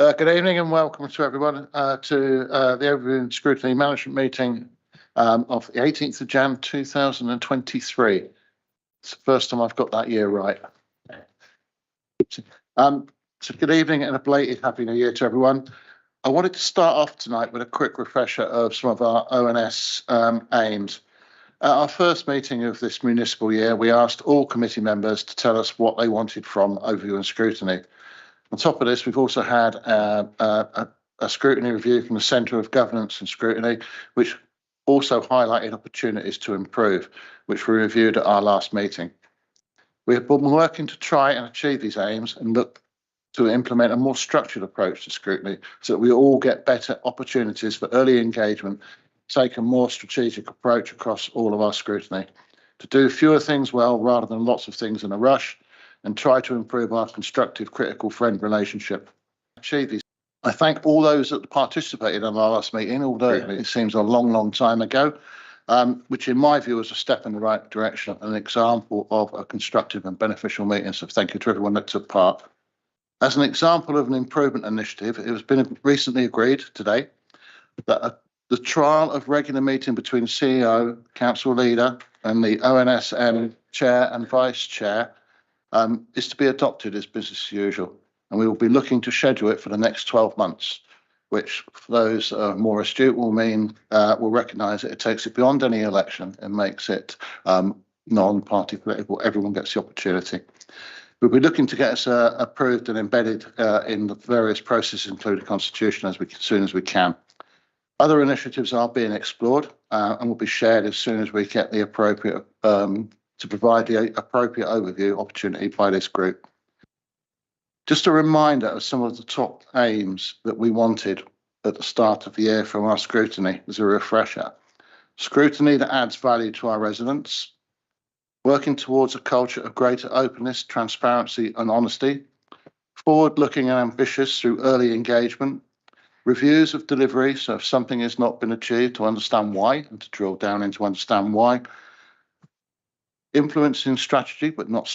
Good evening and welcome to everyone to the Overview and Scrutiny Management Meeting of the 18th of Jan 2023. It's the first time I've got that year right. So good evening and a belated Happy New Year to everyone. I wanted to start off tonight with a quick refresher of some of our ONS aims. At our first meeting of this municipal year, we asked all committee members to tell us what they wanted from Overview and Scrutiny. On top of this, we've also had a scrutiny review from the Centre of Governance and Scrutiny, which also highlighted opportunities to improve, which we reviewed at our last meeting. We have been working to try and achieve these aims and look to implement a more structured approach to scrutiny so that we all get better opportunities for early engagement, take a more strategic approach across all of our scrutiny, to do fewer things well rather than lots of things in a rush, and try to improve our constructive critical friend relationship. Achieve these. I thank all those that participated in our last meeting, although it seems a long time ago, which in my view is a step in the right direction, an example of a constructive and beneficial meeting. So thank you to everyone that took part. As an example of an improvement initiative, it has been recently agreed today that the trial of regular meeting between CEO, council leader and the ONSM chair and vice chair is to be adopted as business as usual, and we will be looking to schedule it for the next 12 months, which for those more astute will mean will recognise that it takes it beyond any election and makes it non-party political. Everyone gets the opportunity. We'll be looking to get us approved and embedded in the various processes, including constitution, as soon as we can. Other initiatives are being explored and will be shared as soon as we get the appropriate to provide the appropriate overview opportunity by this group. Just a reminder of some of the top aims that we wanted at the start of the year from our scrutiny as a refresher. Scrutiny that adds value to our residents, working towards a culture of greater openness, transparency and honesty, forward-looking and ambitious through early engagement, reviews of delivery, so if something has not been achieved, to understand why and to drill down into understand why, influencing strategy but not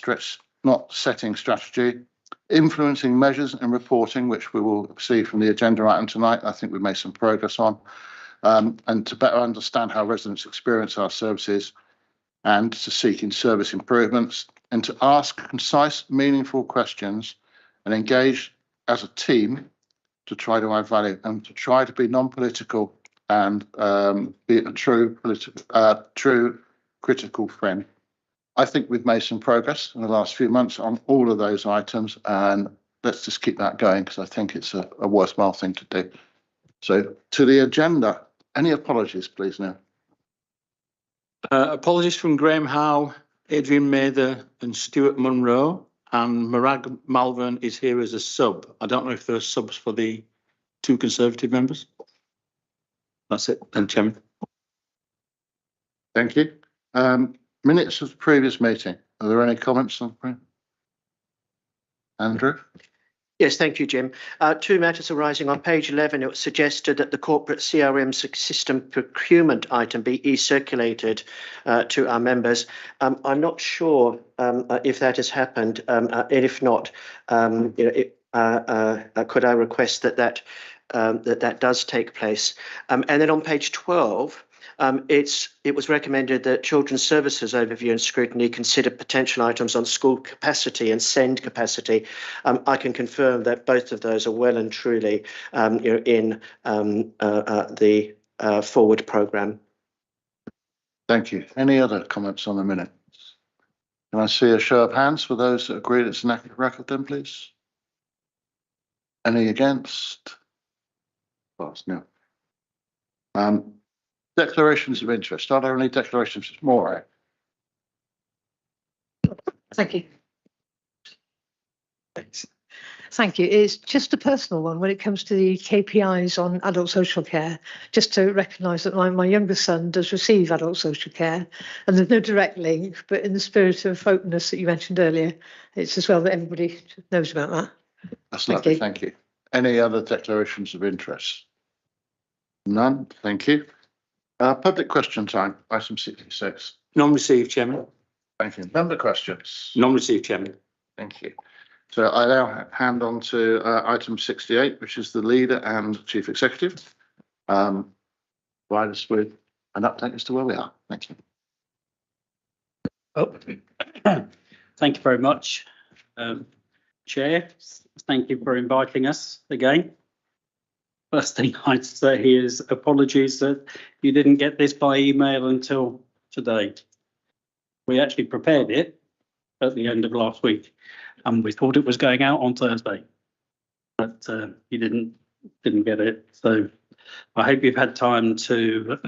setting strategy, influencing measures and reporting, which we will see from the agenda item tonight. I think we've made some progress on, and to better understand how residents experience our services and to seeking service improvements and to ask concise, meaningful questions and engage as a team to try to add value and to try to be non-political and be a true critical friend. I think we've made some progress in the last few months on all of those items, and let's just keep that going because I think it's a worthwhile thing to do. So to the agenda, any apologies, please now? Apologies from Graham Howe, Adrian Mather and Stuart Munro, and Marag Malvern is here as a sub. I don't know if there are subs for the two Conservative members. That's it, then, Chairman. Thank you. Minutes of the previous meeting. Are there any comments on that? Andrew? Yes, thank you, Jim. Two matters arising. On page 11, it was suggested that the corporate CRM system procurement item be e-circulated to our members. I'm not sure if that has happened, and if not, could I request that does take place? And then on page 12, it was recommended that Children's Services Overview and Scrutiny consider potential items on school capacity and SEND capacity. I can confirm that both of those are well and truly in the forward programme. Thank you. Any other comments on the minutes? Can I see a show of hands for those that agree it's an accurate record then, please? Any against? Pass, no. Declarations of interest. Are there any declarations? More. Thank you. Thank you. It's just a personal one when it comes to the KPIs on adult social care, just to recognise that my younger son does receive adult social care, and there's no direct link, but in the spirit of openness that you mentioned earlier, it's as well that everybody knows about that. That's lovely. Thank you. Any other declarations of interest? None. Thank you. Public question time, item 66. None received, Chairman. Thank you. Member questions. None received, Chairman. Thank you. So I now hand on to item 68, which is the leader and chief executive. Provide us with an update as to where we are. Thank you. Oh, thank you very much, Chair. Thank you for inviting us again. First thing I'd say is apologies that you didn't get this by email until today. We actually prepared it at the end of last week, and we thought it was going out on Thursday, but you didn't get it. So I hope you've had time to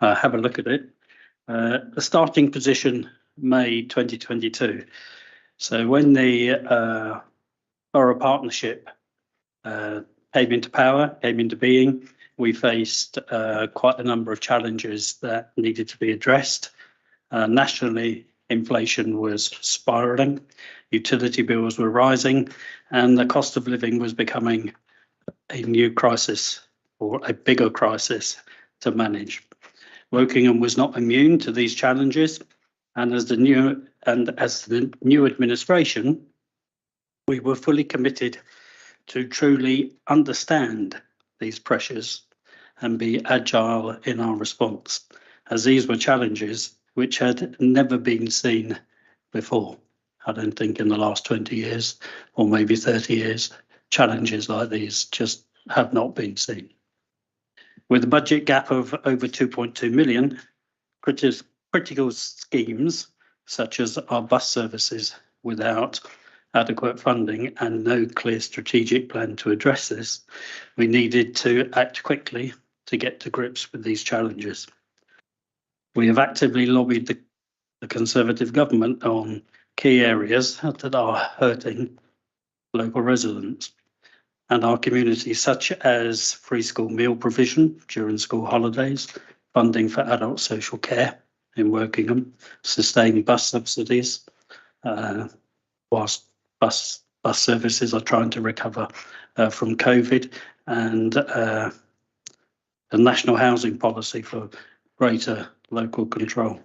have a look at it. The starting position, May 2022. So when the Borough Partnership came into being, we faced quite a number of challenges that needed to be addressed. Nationally, inflation was spiralling, utility bills were rising, and the cost of living was becoming a new crisis, or a bigger crisis, to manage. Wokingham was not immune to these challenges, and as the new administration, we were fully committed to truly understand these pressures and be agile in our response, as these were challenges which had never been seen before. I don't think in the last 20 years or maybe 30 years, challenges like these just have not been seen. With a budget gap of over 2.2 million, critical schemes such as our bus services without adequate funding and no clear strategic plan to address this, we needed to act quickly to get to grips with these challenges. We have actively lobbied the Conservative government on key areas that are hurting local residents and our community, such as free school meal provision during school holidays, funding for adult social care in Wokingham, sustained bus subsidies, whilst bus services are trying to recover from COVID, and the national housing policy for greater local control.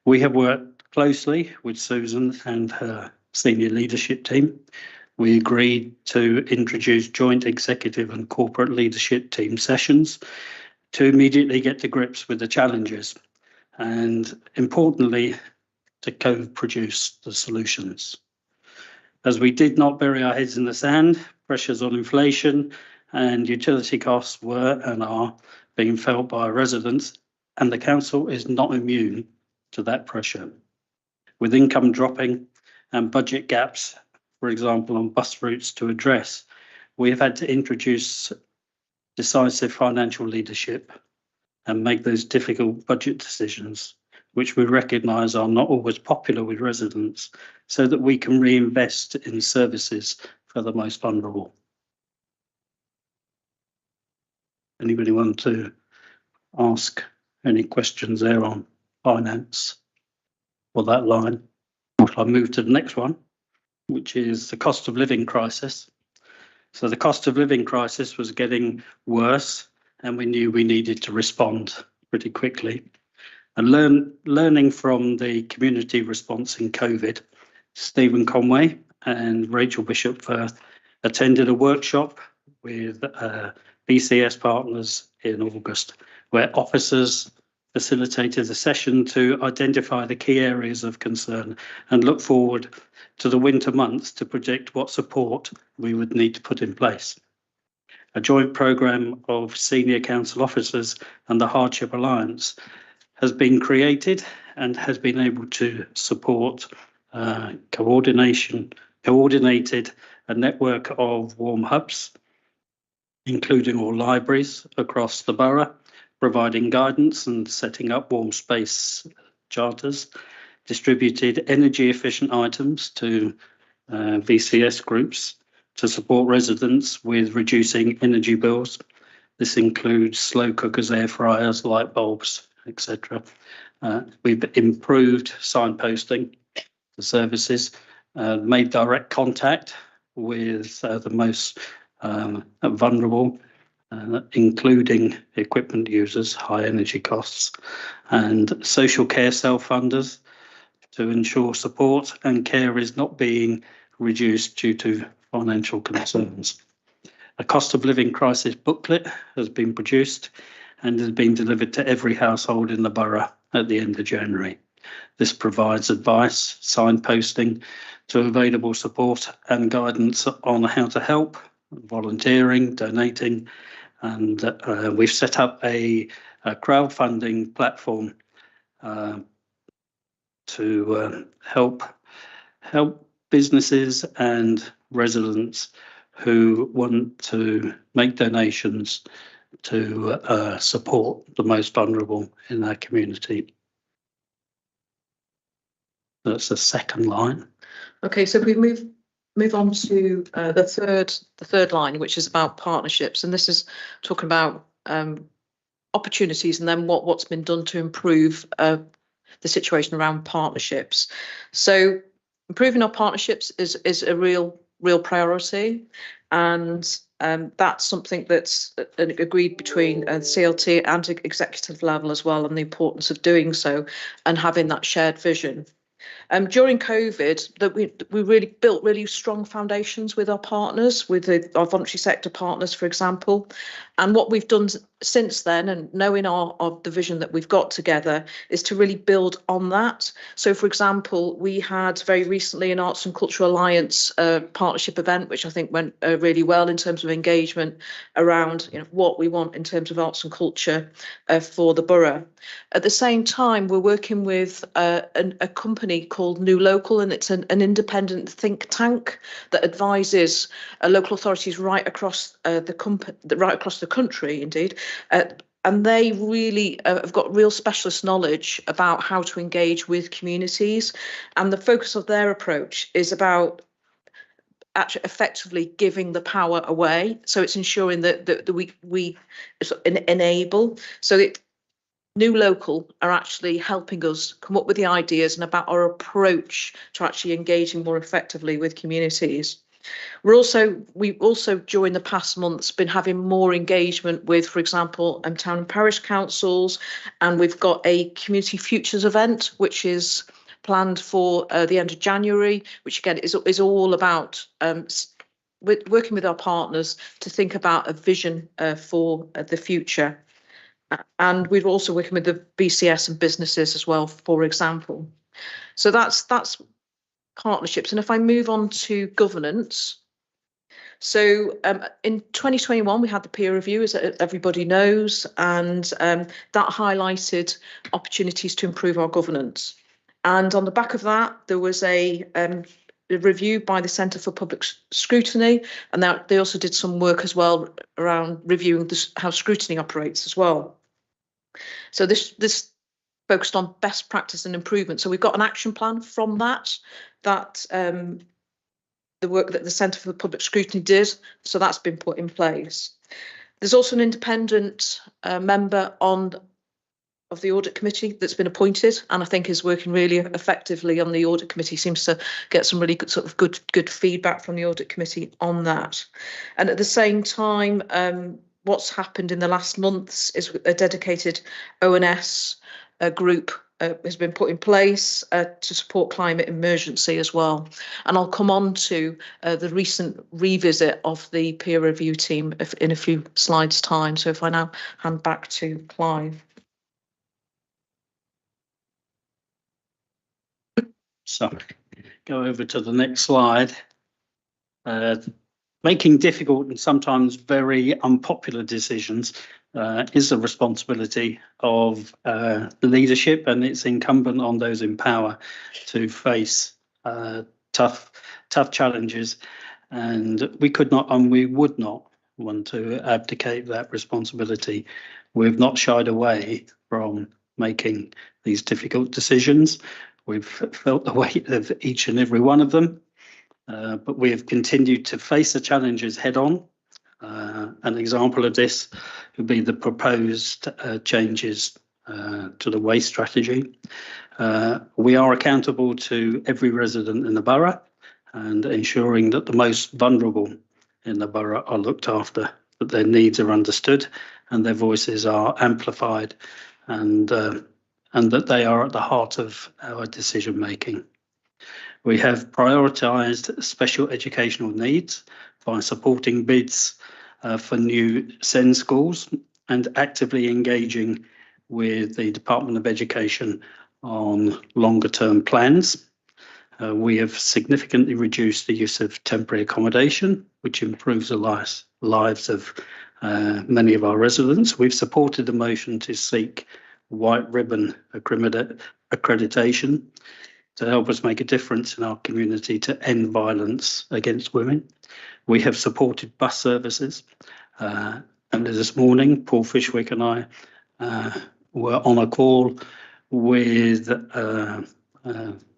We have worked closely with Susan and her senior leadership team. We agreed to introduce joint executive and corporate leadership team sessions to immediately get to grips with the challenges and, importantly, to co-produce the solutions. As we did not bury our heads in the sand, pressures on inflation and utility costs were and are being felt by residents, and the council is not immune to that pressure. With income dropping and budget gaps, for example, on bus routes to address, we have had to introduce decisive financial leadership and make those difficult budget decisions, which we recognise are not always popular with residents, so that we can reinvest in services for the most vulnerable. Anybody want to ask any questions there on finance or that line? I'll move to the next one, which is the cost of living crisis. So the cost of living crisis was getting worse, and we knew we needed to respond pretty quickly. And learning from the community response in COVID, Stephen Conway and Rachel Bishopworth attended a workshop with BCS partners in August, where officers facilitated a session to identify the key areas of concern and look forward to the winter months to predict what support we would need to put in place. A joint programme of senior council officers and the Hardship Alliance has been created and has been able to support coordinated a network of warm hubs, including all libraries across the borough, providing guidance and setting up warm space charters, distributed energy efficient items to VCS groups to support residents with reducing energy bills. This includes slow cookers, air fryers, light bulbs, etc. We've improved signposting the services, made direct contact with the most vulnerable, including equipment users, high energy costs, and social care self-funders to ensure support and care is not being reduced due to financial concerns. A cost of living crisis booklet has been produced and has been delivered to every household in the borough at the end of January. This provides advice, signposting to available support and guidance on how to help, volunteering, donating, and we've set up a crowdfunding platform to help businesses and residents who want to make donations to support the most vulnerable in our community. That's the second line. Okay, so if we move on to the third line, which is about partnerships, and this is talking about opportunities and then what's been done to improve the situation around partnerships. So improving our partnerships is a real priority, and that's something that's agreed between CLT and executive level as well, and the importance of doing so and having that shared vision. During COVID, that we really built really strong foundations with our partners, with our voluntary sector partners, for example. And what we've done since then, and knowing the vision that we've got together, is to really build on that. So, for example, we had very recently an Arts and Cultural Alliance partnership event, which I think went really well in terms of engagement around what we want in terms of arts and culture for the borough. At the same time, we're working with a company called New Local, and it's an independent think tank that advises local authorities right across the country, indeed. And they really have got real specialist knowledge about how to engage with communities. And the focus of their approach is about actually effectively giving the power away. So it's ensuring that we enable. So New Local are actually helping us come up with the ideas and about our approach to actually engaging more effectively with communities. We've also during the past months been having more engagement with, for example, town and parish councils, and we've got a community futures event which is planned for the end of January, which again is all about working with our partners to think about a vision for the future. And we're also working with the BCS and businesses as well, for example. So that's partnerships. And if I move on to governance, so in 2021 we had the peer review, as everybody knows, and that highlighted opportunities to improve our governance. And on the back of that, there was a review by the Centre for Public Scrutiny, and they also did some work as well around reviewing how scrutiny operates as well. So this focused on best practice and improvement. So we've got an action plan from that the work that the Centre for Public Scrutiny did. So that's been put in place. There's also an independent member of the audit committee that's been appointed, and I think is working really effectively on the audit committee. Seems to get some really good feedback from the audit committee on that. And at the same time, what's happened in the last months is a dedicated ONS group has been put in place to support climate emergency as well. And I'll come on to the recent revisit of the peer review team in a few slides' time. So if I now hand back to Clive. So go over to the next slide. Making difficult and sometimes very unpopular decisions is the responsibility of leadership, and it's incumbent on those in power to face tough challenges. And we could not, and we would not want to abdicate that responsibility. We've not shied away from making these difficult decisions. We've felt the weight of each and every one of them. But we have continued to face the challenges head on. An example of this would be the proposed changes to the waste strategy. We are accountable to every resident in the borough and ensuring that the most vulnerable in the borough are looked after, that their needs are understood and their voices are amplified, and that they are at the heart of our decision making. We have prioritised special educational needs by supporting bids for new SEND schools and actively engaging with the Department of Education on longer term plans. We have significantly reduced the use of temporary accommodation, which improves the lives of many of our residents. We've supported the motion to seek white ribbon accreditation to help us make a difference in our community to end violence against women. We have supported bus services. And this morning, Paul Fishwick and I were on a call with the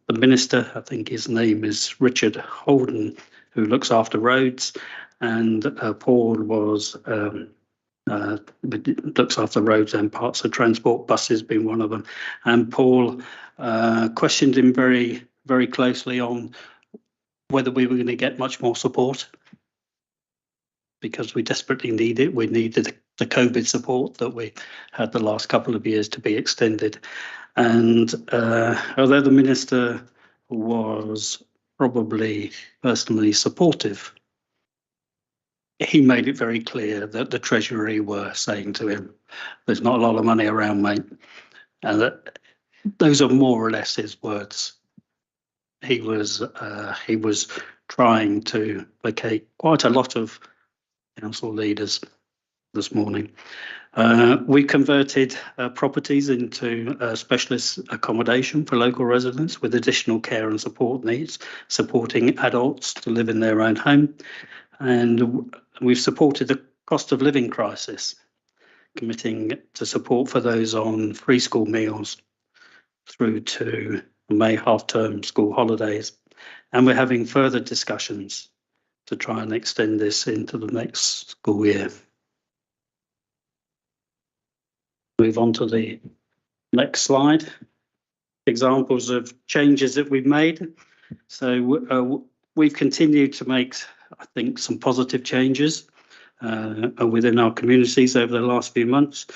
minister. I think his name is Richard Holden, who looks after roads, and Paul looks after roads and parts of transport, buses being one of them. And Paul questioned him very, very closely on whether we were going to get much more support, because we desperately need it. We needed the COVID support that we had the last couple of years to be extended. And although the minister was probably personally supportive, he made it very clear that the Treasury were saying to him, there's not a lot of money around, mate. And that those are more or less his words. He was trying to placate quite a lot of council leaders this morning. We converted properties into specialist accommodation for local residents with additional care and support needs, supporting adults to live in their own home. And we've supported the cost of living crisis, committing to support for those on free school meals through to May half-term school holidays. And we're having further discussions to try and extend this into the next school year. Move on to the next slide. Examples of changes that we've made. So we've continued to make, I think, some positive changes within our communities over the last few months.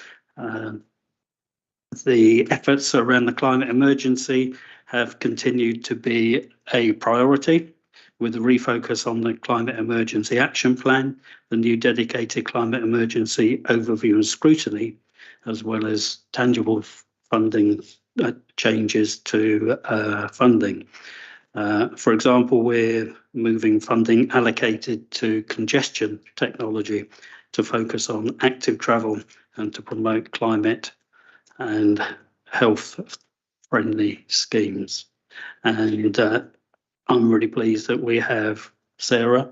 The efforts around the climate emergency have continued to be a priority, with a refocus on the Climate Emergency Action Plan, the new dedicated Climate Emergency Overview and Scrutiny, as well as tangible funding changes to funding. For example, we're moving funding allocated to congestion technology to focus on active travel and to promote climate and health-friendly schemes. And I'm really pleased that we have Sarah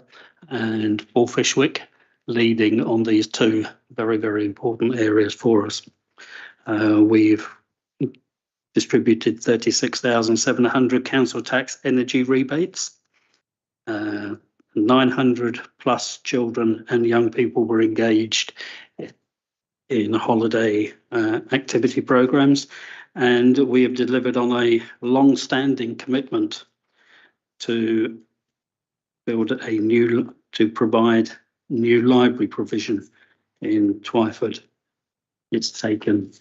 and Paul Fishwick leading on these two very, very important areas for us. We've distributed 36,700 council tax energy rebates. 900 plus children and young people were engaged in holiday activity programs, and we have delivered on a long-standing commitment to provide new library provision in Twyford. It's taken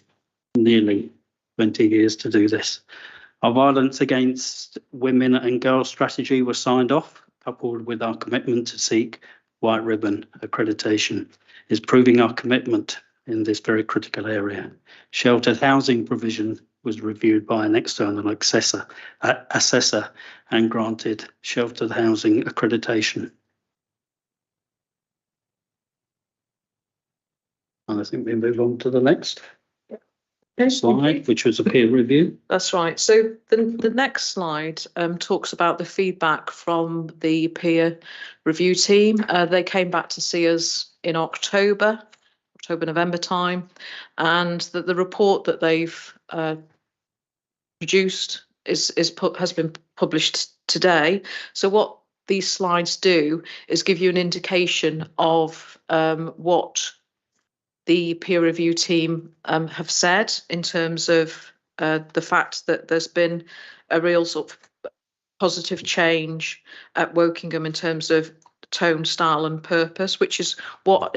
nearly 20 years to do this. Our violence against women and girls strategy was signed off, coupled with our commitment to seek white ribbon accreditation, is proving our commitment in this very critical area. Sheltered housing provision was reviewed by an external assessor and granted sheltered housing accreditation. And I think we move on to the next slide, which was a peer review. That's right. So the next slide talks about the feedback from the peer review team. They came back to see us in October, November time, and the report that they've produced has been published today. So what these slides do is give you an indication of what the peer review team have said in terms of the fact that there's been a real sort of positive change at Wokingham in terms of tone, style and purpose, which is what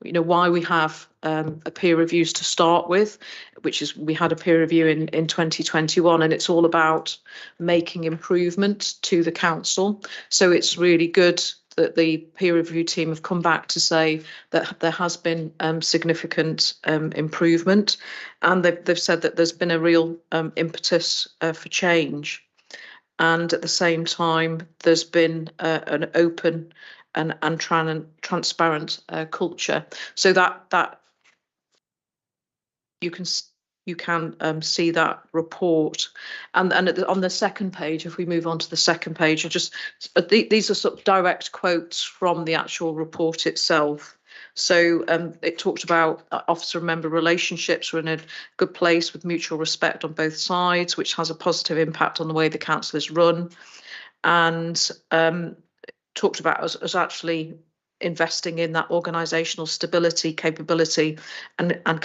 why we have a peer reviews to start with, which is we had a peer review in 2021, and it's all about making improvement to the council. So it's really good that the peer review team have come back to say that there has been significant improvement, and they've said that there's been a real impetus for change. And at the same time, there's been an open and transparent culture, so that you can see that report. And on the second page, if we move on to the second page, these are sort of direct quotes from the actual report itself. So it talked about officer and member relationships were in a good place with mutual respect on both sides, which has a positive impact on the way the council is run, and talked about us actually investing in that organisational stability, capability, and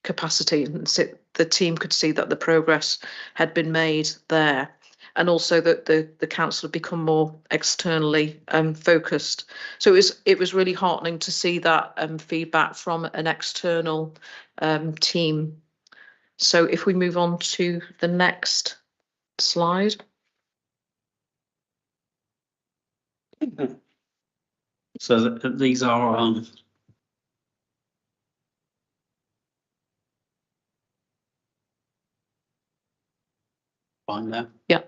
capacity, and the team could see that the progress had been made there, and also that the council had become more externally focused. So it was really heartening to see that feedback from an external team. So if we move on to the next slide. So these are fine now. Yeah. I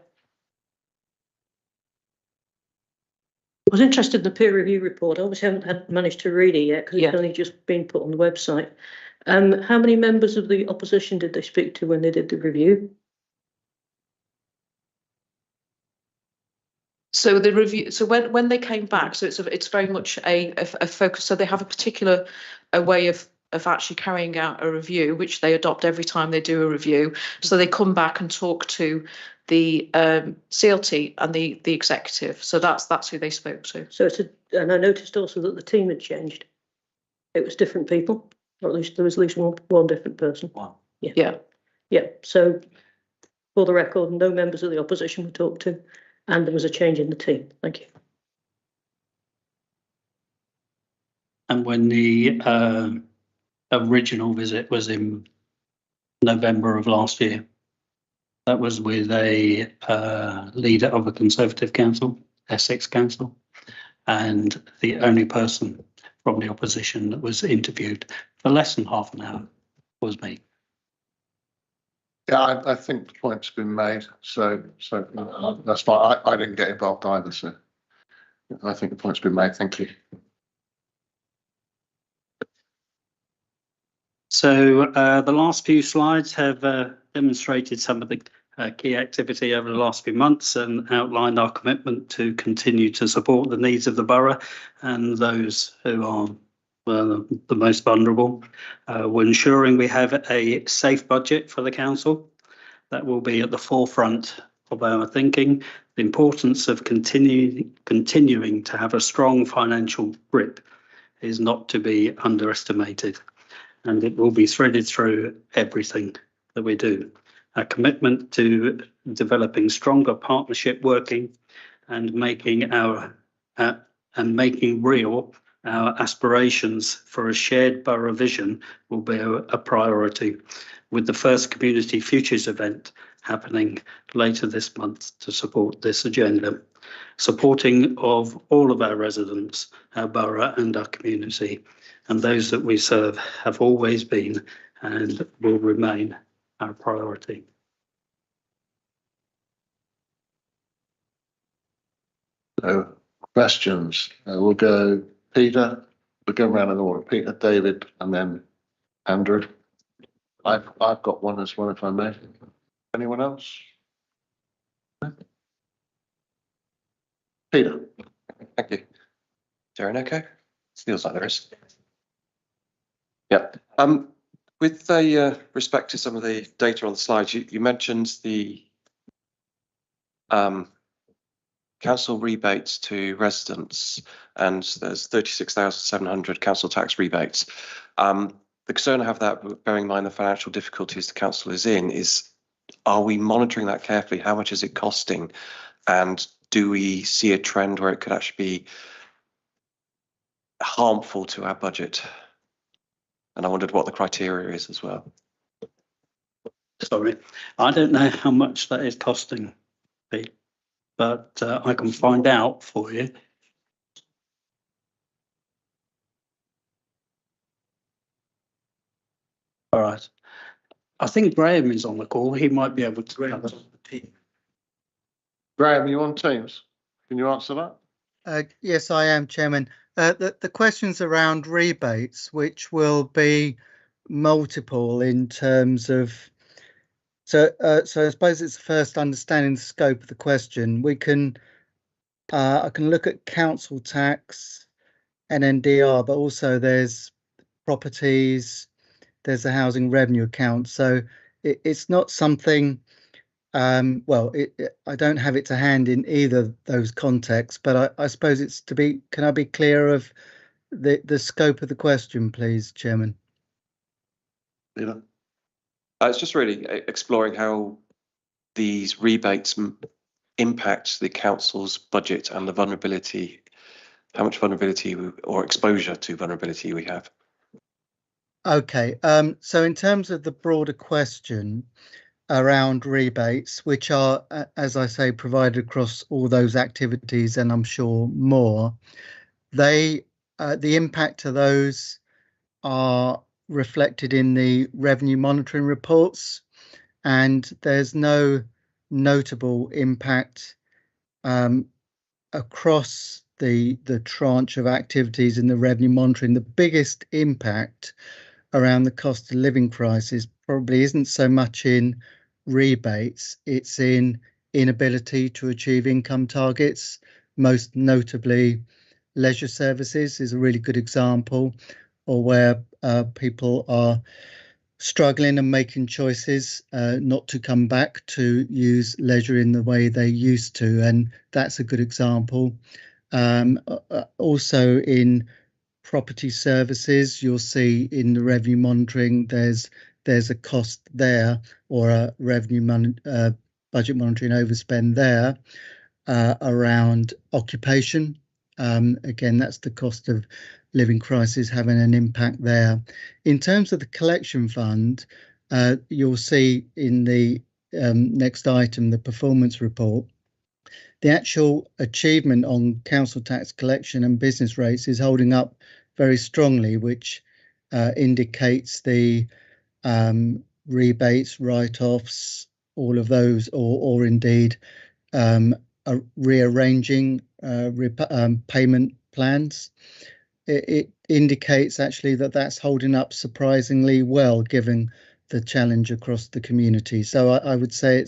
was interested in the peer review report. I obviously haven't managed to read it yet because it's only just been put on the website. How many members of the opposition did they speak to when they did the review? So the review. So when they came back, so it's very much a focus. So they have a particular way of actually carrying out a review, which they adopt every time they do a review. So they come back and talk to the CLT and the executive. So that's who they spoke to. So and I noticed also that the team had changed. It was different people, or at least there was at least one different person. Wow. Yeah. So for the record, no members of the opposition were talked to, and there was a change in the team. Thank you. And when the original visit was in November of last year, that was with a leader of a Conservative council, Essex Council, and the only person from the opposition that was interviewed for less than half an hour was me. Yeah, I think the point's been made, so that's fine. I didn't get involved either, so I think the point's been made. Thank you. So the last few slides have demonstrated some of the key activity over the last few months and outlined our commitment to continue to support the needs of the borough and those who are the most vulnerable. We're ensuring we have a safe budget for the council. That will be at the forefront of our thinking. The importance of continuing to have a strong financial grip is not to be underestimated, and it will be threaded through everything that we do. Our commitment to developing stronger partnership working and making real our aspirations for a shared borough vision will be a priority, with the first Community Futures event happening later this month to support this agenda. Supporting of all of our residents, our borough and our community, and those that we serve have always been and will remain our priority. So questions, we'll go Peter, we'll go around in order, Peter, David, and then Andrew. I've got one as well, if I may. Anyone else? Peter. Thank you. Is there an echo? Feels like there is. Yeah. With respect to some of the data on the slides, you mentioned the council rebates to residents, and there's 36,700 council tax rebates. The concern I have that, bearing in mind the financial difficulties the council is in, is are we monitoring that carefully? How much is it costing? And do we see a trend where it could actually be harmful to our budget? And I wondered what the criteria is as well. Sorry, I don't know how much that is costing, Pete, but I can find out for you. All right. I think Graham is on the call. He might be able to. Graham, are you on Teams? Can you answer that? Yes, I am, Chairman. The questions around rebates, which will be multiple in terms of. So I suppose it's first understanding the scope of the question. We can, I can look at council tax, NNDR, but also there's properties, there's a housing revenue account. So it's not something. Well, I don't have it to hand in either of those contexts, but I suppose it's to be. Can I be clear of the scope of the question, please, Chairman? Yeah. It's just really exploring how these rebates impact the council's budget and the vulnerability, how much vulnerability or exposure to vulnerability we have. Okay. So in terms of the broader question around rebates, which are, as I say, provided across all those activities, and I'm sure more, the impact of those are reflected in the revenue monitoring reports, and there's no notable impact across the tranche of activities in the revenue monitoring. The biggest impact around the cost of living crisis probably isn't so much in rebates, it's in inability to achieve income targets. Most notably, leisure services is a really good example, or where people are struggling and making choices not to come back to use leisure in the way they used to, and that's a good example. Also in property services, you'll see in the revenue monitoring there's a cost there, or a revenue budget monitoring overspend there around occupation. Again, that's the cost of living crisis having an impact there. In terms of the collection fund, you'll see in the next item, the performance report, the actual achievement on council tax collection and business rates is holding up very strongly, which indicates the rebates, write-offs, all of those, or indeed rearranging payment plans. It indicates actually that that's holding up surprisingly well, given the challenge across the community. So I would say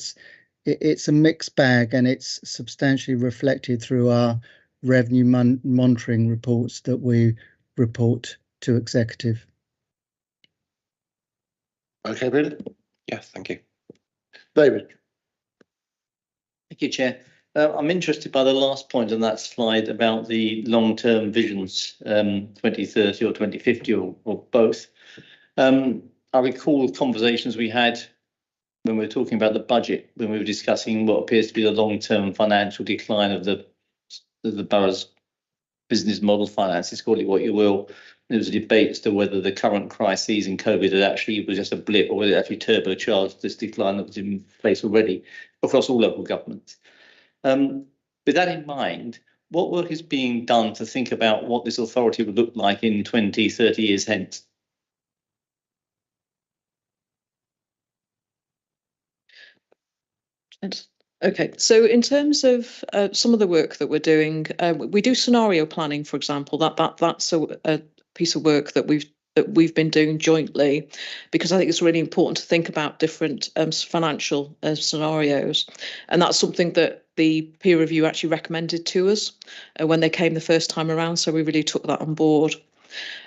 it's a mixed bag, and it's substantially reflected through our revenue monitoring reports that we report to executive. Okay, Peter. Yeah, thank you. David. Thank you, Chair. I'm interested by the last point on that slide about the long-term visions, 2030 or 2050 or both. I recall conversations we had when we were talking about the budget, when we were discussing what appears to be the long-term financial decline of the borough's business model finances, call it what you will. There was a debate as to whether the current crises in COVID was just a blip, or whether it actually turbocharged this decline that was in place already across all local governments. With that in mind, what work is being done to think about what this authority would look like in 20, 30 years hence? Okay, so in terms of some of the work that we're doing, we do scenario planning, for example. That's a piece of work that we've been doing jointly, because I think it's really important to think about different financial scenarios, and that's something that the peer review actually recommended to us when they came the first time around. So we really took that on board.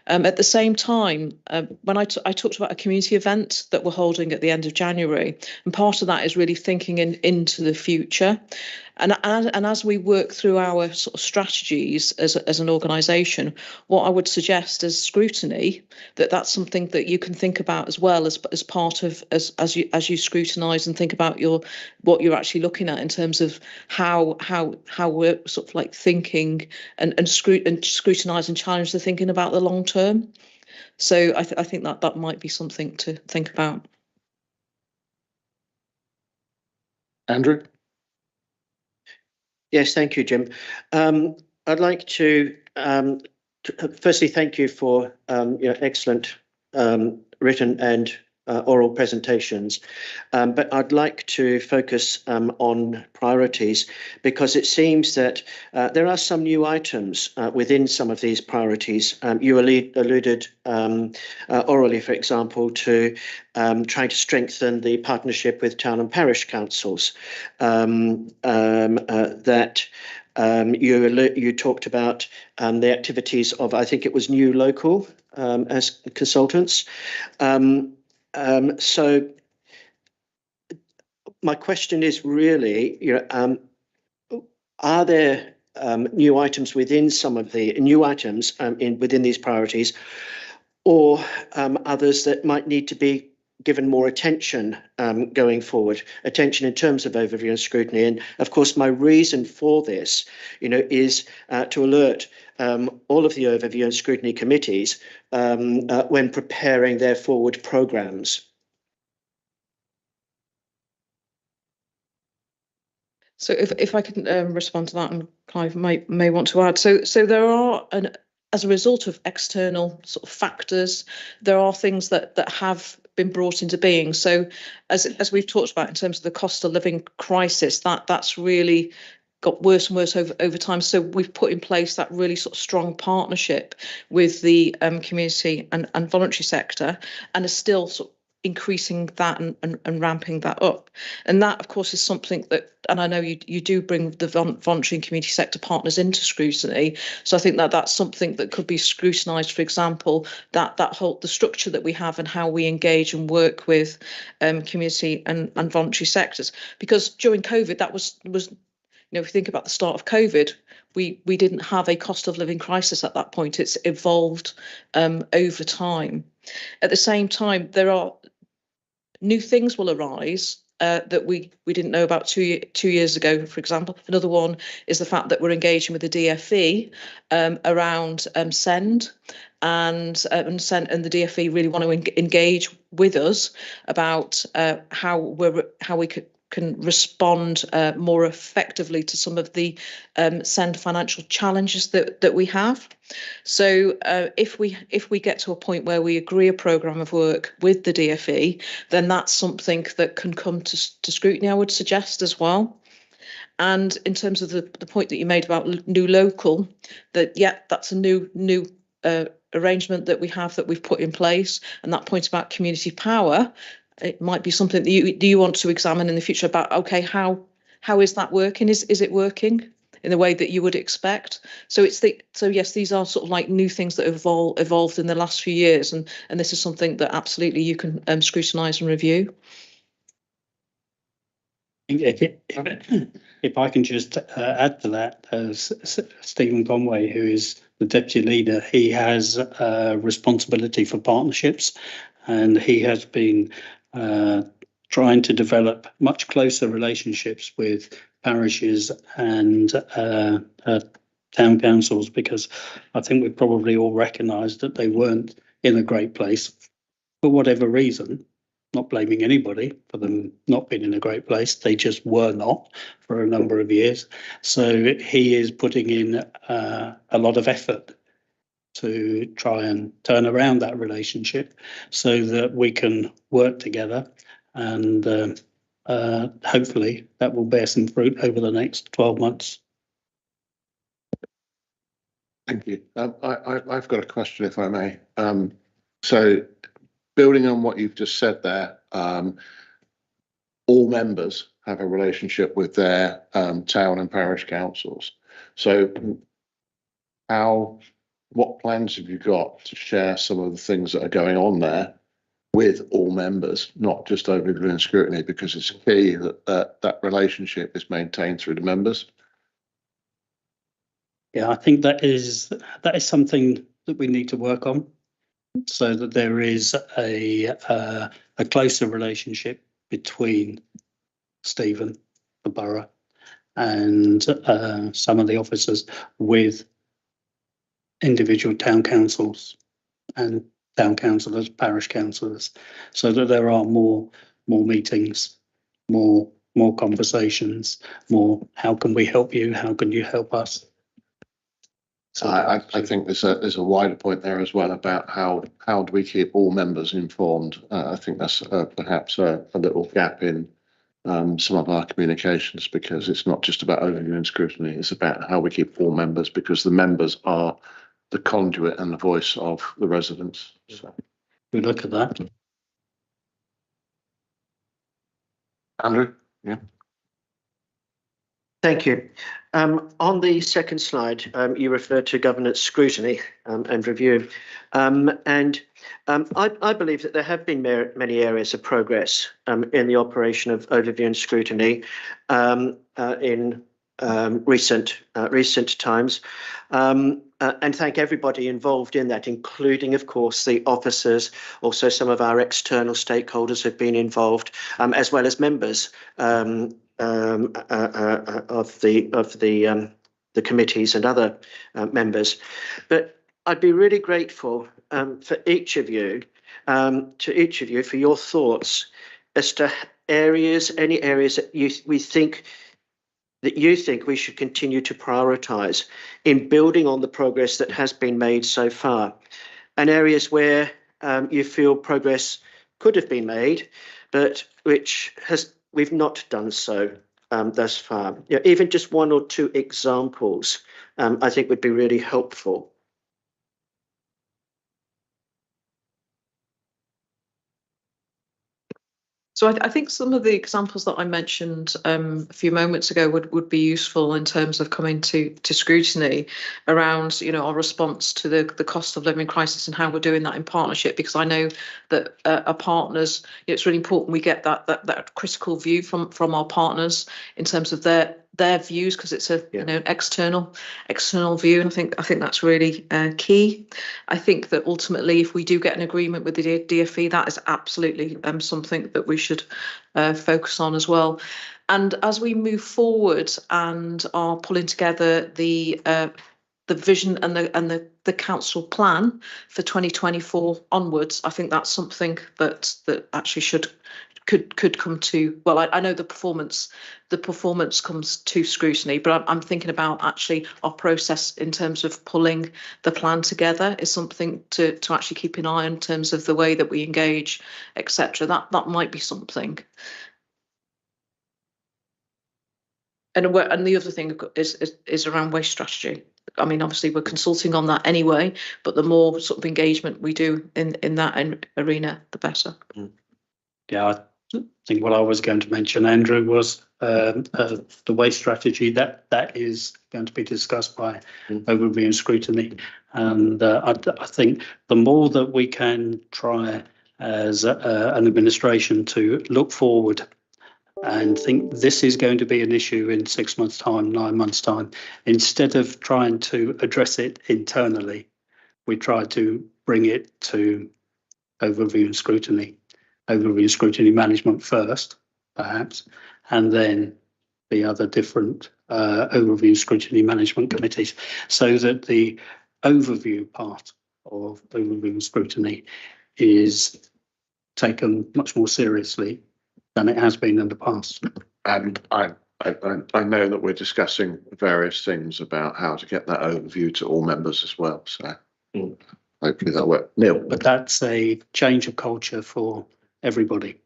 At the same time, when I talked about a community event that we're holding at the end of January, and part of that is really thinking into the future. And as we work through our sort of strategies as an organisation, what I would suggest as Scrutiny, that's something that you can think about as well as part of as you scrutinise and think about what you're actually looking at in terms of how we're sort of like thinking and scrutinise and challenge the thinking about the long term. So I think that might be something to think about. Andrew? Yes, thank you, Jim. I'd like to firstly thank you for your excellent written and oral presentations, but I'd like to focus on priorities, because it seems that there are some new items within some of these priorities. You alluded orally, for example, to trying to strengthen the partnership with town and parish councils. You talked about the activities of, I think it was New Local as consultants. So my question is really, are there new items within some of the within these priorities, or others that might need to be given more attention going forward, attention in terms of overview and scrutiny? And of course, my reason for this, is to alert all of the overview and scrutiny committees when preparing their forward programmes. So if I can respond to that, and Clive may want to add. So there are, as a result of external sort of factors, there are things that have been brought into being. So as we've talked about in terms of the cost of living crisis, that's really got worse and worse over time. So we've put in place that really sort of strong partnership with the community and voluntary sector, and are still sort of increasing that and ramping that up. And that, of course, is something that, and I know you do bring the voluntary and community sector partners into scrutiny. So I think that's something that could be scrutinised. For example, that the structure that we have and how we engage and work with community and voluntary sectors. Because during COVID, that was if you think about the start of COVID, we didn't have a cost of living crisis at that point. It's evolved over time. At the same time, there are new things will arise that we didn't know about two years ago, for example. Another one is the fact that we're engaging with the DfE around SEND, and the DfE really want to engage with us about how we can respond more effectively to some of the SEND financial challenges that we have. So if we get to a point where we agree a programme of work with the DfE, then that's something that can come to scrutiny, I would suggest, as well. And in terms of the point that you made about New Local, that's a new arrangement that we've put in place. And that point about community power, it might be something that you want to examine in the future about, okay, how is that working? Is it working in the way that you would expect? So yes, these are sort of like new things that have evolved in the last few years, and this is something that absolutely you can scrutinise and review. If I can just add to that, as Stephen Conway, who is the deputy leader, he has responsibility for partnerships, and he has been trying to develop much closer relationships with parishes and town councils, because I think we probably all recognise that they weren't in a great place for whatever reason. Not blaming anybody for them not being in a great place, they just were not for a number of years. So he is putting in a lot of effort to try and turn around that relationship so that we can work together, and hopefully that will bear some fruit over the next 12 months. Thank you. I've got a question, if I may. So building on what you've just said there, all members have a relationship with their town and parish councils. So what plans have you got to share some of the things that are going on there with all members, not just overview and scrutiny, because it's key that that relationship is maintained through the members? Yeah, I think that is something that we need to work on, so that there is a closer relationship between Stephen, the borough, and some of the officers with individual town councils and town councillors, parish councillors, so that there are more meetings, more conversations, more how can we help you, how can you help us. So I think there's a wider point there as well about how do we keep all members informed. I think that's perhaps a little gap in some of our communications, because it's not just about overview and scrutiny, it's about how we keep all members, because the members are the conduit and the voice of the residents. So We look at that. Andrew, yeah. Thank you. On the second slide, you referred to governance scrutiny and review. I believe that there have been many areas of progress in the operation of overview and scrutiny in recent times. And thank everybody involved in that, including, of course, the officers. Also, some of our external stakeholders have been involved, as well as members of the committees and other members. But I'd be really grateful for each of you, for your thoughts as to any areas that you think we should continue to prioritise in building on the progress that has been made so far, and areas where you feel progress could have been made, but we've not done so thus far. Even just one or two examples, I think would be really helpful. So I think some of the examples that I mentioned a few moments ago would be useful in terms of coming to scrutiny around, our response to the cost of living crisis and how we're doing that in partnership, because I know that our partners, it's really important we get that critical view from our partners in terms of their views, because it's an external view, and I think that's really key. I think that ultimately, if we do get an agreement with the DfE, that is absolutely something that we should focus on as well. And as we move forward and are pulling together the vision and the council plan for 2024 onwards, I think that's something that actually could come to, well, I know the performance comes to scrutiny, but I'm thinking about actually our process in terms of pulling the plan together is something to actually keep an eye on in terms of the way that we engage, etc. That might be something. And the other thing is around waste strategy. I mean, obviously we're consulting on that anyway, but the more sort of engagement we do in that arena, the better. Yeah, I think what I was going to mention, Andrew, was the waste strategy that is going to be discussed by overview and scrutiny. And I think the more that we can try as an administration to look forward and think this is going to be an issue in 6 months' time, 9 months' time, instead of trying to address it internally, we try to bring it to overview and scrutiny management first, perhaps, and then the other different overview and scrutiny management committees, so that the overview part of overview and scrutiny is taken much more seriously than it has been in the past. And I know that we're discussing various things about how to get that overview to all members as well. So hopefully that'll work. Neil. But that's a change of culture for everybody,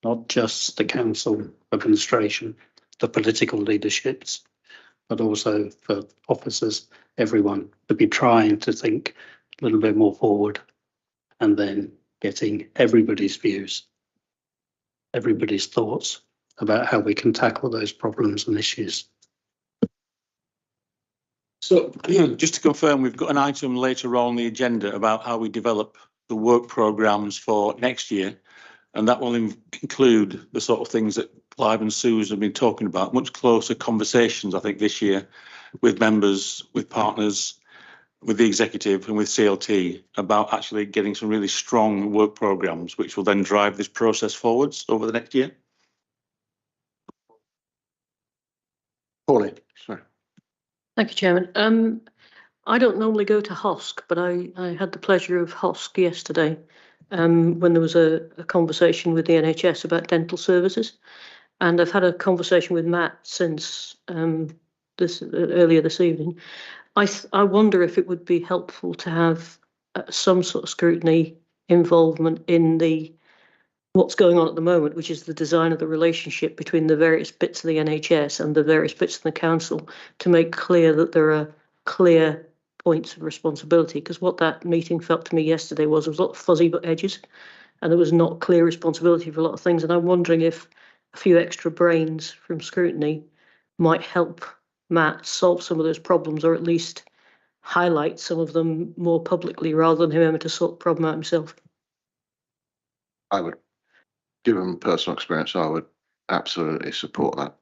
not just the council administration, the political leaderships, but also for officers, everyone, to be trying to think a little bit more forward, and then getting everybody's views, everybody's thoughts about how we can tackle those problems and issues. So just to confirm, we've got an item later on the agenda about how we develop the work programmes for next year, and that will include the sort of things that Clive and Suze have been talking about, much closer conversations, I think, this year with members, with partners, with the executive and with CLT about actually getting some really strong work programmes, which will then drive this process forwards over the next year. Pauline, sorry. Thank you, Chairman. I don't normally go to HOSC, but I had the pleasure of HOSC yesterday when there was a conversation with the NHS about dental services. And I've had a conversation with Matt since earlier this evening. I wonder if it would be helpful to have some sort of scrutiny involvement in what's going on at the moment, which is the design of the relationship between the various bits of the NHS and the various bits of the council, to make clear that there are clear points of responsibility. Because what that meeting felt to me yesterday was there was a lot of fuzzy edges, and there was not clear responsibility for a lot of things. And I'm wondering if a few extra brains from scrutiny might help Matt solve some of those problems, or at least highlight some of them more publicly, rather than him having to sort the problem out himself. I would, given personal experience, I would absolutely support that.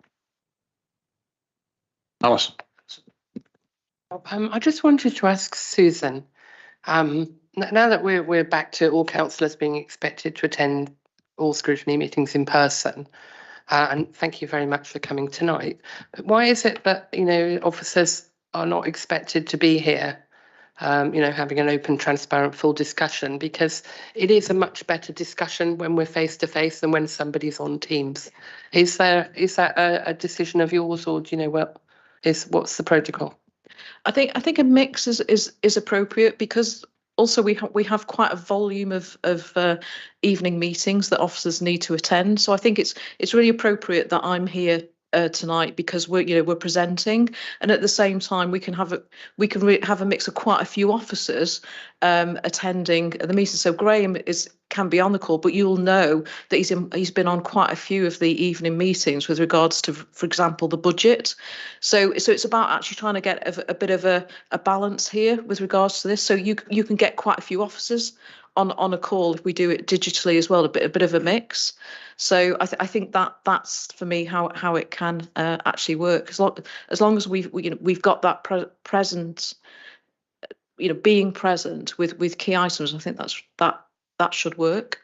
Alison. I just wanted to ask Susan, now that we're back to all councillors being expected to attend all scrutiny meetings in person, and thank you very much for coming tonight, but why is it that, officers are not expected to be here, having an open, transparent, full discussion? Because it is a much better discussion when we're face to face than when somebody's on Teams. Is that a decision of yours, or do you know what's the protocol? I think a mix is appropriate, because also we have quite a volume of evening meetings that officers need to attend. So I think it's really appropriate that I'm here tonight, because we're presenting, and at the same time we can have a mix of quite a few officers attending the meeting. So Graham can be on the call, but you'll know that he's been on quite a few of the evening meetings with regards to, for example, the budget. So it's about actually trying to get a bit of a balance here with regards to this. So you can get quite a few officers on a call if we do it digitally as well, a bit of a mix. So I think that's for me how it can actually work, as long as we've got that present, being present with key items. I think that should work.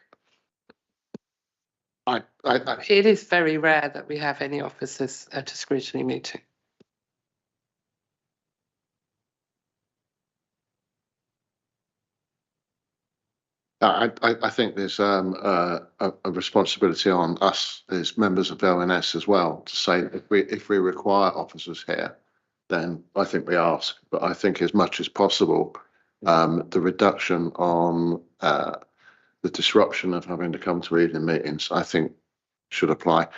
It is very rare that we have any officers at a scrutiny meeting. I think there's a responsibility on us as members of ONS as well to say that if we require officers here, then I think we ask. But I think as much as possible, the reduction on the disruption of having to come to evening meetings, I think, should apply.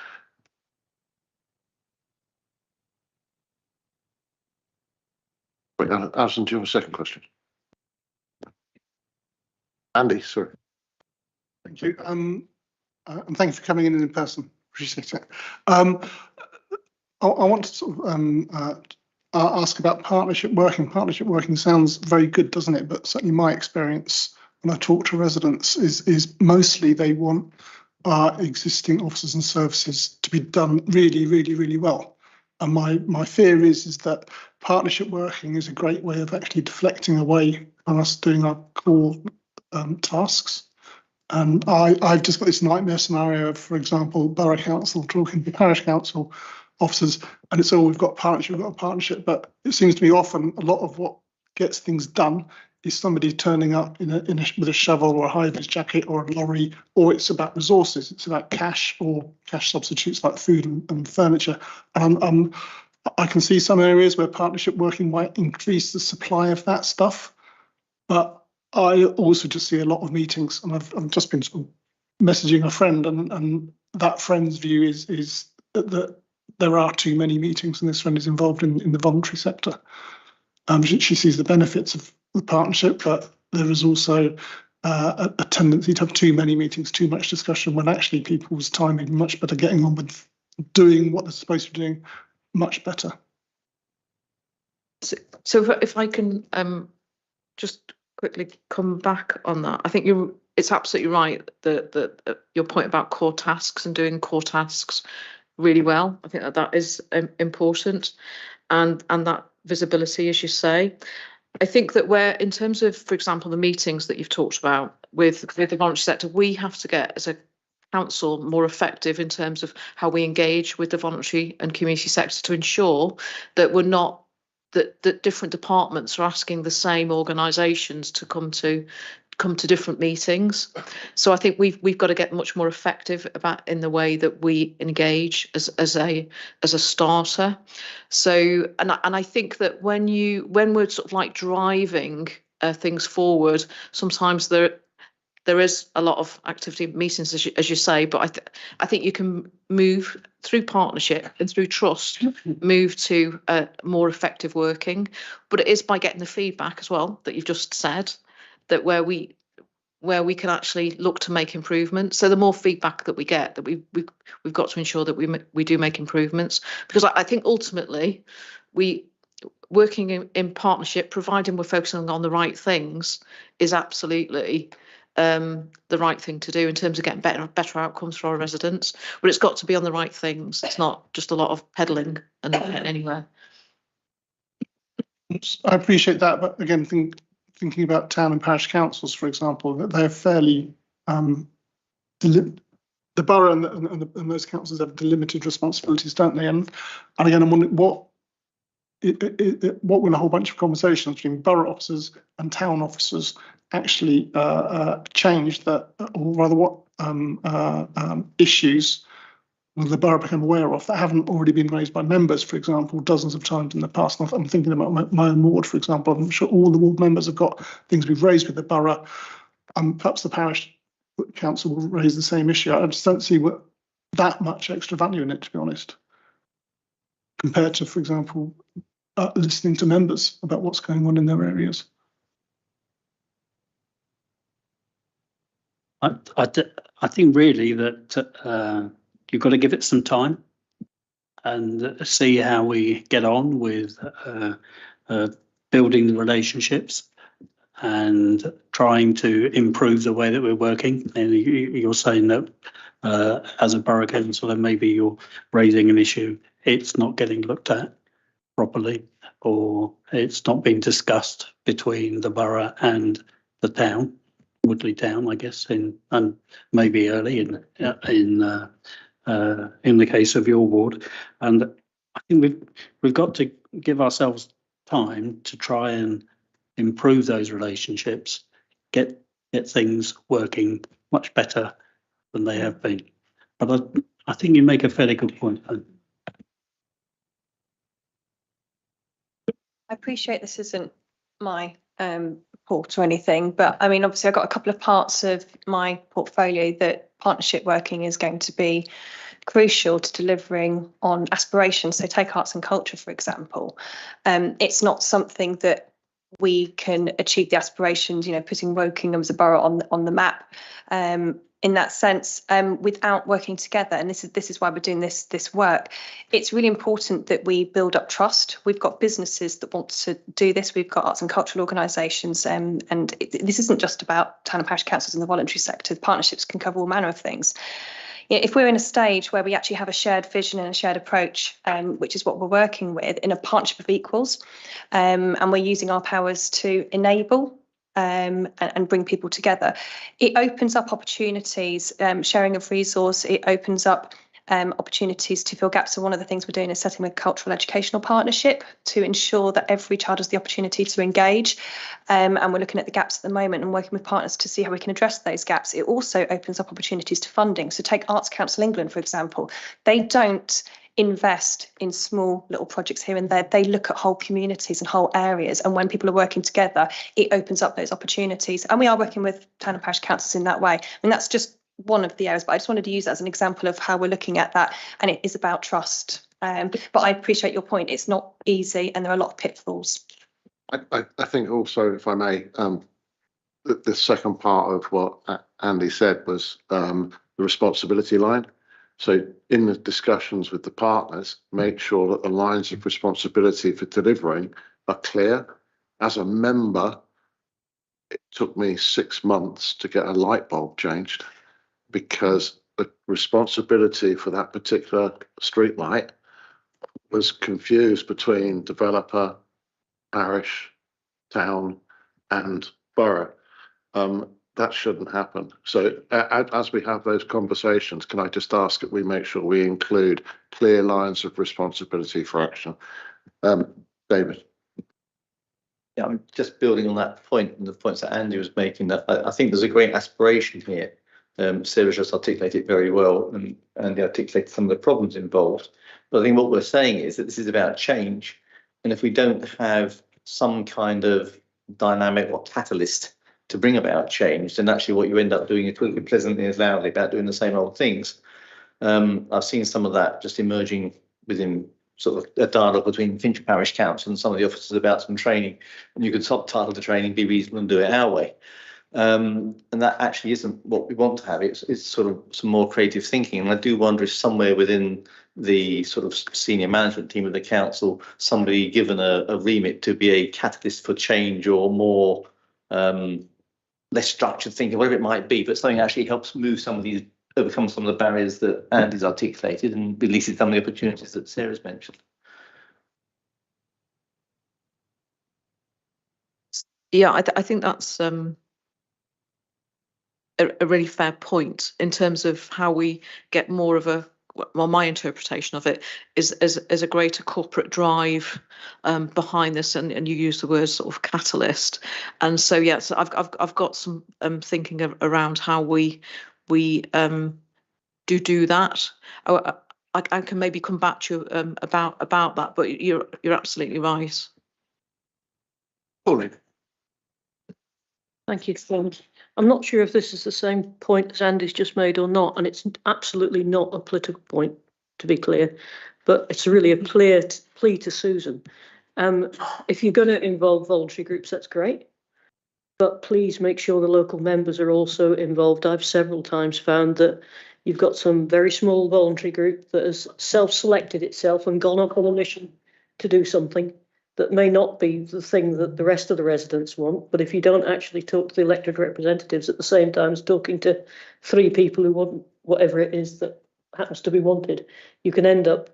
Wait, Alison, do you have a second question? Andy, sorry. Thank you. And thank you for coming in person. Appreciate it. I want to sort of ask about partnership working. Partnership working sounds very good, doesn't it? But certainly my experience when I talk to residents is mostly they want our existing officers and services to be done really, really, really well. And my fear is that partnership working is a great way of actually deflecting away from us doing our core tasks. And I've just got this nightmare scenario of, for example, borough council talking to parish council officers, and it's all we've got a partnership. But it seems to me often a lot of what gets things done is somebody turning up with a shovel or a high-vis jacket or a lorry, or it's about resources. It's about cash or cash substitutes like food and furniture. And I can see some areas where partnership working might increase the supply of that stuff, but I also just see a lot of meetings, and I've just been sort of messaging a friend, and that friend's view is that there are too many meetings, and this friend is involved in the voluntary sector. She sees the benefits of the partnership, but there is also a tendency to have too many meetings, too much discussion, when actually people's time is much better getting on with doing what they're supposed to be doing much better. So if I can just quickly come back on that, I think it's absolutely right that your point about core tasks and doing core tasks really well. I think that is important, and that visibility, as you say. I think that where, in terms of, for example, the meetings that you've talked about with the voluntary sector, we have to get as a council more effective in terms of how we engage with the voluntary and community sector to ensure that we're not that different departments are asking the same organisations to come to different meetings. So I think we've got to get much more effective about in the way that we engage as a starter. So and I think that when we're sort of like driving things forward, sometimes there is a lot of activity meetings, as you say, but I think you can move through partnership and through trust, move to more effective working. But it is by getting the feedback as well that you've just said, that where we can actually look to make improvements. So the more feedback that we get, that we've got to ensure that we do make improvements, because I think ultimately working in partnership, providing we're focusing on the right things, is absolutely the right thing to do in terms of getting better outcomes for our residents. But it's got to be on the right things. It's not just a lot of peddling and not getting anywhere. I appreciate that, but again, thinking about town and parish councils, for example, that they're fairly the borough and those councils have delimited responsibilities, don't they? And again, I'm wondering what will a whole bunch of conversations between borough officers and town officers actually change that, or rather what issues will the borough become aware of that haven't already been raised by members, for example, dozens of times in the past? I'm thinking about my own ward, for example. I'm sure all the ward members have got things we've raised with the borough. Perhaps the parish council will raise the same issue. I just don't see that much extra value in it, to be honest, compared to, for example, listening to members about what's going on in their areas. I think really that you've got to give it some time and see how we get on with building the relationships and trying to improve the way that we're working. And you're saying that as a borough councillor, maybe you're raising an issue, it's not getting looked at properly, or it's not being discussed between the borough and the town. Woodley Town, I guess, and maybe early in the case of your ward. And I think we've got to give ourselves time to try and improve those relationships, get things working much better than they have been. But I think you make a fairly good point. I appreciate this isn't my report or anything, but I mean, obviously I've got a couple of parts of my portfolio that partnership working is going to be crucial to delivering on aspirations. So take arts and culture, for example. It's not something that we can achieve the aspirations, putting Wokingham as a borough on the map. In that sense, without working together, and this is why we're doing this work. It's really important that we build up trust. We've got businesses that want to do this. We've got arts and cultural organisations, and this isn't just about town and parish councils in the voluntary sector. The partnerships can cover all manner of things. If we're in a stage where we actually have a shared vision and a shared approach, which is what we're working with in a partnership of equals, and we're using our powers to enable and bring people together, it opens up opportunities, sharing of resource. It opens up opportunities to fill gaps. So one of the things we're doing is setting a cultural educational partnership to ensure that every child has the opportunity to engage. And we're looking at the gaps at the moment and working with partners to see how we can address those gaps. It also opens up opportunities to funding. So take Arts Council England, for example. They don't invest in small little projects here and there. They look at whole communities and whole areas, and when people are working together, it opens up those opportunities. And we are working with town and parish councils in that way. I mean, that's just one of the areas, but I just wanted to use that as an example of how we're looking at that, and it is about trust. But I appreciate your point. It's not easy, and there are a lot of pitfalls. I think also, if I may, the second part of what Andy said was the responsibility line. So in the discussions with the partners, make sure that the lines of responsibility for delivering are clear. As a member, it took me 6 months to get a light bulb changed because the responsibility for that particular street light was confused between developer, parish, town and borough. That shouldn't happen. So as we have those conversations, can I just ask that we make sure we include clear lines of responsibility for action? David. Yeah, I'm just building on that point and the points that Andy was making, that I think there's a great aspiration here. Sarah just articulated it very well, and they articulated some of the problems involved. But I think what we're saying is that this is about change. And if we don't have some kind of dynamic or catalyst to bring about change, then actually what you end up doing is talking pleasantly as loudly about doing the same old things. I've seen some of that just emerging within sort of a dialogue between Finch Parish Council and some of the officers about some training, and you could subtitle the training "Be Reasonable and Do It Our Way." And that actually isn't what we want to have. It's sort of some more creative thinking. And I do wonder if somewhere within the sort of senior management team of the council, somebody given a remit to be a catalyst for change or more less structured thinking, whatever it might be, but something that actually helps move some of these, overcome some of the barriers that Andy's articulated and releases some of the opportunities that Sarah's mentioned. Yeah, I think that's a really fair point in terms of how we get more of a, well, my interpretation of it is as a greater corporate drive behind this, and you use the word sort of catalyst. And so yes, I've got some thinking around how we do that. I can maybe come back to you about that, but you're absolutely right. Pauline. Thank you, Phil. I'm not sure if this is the same point as Andy's just made or not, and it's absolutely not a political point, to be clear, but it's really a clear plea to Susan. If you're going to involve voluntary groups, that's great, but please make sure the local members are also involved. I've several times found that you've got some very small voluntary group that has self-selected itself and gone up on a mission to do something that may not be the thing that the rest of the residents want. But if you don't actually talk to the elected representatives at the same time as talking to 3 people who want whatever it is that happens to be wanted, you can end up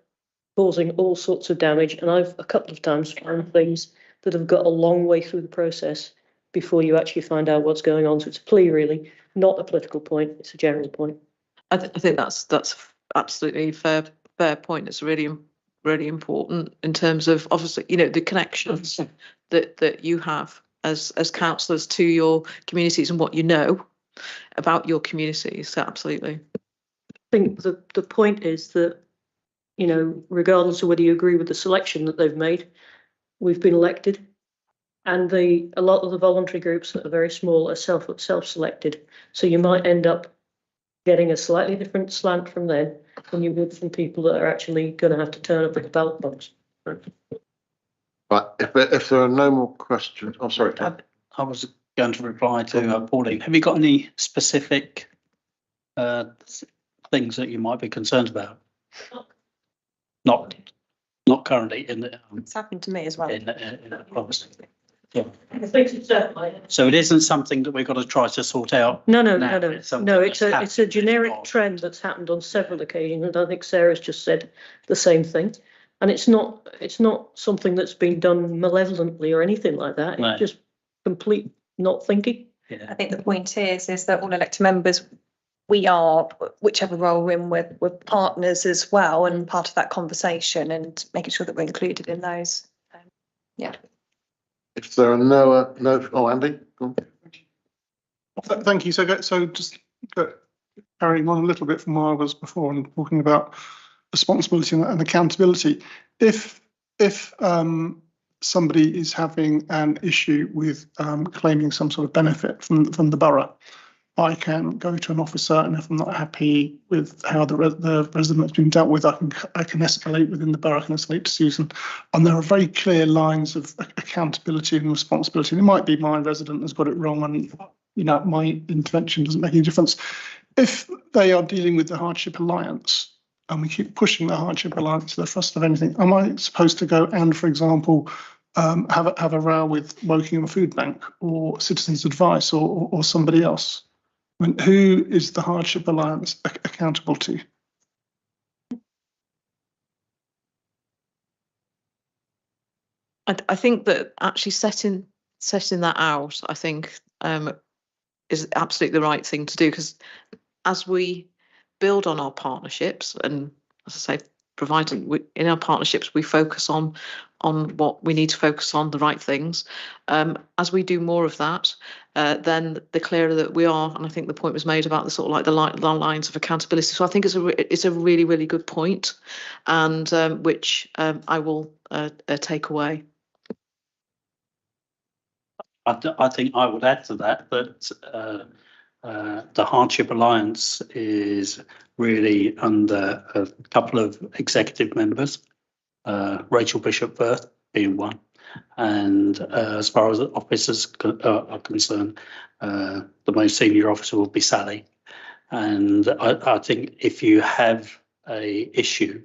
causing all sorts of damage. And I've a couple of times found things that have got a long way through the process before you actually find out what's going on. So it's a plea, really, not a political point. It's a general point. I think that's absolutely fair point. It's really important in terms of, obviously, you know, the connections that you have as councillors to your communities and what you know about your communities. So absolutely. I think the point is that, you know, regardless of whether you agree with the selection that they've made, we've been elected, and a lot of the voluntary groups that are very small are self-selected. So you might end up getting a slightly different slant from them than you would from people that are actually going to have to turn up at the ballot box. Right, if there are no more questions, I'm sorry. I was going to reply to Pauline. Have you got any specific things that you might be concerned about? Not currently in the. It's happened to me as well. In the policy. Yeah. I think it's So it isn't something that we've got to try to sort out. No. It's It's a generic trend that's happened on several occasions, and I think Sarah's just said the same thing. And it's not something that's been done malevolently or anything like that. No. It's just complete not thinking. Yeah. I think the point is that all elected members, we are, whichever role we're in, we're partners as well, and part of that conversation, and making sure that we're included in those. Yeah. If there are no, oh, Andy. Go on. Thank you. So just carrying on a little bit from where I was before and talking about responsibility and accountability. If somebody is having an issue with claiming some sort of benefit from the borough, I can go to an officer, and if I'm not happy with how the resident has been dealt with, I can escalate within the borough, I can escalate to Susan. And there are very clear lines of accountability and responsibility. And it might be my resident has got it wrong, and you know my intervention doesn't make any difference. If they are dealing with the Hardship Alliance, and we keep pushing the Hardship Alliance to the thrust of anything, am I supposed to go and, for example, have a row with Wokingham Food Bank or Citizens Advice or somebody else? I mean, who is the Hardship Alliance accountable to? I think that actually setting that out, I think, is absolutely the right thing to do, because as we build on our partnerships, and as I say, providing in our partnerships we focus on what we need to focus on, the right things. As we do more of that, then the clearer that we are. And I think the point was made about the sort of like the lines of accountability. So I think it's a really, really good point, and which I will take away. I think I would add to that the Hardship Alliance is really under a couple of executive members, Rachel Bishop-Firth being one. And as far as officers are concerned, the most senior officer will be Sally. And I think if you have a issue,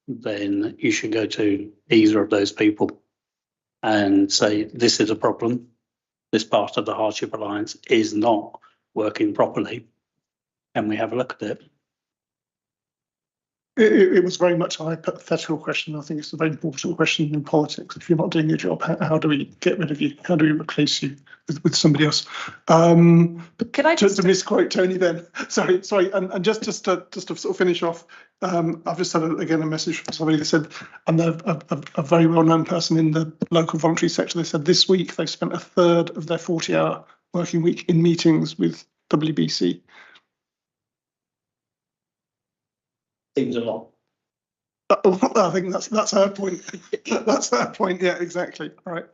then you should go to either of those people and say, this is a problem. This part of the Hardship Alliance is not working properly. Can we have a look at it? It was very much a hypothetical question. I think it's a very important question in politics. If you're not doing your job, how do we get rid of you? How do we replace you with somebody else? Could I just to misquote Tony then? Sorry. And just to sort of finish off, I've just had again a message from somebody that said, and they're a very well-known person in the local voluntary sector. They said this week they spent a third of their 40-hour working week in meetings with WBC. Seems a lot. I think that's her point. That's her point. Yeah, exactly. All right.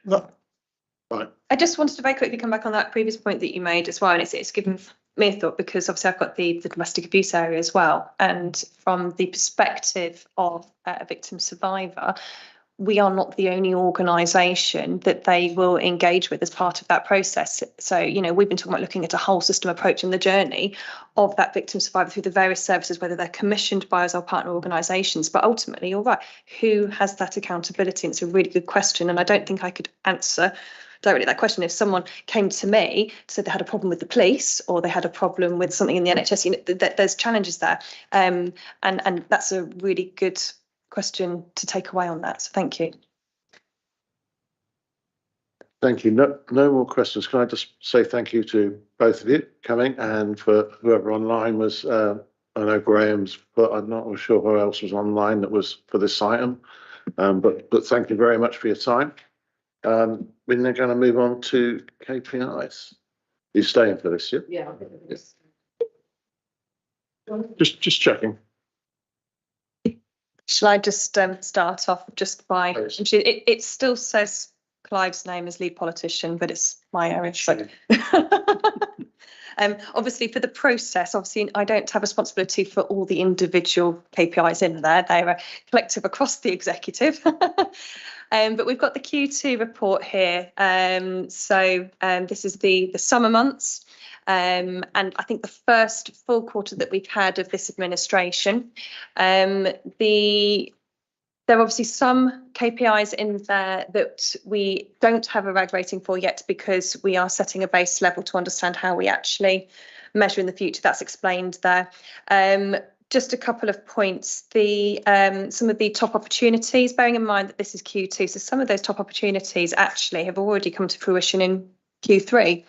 Right. I just wanted to very quickly come back on that previous point that you made as well, and it's given me a thought, because obviously I've got the domestic abuse area as well, and from the perspective of a victim survivor, we are not the only organisation that they will engage with as part of that process. So, you know, we've been talking about looking at a whole system approach in the journey of that victim survivor through the various services, whether they're commissioned by us or partner organisations. But ultimately, you're right, who has that accountability? And it's a really good question. And I don't think I could answer directly that question. If someone came to me, said they had a problem with the police or they had a problem with something in the NHS, you know, there's challenges there. And that's a really good question to take away on that. So thank you. Thank you. No more questions. Can I just say thank you to both of you coming, and for whoever online was, I know Graham's, but I'm not sure who else was online that was for this item. But thank you very much for your time. We're now going to move on to KPIs. You're staying for this, yeah? Yeah. Just checking. Shall I just start off just by, it still says Clive's name as lead politician, but it's my area. But obviously for the process, obviously I don't have responsibility for all the individual KPIs in there. They're collective across the executive. But we've got the Q2 report here. So this is the summer months. And I think the first full quarter that we've had of this administration. There are obviously some KPIs in there that we don't have a RAG rating for yet, because we are setting a base level to understand how we actually measure in the future. That's explained there. Just a couple of points. Some of the top opportunities, bearing in mind that this is Q2, so some of those top opportunities actually have already come to fruition in Q3.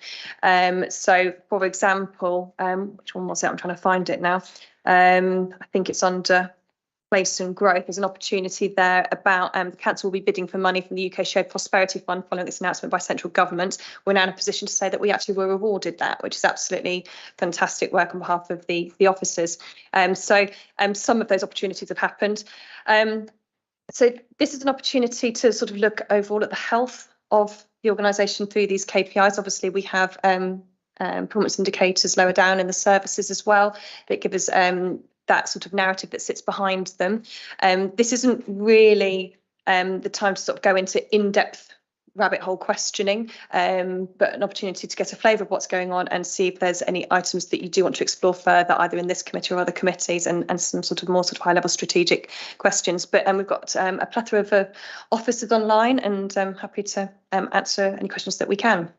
So, for example, which one was it? I'm trying to find it now. I think it's under Place and Growth. There's an opportunity there about the council will be bidding for money from the UK Shared Prosperity Fund following this announcement by central government. We're now in a position to say that we actually were awarded that, which is absolutely fantastic work on behalf of the officers. So some of those opportunities have happened. So this is an opportunity to sort of look overall at the health of the organisation through these KPIs. Obviously, we have performance indicators lower down in the services as well that give us that sort of narrative that sits behind them. This isn't really the time to sort of go into in-depth rabbit hole questioning, but an opportunity to get a flavour of what's going on and see if there's any items that you do want to explore further, either in this committee or other committees, and some sort of more sort of high-level strategic questions. But we've got a plethora of officers online, and I'm happy to answer any questions that we can.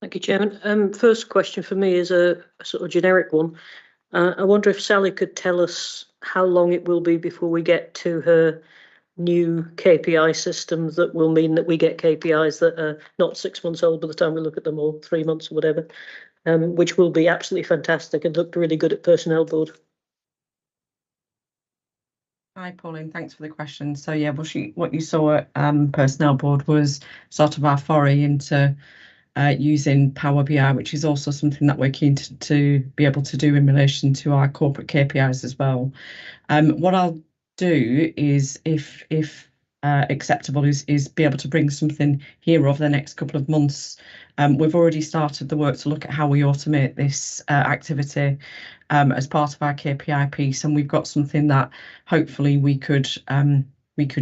Thank you, Chairman. First question for me is a sort of generic one. I wonder if Sally could tell us how long it will be before we get to her new KPI system that will mean that we get KPIs that are not 6 months old by the time we look at them, or 3 months or whatever. which will be absolutely fantastic and looked really good at Personnel Board. Hi, Pauline. Thanks for the question. So yeah, what you saw at Personnel Board was sort of our foray into using Power BI, which is also something that we're keen to be able to do in relation to our corporate KPIs as well. What I'll do is, if acceptable, is be able to bring something here over the next couple of months. We've already started the work to look at how we automate this activity as part of our KPI piece, and we've got something that hopefully we could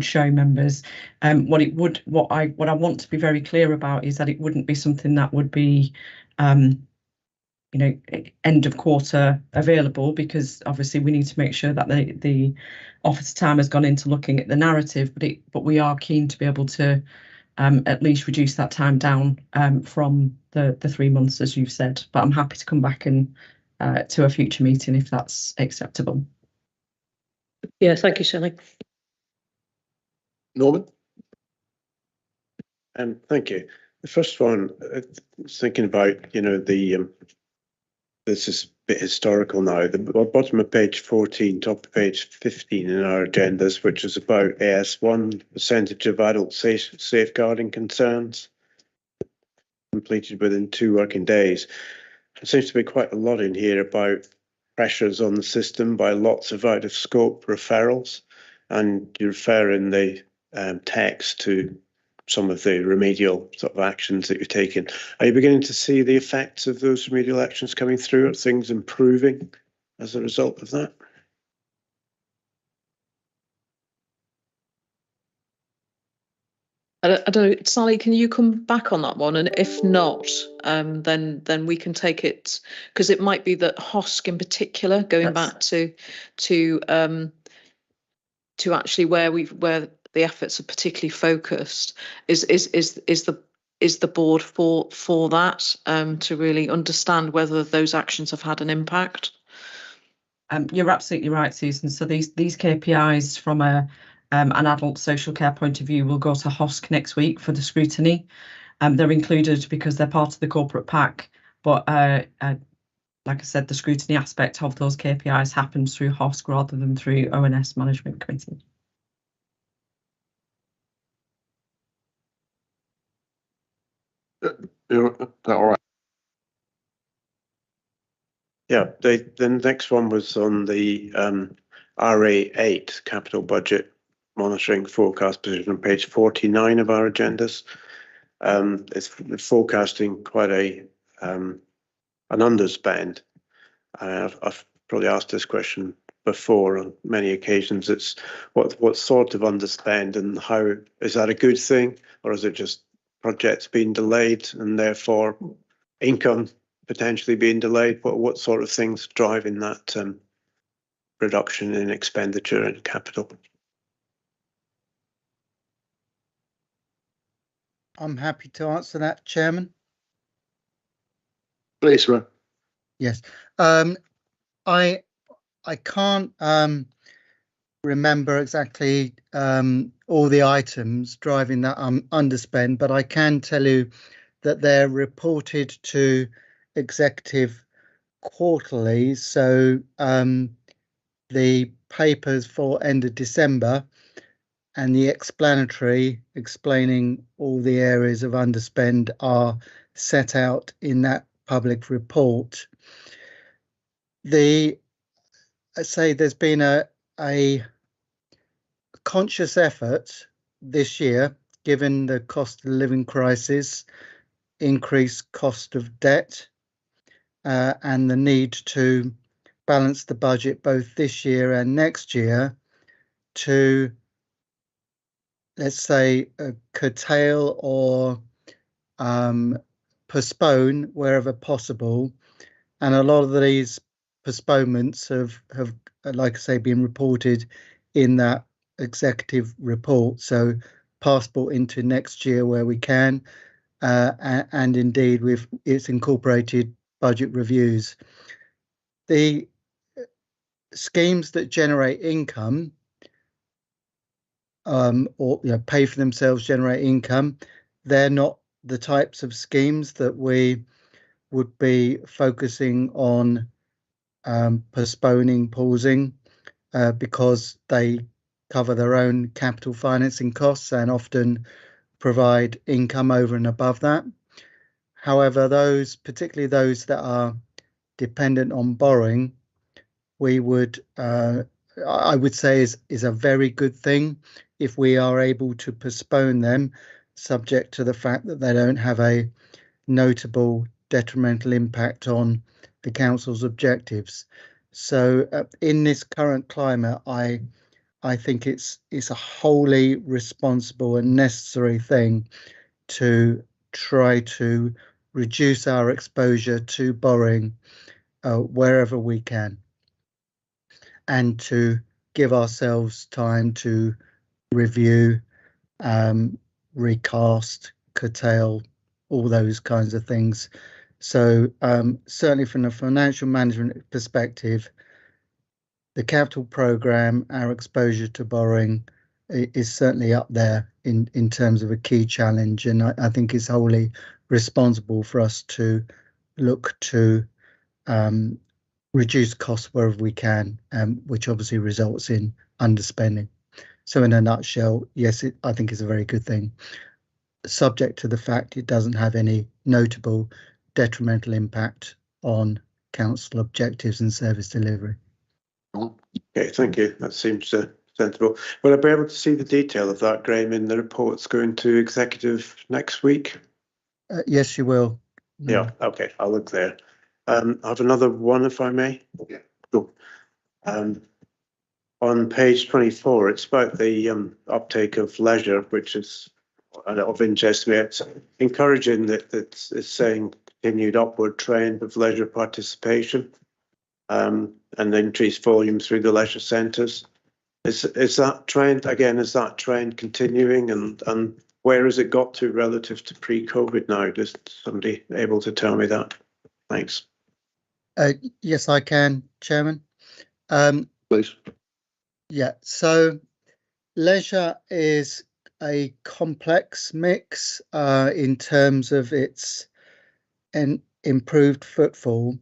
show members. What I want to be very clear about is that it wouldn't be something that would be end of quarter available, because obviously we need to make sure that the officer time has gone into looking at the narrative, but we are keen to be able to at least reduce that time down from the 3 months, as you've said. But I'm happy to come back and to a future meeting if that's acceptable. Yeah, thank you, Sally. Norman? Thank you. The first one, I was thinking about, this is a bit historical now, the bottom of page 14, top of page 15 in our agendas, which is about AS1, percentage of adult safeguarding concerns completed within 2 working days. There seems to be quite a lot in here about pressures on the system by lots of out of scope referrals, and you refer in the text to some of the remedial sort of actions that you're taking. Are you beginning to see the effects of those remedial actions coming through? Are things improving as a result of that? I don't know, Sally, can you come back on that one? And if not, then we can take it, because it might be that HOSC in particular, going back to actually where the efforts are particularly focused, is the board for that, to really understand whether those actions have had an impact. You're absolutely right, Susan. So these KPIs from an adult social care point of view will go to HOSC next week for the scrutiny. They're included because they're part of the corporate pack, but like I said, the scrutiny aspect of those KPIs happens through HOSC rather than through ONS Management Committee. All right. Yeah, the next one was on the RA8 capital budget monitoring forecast position on page 49 of our agendas. It's forecasting quite an underspend. I've probably asked this question before on many occasions. It's what sort of underspend, and how is that a good thing, or is it just projects being delayed and therefore income potentially being delayed? What sort of things driving that reduction in expenditure and capital? I'm happy to answer that, Chairman. Please, sir. Yes. I can't remember exactly all the items driving that underspend, but I can tell you that they're reported to executive quarterly. So the papers for end of December and the explanatory explaining all the areas of underspend are set out in that public report. I say there's been a conscious effort this year, given the cost of living crisis, increased cost of debt, and the need to balance the budget both this year and next year, to, let's say, curtail or postpone wherever possible. And a lot of these postponements have, like I say, been reported in that executive report. So passport into next year where we can, and indeed it's incorporated budget reviews. The schemes that generate income, or pay for themselves, generate income, they're not the types of schemes that we would be focusing on postponing, pausing, because they cover their own capital financing costs and often provide income over and above that. However, those, particularly those that are dependent on borrowing, we would, I would say, is a very good thing if we are able to postpone them, subject to the fact that they don't have a notable detrimental impact on the council's objectives. So in this current climate, I think it's a wholly responsible and necessary thing to try to reduce our exposure to borrowing wherever we can, and to give ourselves time to review, recast, curtail, all those kinds of things. So certainly from a financial management perspective, the capital programme, our exposure to borrowing is certainly up there in terms of a key challenge, and I think it's wholly responsible for us to look to reduce costs wherever we can, which obviously results in underspending. So in a nutshell, yes, I think it's a very good thing, subject to the fact it doesn't have any notable detrimental impact on council objectives and service delivery. Okay, thank you. That seems sensible. Will I be able to see the detail of that, Graham, in the reports going to executive next week? Yes, you will. Yeah, okay, I'll look there. I have another one, if I may. Yeah. Cool. On page 24, it's about the uptake of leisure, which is of interest to me. It's encouraging that it's saying continued upward trend of leisure participation, and increased volume through the leisure centres. Is that trend, again, is that trend continuing, and where has it got to relative to pre-COVID now? Is somebody able to tell me that? Thanks. Yes, I can, Chairman. Please. Yeah, so leisure is a complex mix in terms of its improved footfall.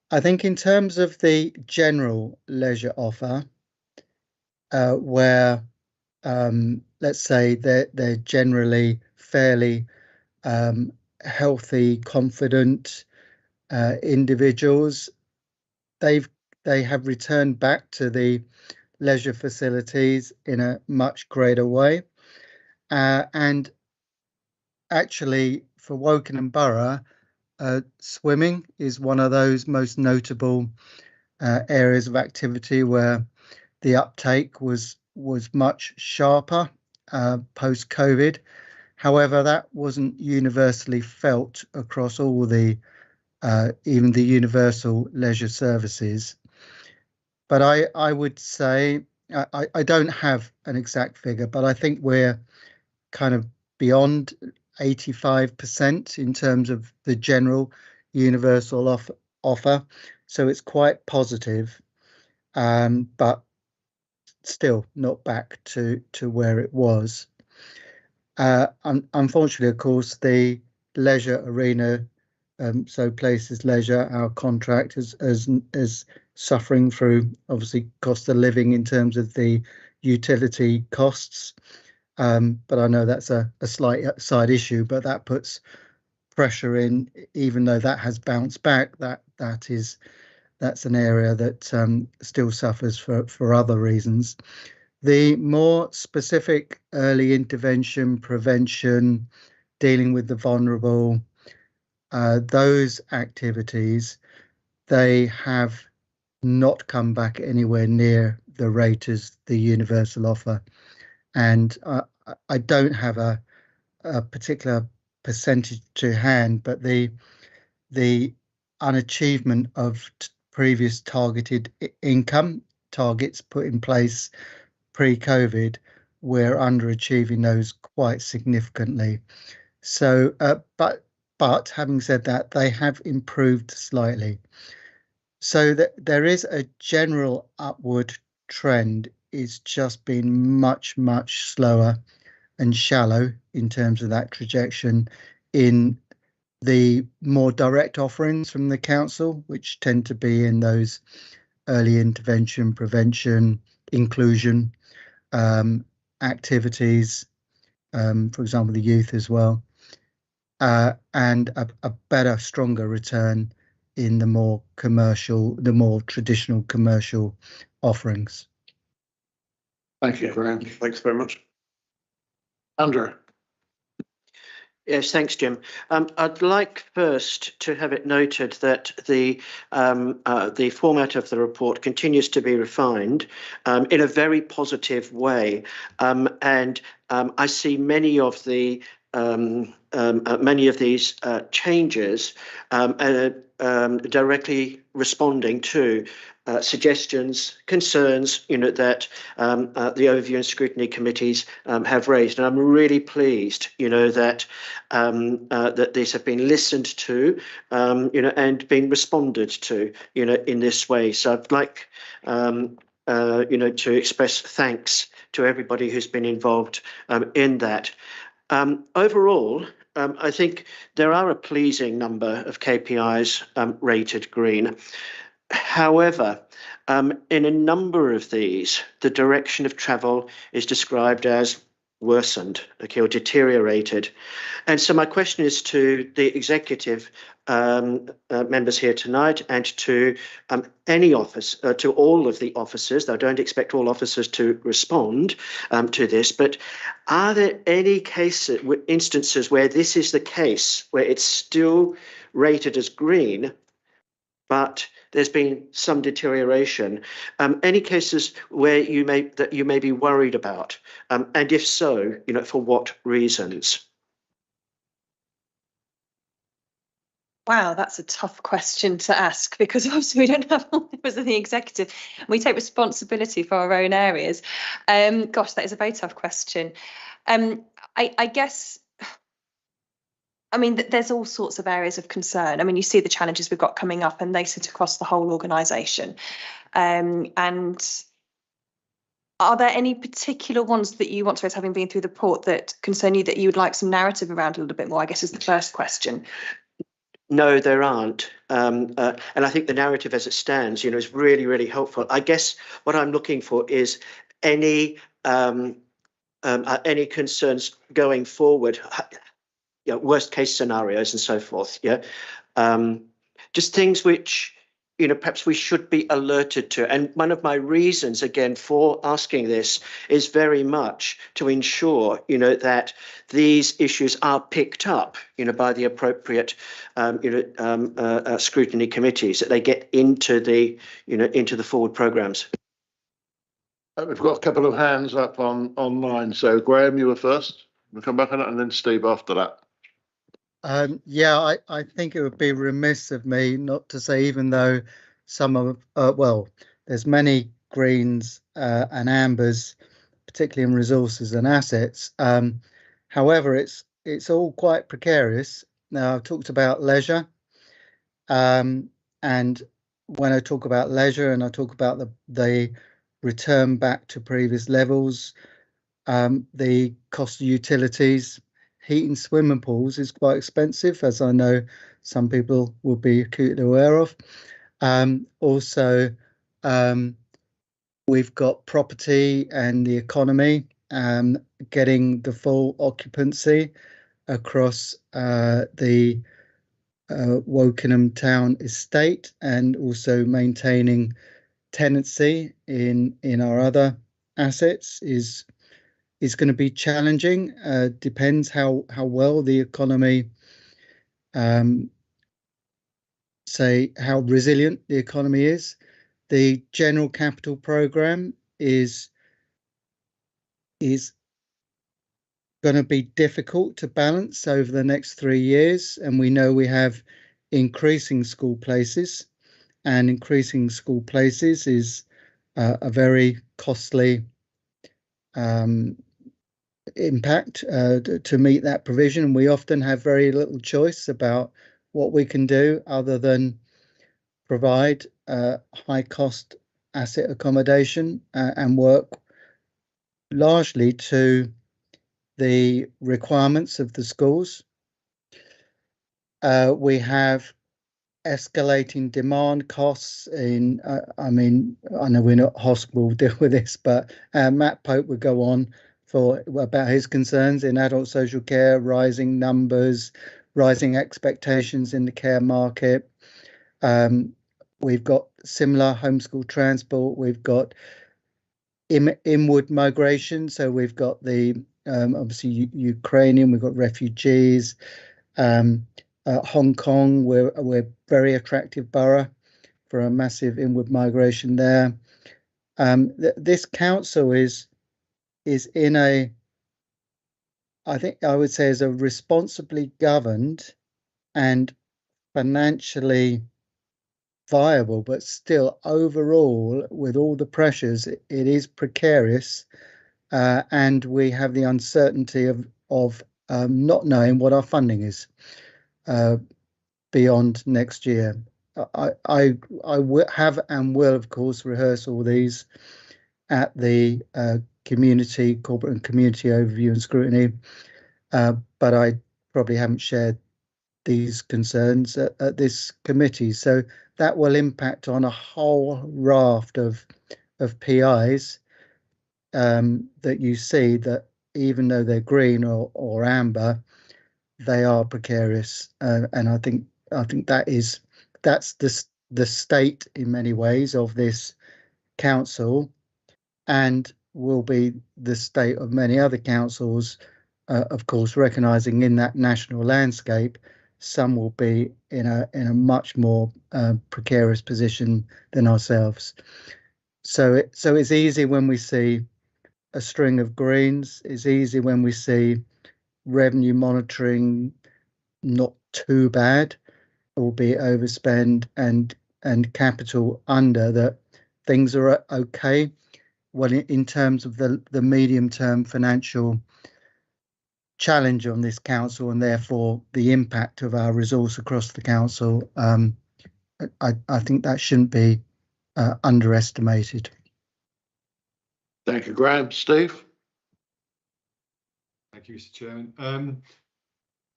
I think in terms of the general leisure offer, where let's say they're generally fairly healthy, confident individuals, they have returned back to the leisure facilities in a much greater way, and actually for Woking Borough, swimming is one of those most notable areas of activity where the uptake was much sharper post-COVID. However, that wasn't universally felt across all the even the universal leisure services. But I would say, I don't have an exact figure, but I think we're kind of beyond 85% in terms of the general universal offer. So it's quite positive, but still not back to where it was. Unfortunately, of course, the leisure arena, so Places Leisure, our contract is suffering through obviously cost of living in terms of the utility costs. But I know that's a slight side issue, but that puts pressure in, even though that has bounced back, that's an area that still suffers for other reasons. The more specific early intervention, prevention, dealing with the vulnerable, those activities, they have not come back anywhere near the rate as the universal offer. And I don't have a particular percentage to hand, but the unachievement of previous targeted income targets put in place pre-COVID, we're underachieving those quite significantly. So, but having said that, they have improved slightly. So that there is a general upward trend. It's just been much slower and shallow in terms of that trajectory in the more direct offerings from the council, which tend to be in those early intervention, prevention, inclusion activities, for example, the youth as well, and a better, stronger return in the more traditional commercial offerings. Thank you, Graham. Thanks very much. Andrew. Yes, thanks, Jim. I'd like first to have it noted that the format of the report continues to be refined in a very positive way, and I see many of these changes directly responding to suggestions, concerns, that the overview and scrutiny committees have raised, and I'm really pleased, that that these have been listened to, and been responded to, in this way. So I'd like, to express thanks to everybody who's been involved in that. Overall, I think there are a pleasing number of KPIs rated green. However, in a number of these, the direction of travel is described as worsened, okay, or deteriorated. And so my question is to the executive members here tonight, and to any office, to all of the officers, though I don't expect all officers to respond to this, but are there any instances where this is the case, where it's still rated as green, but there's been some deterioration? Any cases where you may be worried about, and if so, for what reasons? Wow, that's a tough question to ask, because obviously we don't have all members of the executive. We take responsibility for our own areas. Gosh, that is a very tough question. I guess, there's all sorts of areas of concern. You see the challenges we've got coming up, and they sit across the whole organisation. And are there any particular ones that you want to raise, having been through the report, that concern you, that you would like some narrative around a little bit more, I guess, is the first question. No, there aren't. And I think the narrative as it stands, is really, really helpful. I guess what I'm looking for is any concerns going forward, worst case scenarios and so forth. Yeah. Just things which, perhaps we should be alerted to. And one of my reasons, again, for asking this is very much to ensure, that these issues are picked up, by the appropriate, scrutiny committees, that they get into the, into the forward programmes. We've got a couple of hands up online. So Graham, you were first. We'll come back on it, and then Steve after that. Yeah, I think it would be remiss of me not to say, even though some of, there's many greens and ambers, particularly in resources and assets. However, it's all quite precarious. Now, I've talked about leisure, and when I talk about leisure and I talk about the return back to previous levels, the cost of utilities, heating swimming pools is quite expensive, as I know some people will be acutely aware of. Also, we've got property and the economy, getting the full occupancy across the Wokingham Town estate, and also maintaining tenancy in our other assets is going to be challenging. Depends how well the economy, say how resilient the economy is. The general capital programme is going to be difficult to balance over the next 3 years, and we know we have increasing school places, and increasing school places is a very costly impact to meet that provision. We often have very little choice about what we can do other than provide high cost asset accommodation and work largely to the requirements of the schools. We have escalating demand costs in, I mean, I know we're not hospital deal with this, but Matt Pope would go on for about his concerns in adult social care, rising numbers, rising expectations in the care market. We've got similar homeschool transport. We've got inward migration. So we've got the obviously Ukrainian, we've got refugees. Hong Kong, we're very attractive borough for a massive inward migration there. This council is in a, I think I would say, is a responsibly governed and financially viable, but still overall, with all the pressures, it is precarious, and we have the uncertainty of not knowing what our funding is beyond next year. I have and will, of course, rehearse all these at the corporate and community overview and scrutiny, but I probably haven't shared these concerns at this committee. So that will impact on a whole raft of PIs that you see, that even though they're green or amber, they are precarious, and I think that's the state in many ways of this council, and will be the state of many other councils. Of course, recognising in that national landscape, some will be in a much more precarious position than ourselves. So it's easy when we see a string of greens. It's easy when we see revenue monitoring not too bad, albeit overspend, and capital under, that things are okay. Well, in terms of the medium term financial challenge on this council, and therefore the impact of our resource across the council, I think that shouldn't be underestimated. Thank you, Graham. Steve? Thank you, Mr. Chairman.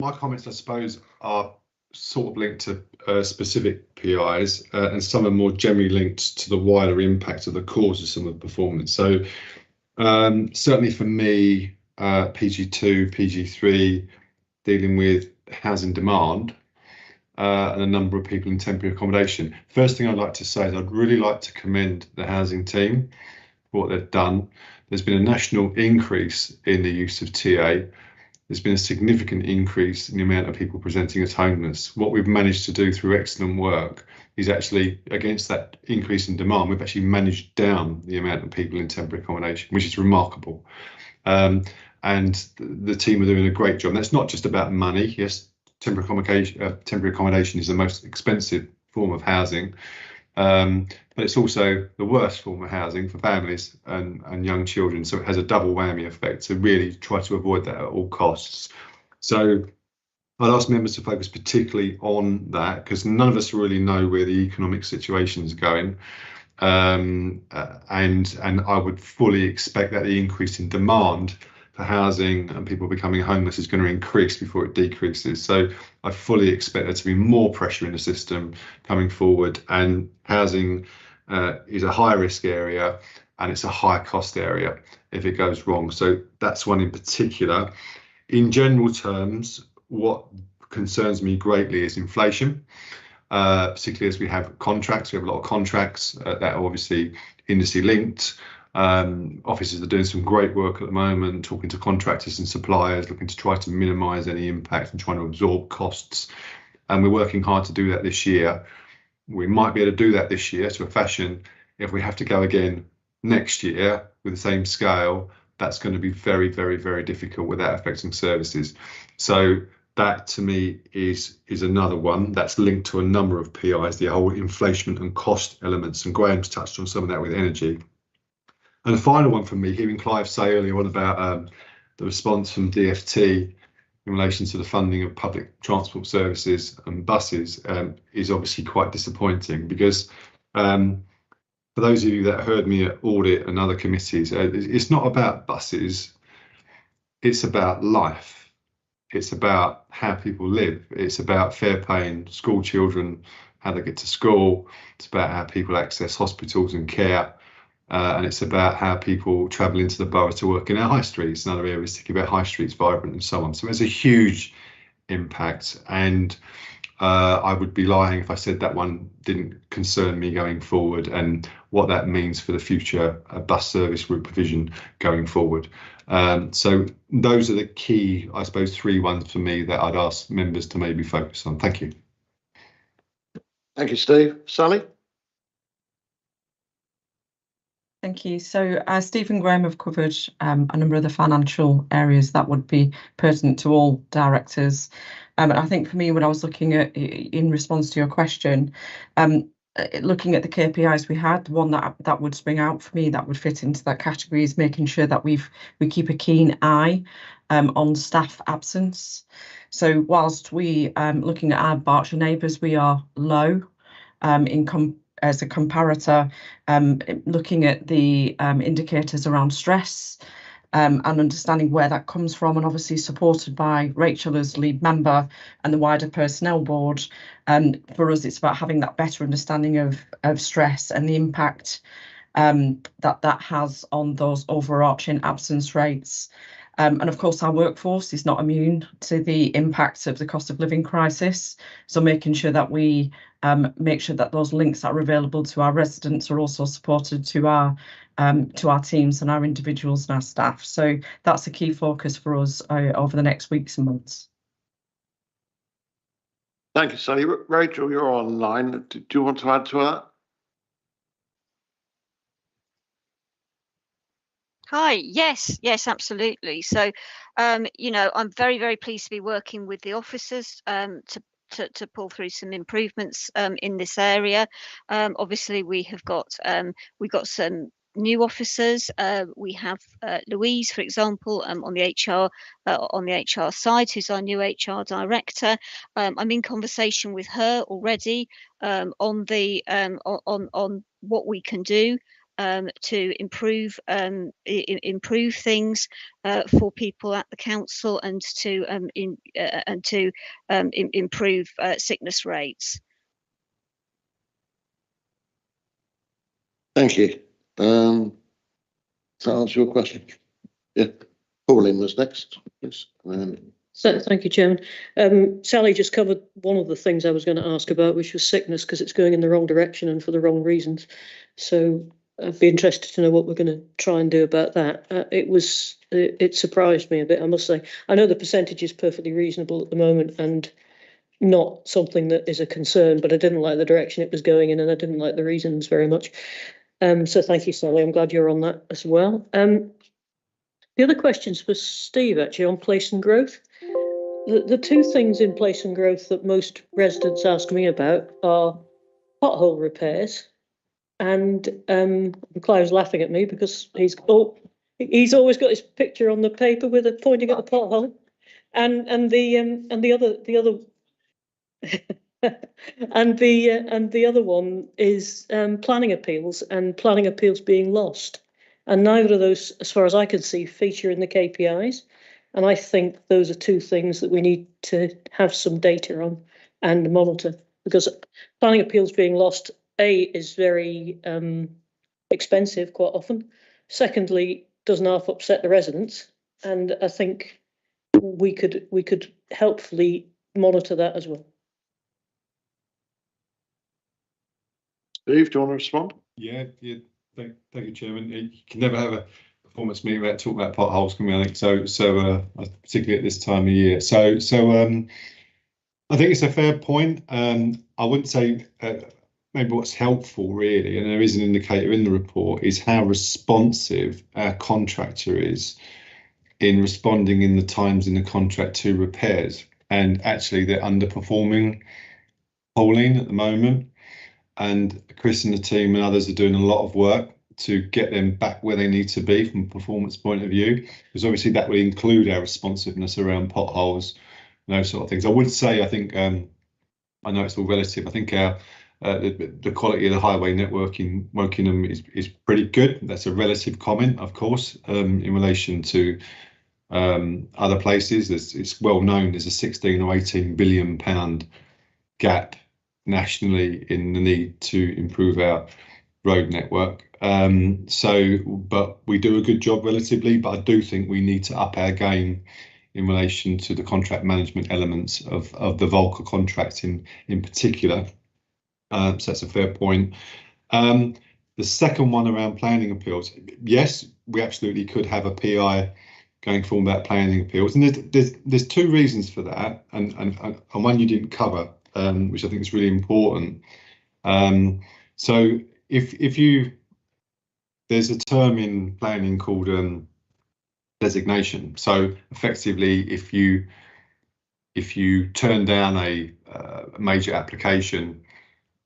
My comments, I suppose, are sort of linked to specific PIs, and some are more generally linked to the wider impact of the cause of some of the performance. So certainly for me, PG2, PG3, dealing with housing demand and a number of people in temporary accommodation. First thing I'd like to say is I'd really like to commend the housing team for what they've done. There's been a national increase in the use of TA. There's been a significant increase in the amount of people presenting as homeless. What we've managed to do through excellent work is actually, against that increase in demand, we've actually managed down the amount of people in temporary accommodation, which is remarkable. And the team are doing a great job. And that's not just about money. Yes, temporary accommodation is the most expensive form of housing, but it's also the worst form of housing for families and young children. So it has a double whammy effect. So really try to avoid that at all costs. So I'd ask members to focus particularly on that, because none of us really know where the economic situation is going. And I would fully expect that the increase in demand for housing and people becoming homeless is going to increase before it decreases. So I fully expect there to be more pressure in the system coming forward, and housing is a high risk area and it's a high cost area if it goes wrong. So that's one in particular. In general terms, what concerns me greatly is inflation, particularly as we have contracts. We have a lot of contracts that are obviously industry linked. Officers are doing some great work at the moment, talking to contractors and suppliers, looking to try to minimise any impact and trying to absorb costs. And we're working hard to do that this year. We might be able to do that this year to a fashion. If we have to go again next year with the same scale, that's going to be very, very, very difficult without affecting services. So that to me is another one that's linked to a number of PIs, the whole inflation and cost elements. And Graham's touched on some of that with energy. And the final one for me, hearing Clive say earlier on about the response from DfT in relation to the funding of public transport services and buses, is obviously quite disappointing, because for those of you that heard me at audit and other committees, it's not about buses, it's about life. it's about how people live. It's about fair paying school children, how they get to school. It's about how people access hospitals and care. And it's about how people travel into the borough to work in our high streets and other areas to keep our high streets vibrant and so on. So there's a huge impact, and I would be lying if I said that one didn't concern me going forward, and what that means for the future bus service route provision going forward. So those are the key, I suppose, 3 ones for me that I'd ask members to maybe focus on. Thank you. Thank you, Steve. Sally? Thank you. So Steve and Graham have covered a number of the financial areas that would be pertinent to all directors. And I think for me, when I was looking at, in response to your question, looking at the KPIs we had, one that would spring out for me that would fit into that category is making sure that we keep a keen eye on staff absence. So whilst we, looking at our Berkshire neighbours, we are low as a comparator, looking at the indicators around stress and understanding where that comes from, and obviously supported by Rachel as lead member and the wider personnel board. For us, it's about having that better understanding of stress and the impact that has on those overarching absence rates. And of course, our workforce is not immune to the impacts of the cost of living crisis. So making sure that we make sure that those links that are available to our residents are also supported to our teams and our individuals and our staff. So that's a key focus for us over the next weeks and months. Thank you, Sally. Rachel, you're online. Do you want to add to that? Hi, yes, absolutely. So, you know, I'm very, very pleased to be working with the officers to pull through some improvements in this area. Obviously, we've got some new officers. We have Louise, for example, on the HR side, who's our new HR director. I'm in conversation with her already on what we can do to improve things for people at the council, and to improve sickness rates. Thank you. Does that answer your question? Yeah. Pauline was next. Yes. So, thank you, Chairman. Sally just covered one of the things I was going to ask about, which was sickness, because it's going in the wrong direction and for the wrong reasons. So I'd be interested to know what we're going to try and do about that. It surprised me a bit, I must say. I know the percentage is perfectly reasonable at the moment and not something that is a concern, but I didn't like the direction it was going in, and I didn't like the reasons very much. So thank you, Sally. I'm glad you're on that as well. The other questions for Steve, actually, on place and growth. The 2 things in place and growth that most residents ask me about are pothole repairs. And Clive's laughing at me because he's always got his picture on the paper with it pointing at the pothole, and the other one is planning appeals and planning appeals being lost, and neither of those, as far as I can see, feature in the KPIs. And I think those are 2 things that we need to have some data on and monitor, because planning appeals being lost, A, is very expensive quite often. Secondly, doesn't half upset the residents, and I think we could helpfully monitor that as well. Steve, do you want to respond? Yeah. Thank you, Chairman. You can never have a performance meeting without talking about potholes, can we? I think so. Particularly at this time of year. So I think it's a fair point. I wouldn't say. Maybe what's helpful really, and there is an indicator in the report, is how responsive our contractor is in responding in the times in the contract to repairs. And actually they're underperforming, Pauline, at the moment. And Chris and the team and others are doing a lot of work to get them back where they need to be from a performance point of view, because obviously that would include our responsiveness around potholes and those sort of things. I would say, I think, I know it's all relative, I think our the quality of the highway network in Wokingham is pretty good. That's a relative comment, of course, in relation to other places. It's well known there's a 16 or 18 billion pound gap nationally in the need to improve our road network. But we do a good job relatively, but I do think we need to up our game in relation to the contract management elements of the Volker contract in particular. So that's a fair point. The second one around planning appeals, yes, we absolutely could have a PI going forward about planning appeals, and there's two reasons for that, and one you didn't cover, which I think is really important. So if you, there's a term in planning called designation. So effectively, if you turn down a major application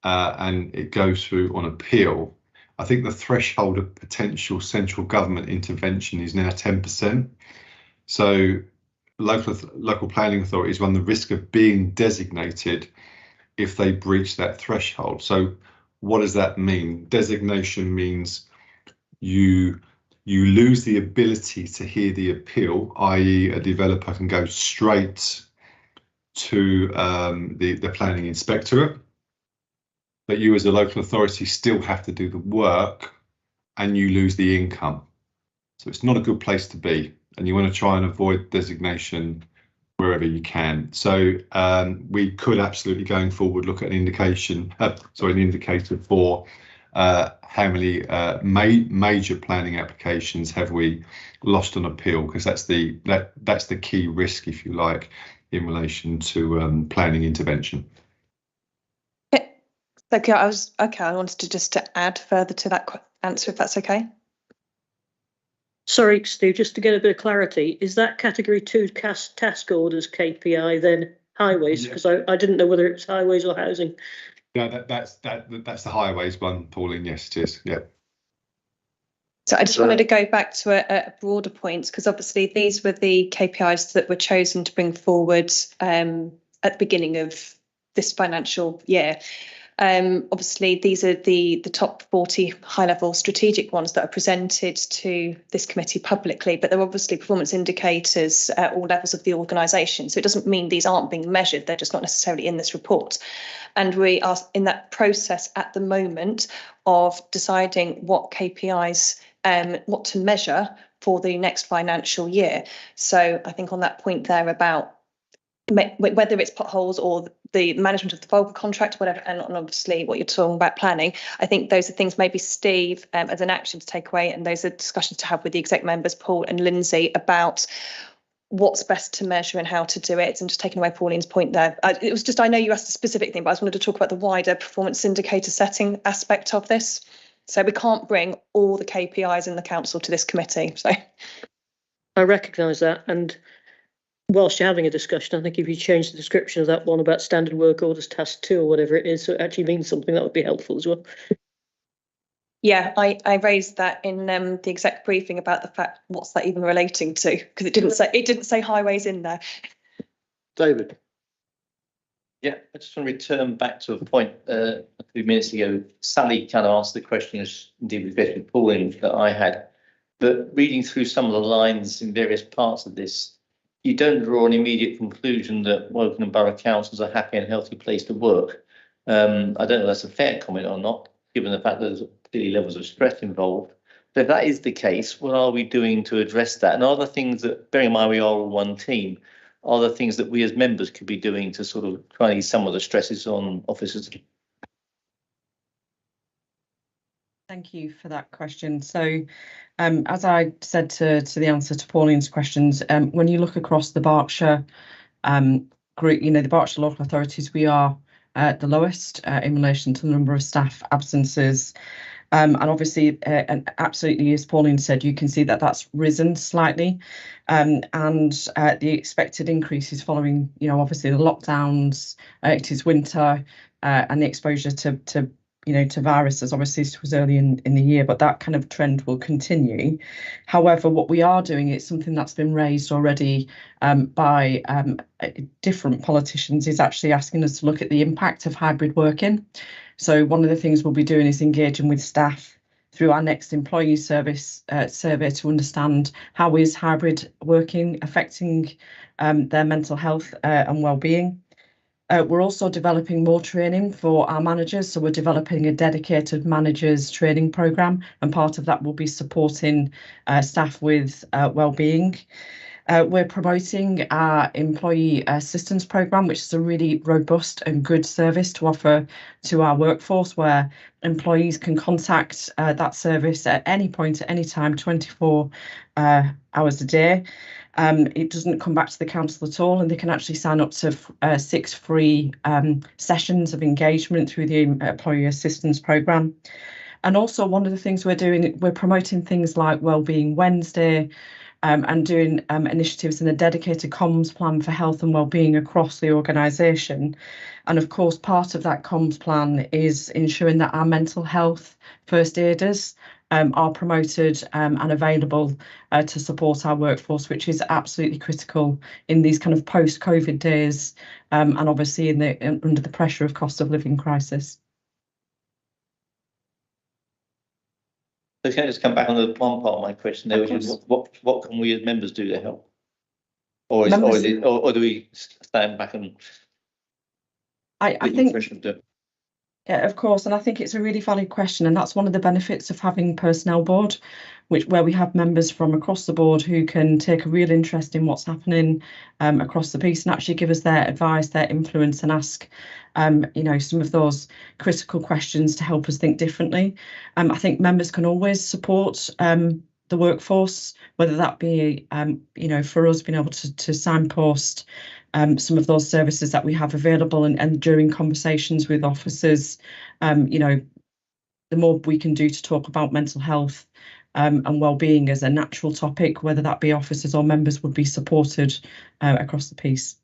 and it goes through on appeal, I think the threshold of potential central government intervention is now 10%. So local planning authorities run the risk of being designated if they breach that threshold. So what does that mean? Designation means you lose the ability to hear the appeal, i.e. a developer can go straight to the planning inspectorate, but you as a local authority still have to do the work and you lose the income. So it's not a good place to be, and you want to try and avoid designation wherever you can. So we could absolutely, going forward, look at an indicator for how many major planning applications have we lost on appeal, because that's the key risk, if you like, in relation to planning intervention. Okay, I wanted to just to add further to that answer, if that's okay. Sorry, Steve, just to get a bit of clarity, is that category 2 task orders KPI then highways? Because I didn't know whether it's highways or housing. Yeah, that's the highways one, Pauline. Yes, it is. Yeah. So I just wanted to go back to a broader point, because obviously these were the KPIs that were chosen to bring forward at the beginning of this financial year. Obviously, these are the top 40 high-level strategic ones that are presented to this committee publicly, but they're obviously performance indicators at all levels of the organisation. So it doesn't mean these aren't being measured, they're just not necessarily in this report. And we are in that process at the moment of deciding what KPIs, what to measure for the next financial year. So I think on that point there about whether it's potholes or the management of the Volker contract, whatever, and obviously what you're talking about planning, I think those are things maybe Steve as an action to take away, and those are discussions to have with the exec members, Paul and Lindsay, about what's best to measure and how to do it. And just taking away Pauline's point there, it was just, I know you asked a specific thing, but I just wanted to talk about the wider performance indicator setting aspect of this. So we can't bring all the KPIs in the council to this committee. So I recognise that, and whilst you're having a discussion, I think if you change the description of that one about standard work orders task 2 or whatever it is, so it actually means something, that would be helpful as well. Yeah, I raised that in the exec briefing about the fact what's that even relating to, because it didn't say highways in there. David. Yeah, I just want to return back to a point a few minutes ago. Sally kind of asked the question, as indeed with Pauline, that I had, but reading through some of the lines in various parts of this, you don't draw an immediate conclusion that Woking Borough Councils are a happy and healthy place to work. I don't know if that's a fair comment or not, given the fact that there's clearly levels of stress involved. But if that is the case, what are we doing to address that? And are there things that, bearing in mind we are all one team, are there things that we as members could be doing to sort of try and ease some of the stresses on officers? Thank you for that question. So, as I said to the answer to Pauline's questions, when you look across the Berkshire group, the Berkshire local authorities, we are the lowest in relation to the number of staff absences. And obviously, and absolutely, as Pauline said, you can see that that's risen slightly. And the expected increase is following, obviously the lockdowns, it is winter, and the exposure to viruses. Obviously, this was early in the year, but that kind of trend will continue. However, what we are doing, it's something that's been raised already by different politicians, is actually asking us to look at the impact of hybrid working. So one of the things we'll be doing is engaging with staff through our next employee service survey to understand how is hybrid working affecting their mental health and well-being. We're also developing more training for our managers, so we're developing a dedicated managers training programme, and part of that will be supporting staff with well-being. We're promoting our employee assistance programme, which is a really robust and good service to offer to our workforce, where employees can contact that service at any point, at any time, 24 hours a day. It doesn't come back to the council at all, and they can actually sign up to 6 free sessions of engagement through the employee assistance programme. And also, one of the things we're doing, we're promoting things like Wellbeing Wednesday, and doing initiatives in a dedicated comms plan for health and wellbeing across the organisation. And of course, part of that comms plan is ensuring that our mental health first aiders are promoted and available to support our workforce, which is absolutely critical in these kind of post-COVID days, and obviously under the pressure of cost of living crisis. So can I just come back on the one part of my question there, which is what can we as members do to help? Or do we stand back and I think yeah, of course, and I think it's a really valid question, and that's one of the benefits of having personnel board, where we have members from across the board who can take a real interest in what's happening across the piece and actually give us their advice, their influence, and ask some of those critical questions to help us think differently. I think members can always support the workforce, whether that be for us being able to signpost some of those services that we have available, and during conversations with officers, the more we can do to talk about mental health and well-being as a natural topic, whether that be officers or members, would be supported across the piece.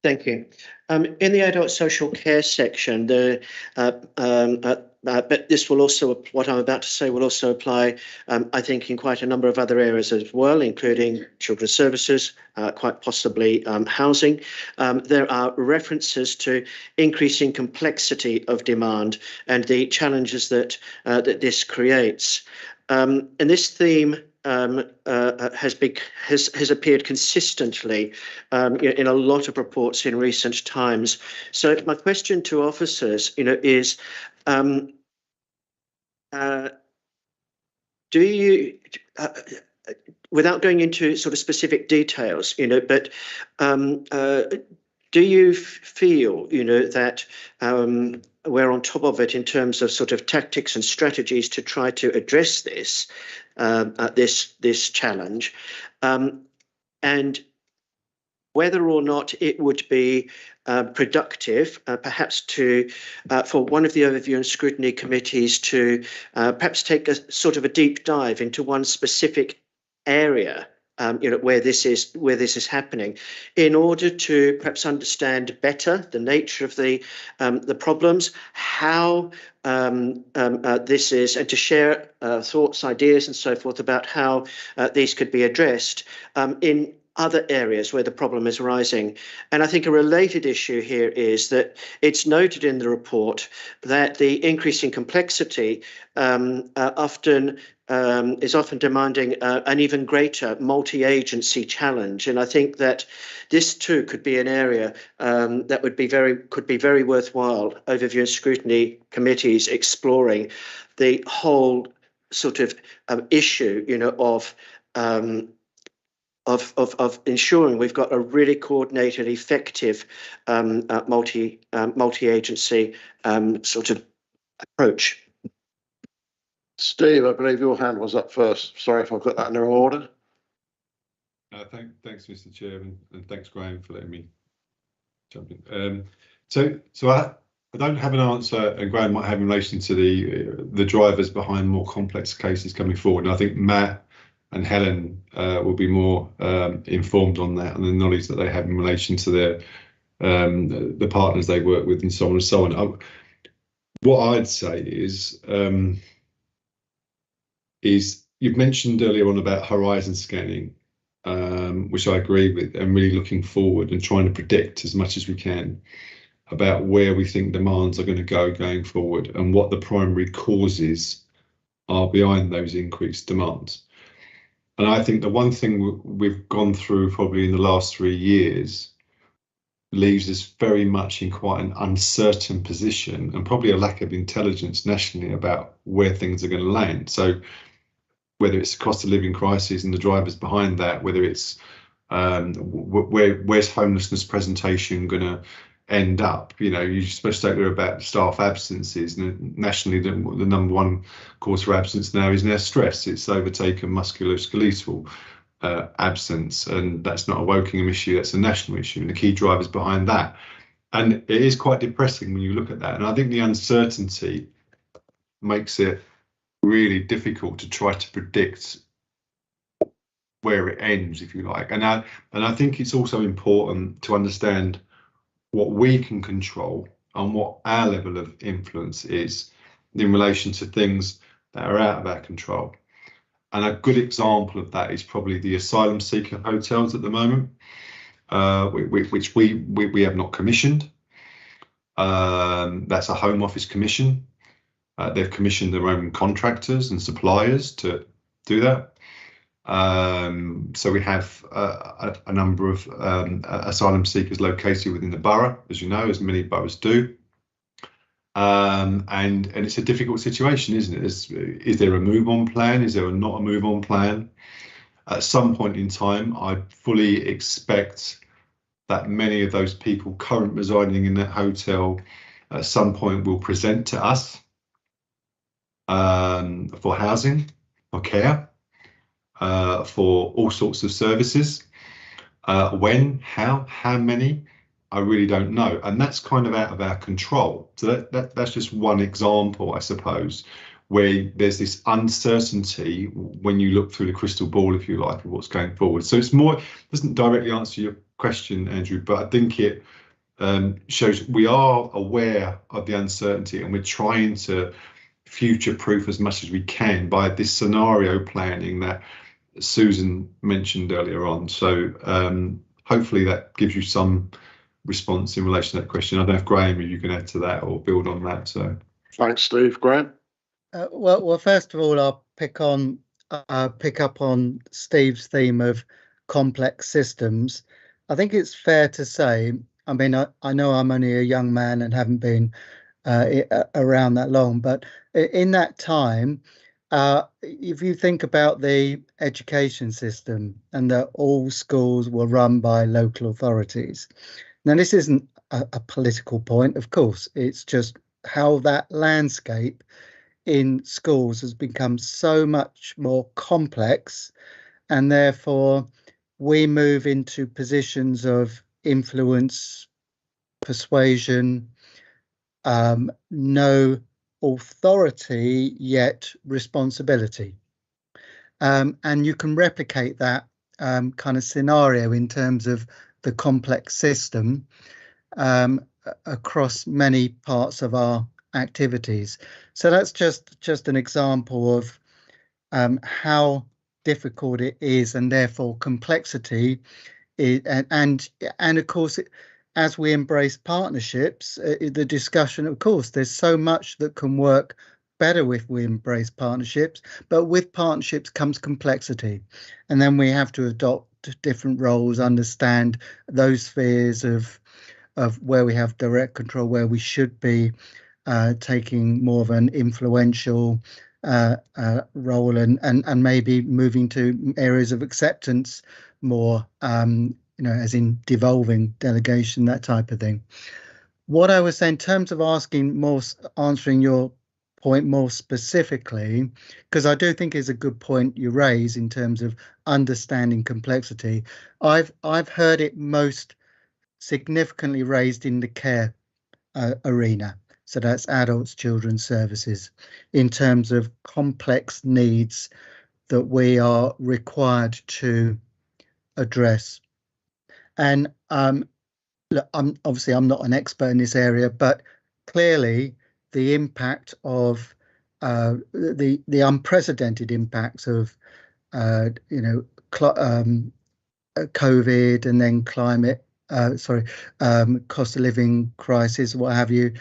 Thank you. In the adult social care section, but this will also, what I'm about to say will also apply, I think, in quite a number of other areas as well, including children's services, quite possibly housing. There are references to increasing complexity of demand and the challenges that this creates. And this theme has appeared consistently in a lot of reports in recent times. So my question to officers, is, do you, without going into sort of specific details, but do you feel, that we're on top of it in terms of sort of tactics and strategies to try to address this challenge, and whether or not it would be productive, perhaps for one of the overview and scrutiny committees to perhaps take a sort of a deep dive into one specific area, where this is happening, in order to perhaps understand better the nature of the problems, how this is, and to share thoughts, ideas, and so forth about how these could be addressed in other areas where the problem is rising. And I think a related issue here is that it's noted in the report that the increasing complexity is often demanding an even greater multi-agency challenge. And I think that this too could be an area that could be very worthwhile overview and scrutiny committees exploring the whole sort of issue, of ensuring we've got a really coordinated, effective multi-agency sort of approach. Steve, I believe your hand was up first. Sorry if I've got that in the wrong order. Thanks, Mr. Chairman, and thanks, Graham, for letting me jump in. So I don't have an answer, and Graham might have in relation to the drivers behind more complex cases coming forward. And I think Matt and Helen will be more informed on that and the knowledge that they have in relation to the partners they work with and so on and so on. What I'd say is you've mentioned earlier on about horizon scanning, which I agree with, and really looking forward and trying to predict as much as we can. about where we think demands are going to go going forward and what the primary causes are behind those increased demands. And I think the one thing we've gone through probably in the last 3 years leaves us very much in quite an uncertain position and probably a lack of intelligence nationally about where things are going to land. So whether it's the cost of living crisis and the drivers behind that, whether it's where's homelessness presentation going to end up? You know, you're supposed to talk about staff absences, and nationally the number one cause for absence now is now stress. It's overtaken musculoskeletal absence, and that's not a Wokingham issue, that's a national issue, and the key drivers behind that. And it is quite depressing when you look at that, and I think the uncertainty makes it really difficult to try to predict where it ends, if you like. And I think it's also important to understand what we can control and what our level of influence is in relation to things that are out of our control. And a good example of that is probably the asylum seeker hotels at the moment, which we have not commissioned. That's a Home Office commission. They've commissioned their own contractors and suppliers to do that. So we have a number of asylum seekers located within the borough, as you know, as many boroughs do. And it's a difficult situation, isn't it? Is there a move on plan? Is there not a move on plan? At some point in time, I fully expect that many of those people currently residing in that hotel at some point will present to us for housing, for care, for all sorts of services. When, how many, I really don't know, and that's kind of out of our control. So that's just one example, I suppose, where there's this uncertainty when you look through the crystal ball, if you like, of what's going forward. So it's more, doesn't directly answer your question, Andrew, but I think it shows we are aware of the uncertainty and we're trying to future-proof as much as we can by this scenario planning that Susan mentioned earlier on. So hopefully that gives you some response in relation to that question. I don't know if Graham, you can add to that or build on that. So thanks, Steve. Graham? Well, first of all, I'll pick up on Steve's theme of complex systems. I think it's fair to say, I mean, I know I'm only a young man and haven't been around that long, but in that time, if you think about the education system and that all schools were run by local authorities. Now, this isn't a political point, of course, it's just how that landscape in schools has become so much more complex, and therefore we move into positions of influence, persuasion, no authority yet responsibility, and you can replicate that kind of scenario in terms of the complex system across many parts of our activities. So that's just an example of how difficult it is, and therefore complexity and of course as we embrace partnerships, the discussion, of course, there's so much that can work better if we embrace partnerships, but with partnerships comes complexity, and then we have to adopt different roles, understand those spheres of where we have direct control, where we should be taking more of an influential role, and maybe moving to areas of acceptance more, you know, as in devolving delegation, that type of thing. What I was saying in terms of answering your point more specifically, because I do think is a good point you raise in terms of understanding complexity. I've heard it most significantly raised in the care arena. So that's adults, children's services, in terms of complex needs that we are required to address. And look, I'm not an expert in this area, but clearly the impact of the unprecedented impacts of COVID and then climate cost of living crisis, what have you,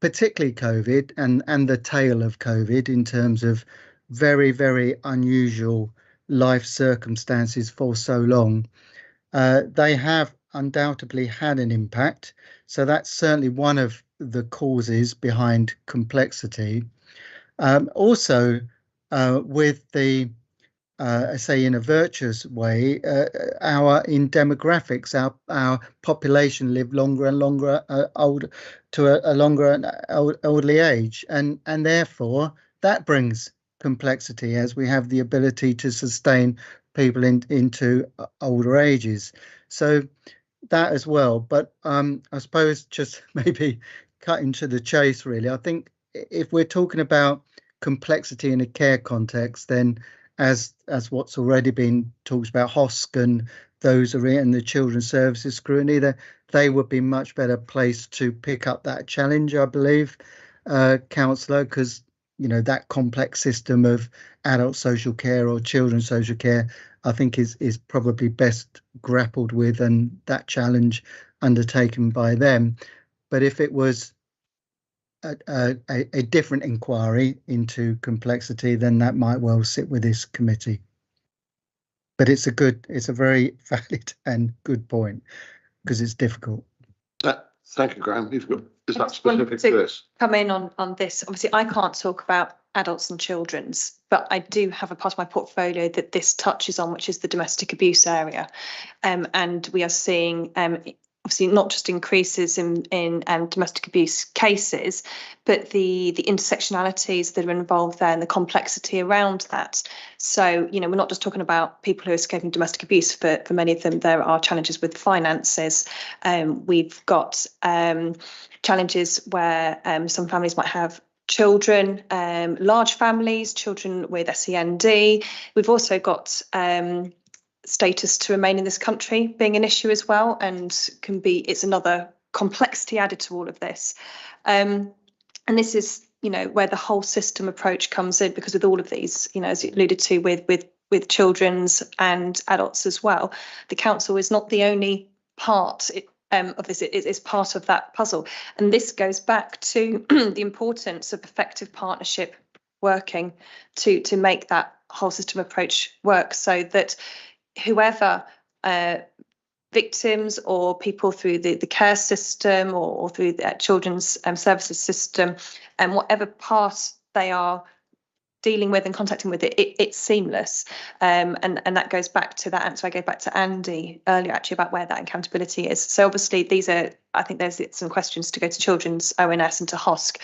particularly COVID and the tail of COVID in terms of very, very unusual life circumstances for so long. They have undoubtedly had an impact. So that's certainly one of the causes behind complexity. Also, with the I say in a virtuous way, in demographics, our population live longer and longer a longer and elderly age, and therefore that brings complexity as we have the ability to sustain people into older ages. So that as well. But I suppose just maybe cutting to the chase, really, I think if we're talking about complexity in a care context, then as what's already been talked about, HOSC and those are in the Children's Services Scrutiny, that they would be much better placed to pick up that challenge, I believe, Councillor, because that complex system of adult social care or children's social care, I think is probably best grappled with, and that challenge undertaken by them. But if it was a different inquiry into complexity, then that might well sit with this committee. But it's a very valid and good point, because it's difficult. Thank you, Graham. Is that just wanted specific to this? Come in on this. Obviously, I can't talk about adults and children's, but I do have a part of my portfolio that this touches on, which is the domestic abuse area. And we are seeing obviously not just increases in domestic abuse cases, but the intersectionalities that are involved there and the complexity around that. So, we're not just talking about people who are escaping domestic abuse. For many of them, there are challenges with finances. We've got challenges where some families might have children, large families, children with SEND. We've also got status to remain in this country being an issue as well, and it's another complexity added to all of this. And this is, where the whole system approach comes in, because with all of these, as you alluded to with children's and adults as well, the council is not the only part of this. It is part of that puzzle. And this goes back to the importance of effective partnership working to make that whole system approach work, so that whoever victims or people through the care system or through the children's services system, and whatever part they are dealing with and contacting with, it's seamless. And that goes back to that answer I gave back to Andy earlier, actually, about where that accountability is. So obviously I think there's some questions to go to children's ONS and to HOSC.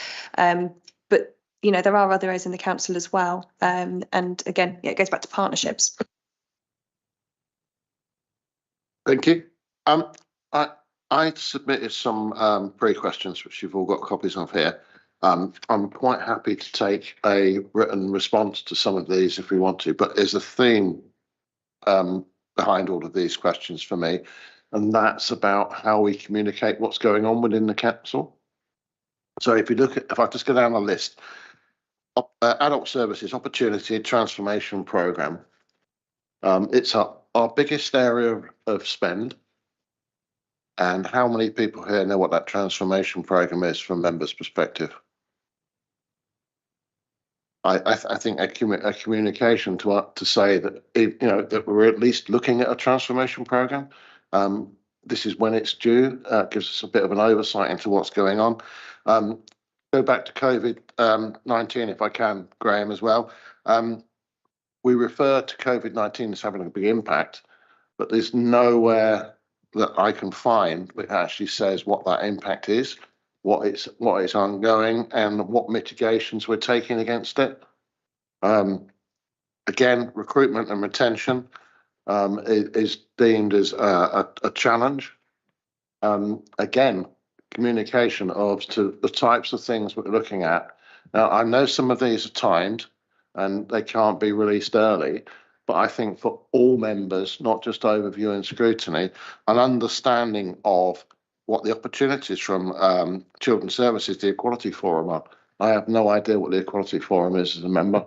But there are other areas in the council as well. And again, it goes back to partnerships. Thank you. I submitted some pre-questions, which you've all got copies of here. I'm quite happy to take a written response to some of these if we want to, but there's a theme behind all of these questions for me, and that's about how we communicate what's going on within the council. So if I just go down the list, adult services opportunity transformation programme. It's our biggest area of spend. And how many people here know what that transformation program is from members' perspective? I think a communication to say that that we're at least looking at a transformation program. This is when it's due. Gives us a bit of an oversight into what's going on. Go back to COVID-19 if I can, Graham, as well. We refer to COVID-19 as having a big impact, but there's nowhere that I can find that actually says what that impact is, what it's ongoing, and what mitigations we're taking against it. Again, recruitment and retention is deemed as a challenge. Again, communication to the types of things we're looking at. Now, I know some of these are timed and they can't be released early, but I think for all members, not just overview and scrutiny, an understanding of what the opportunities from Children's Services, the Equality Forum are. I have no idea what the Equality Forum is as a member,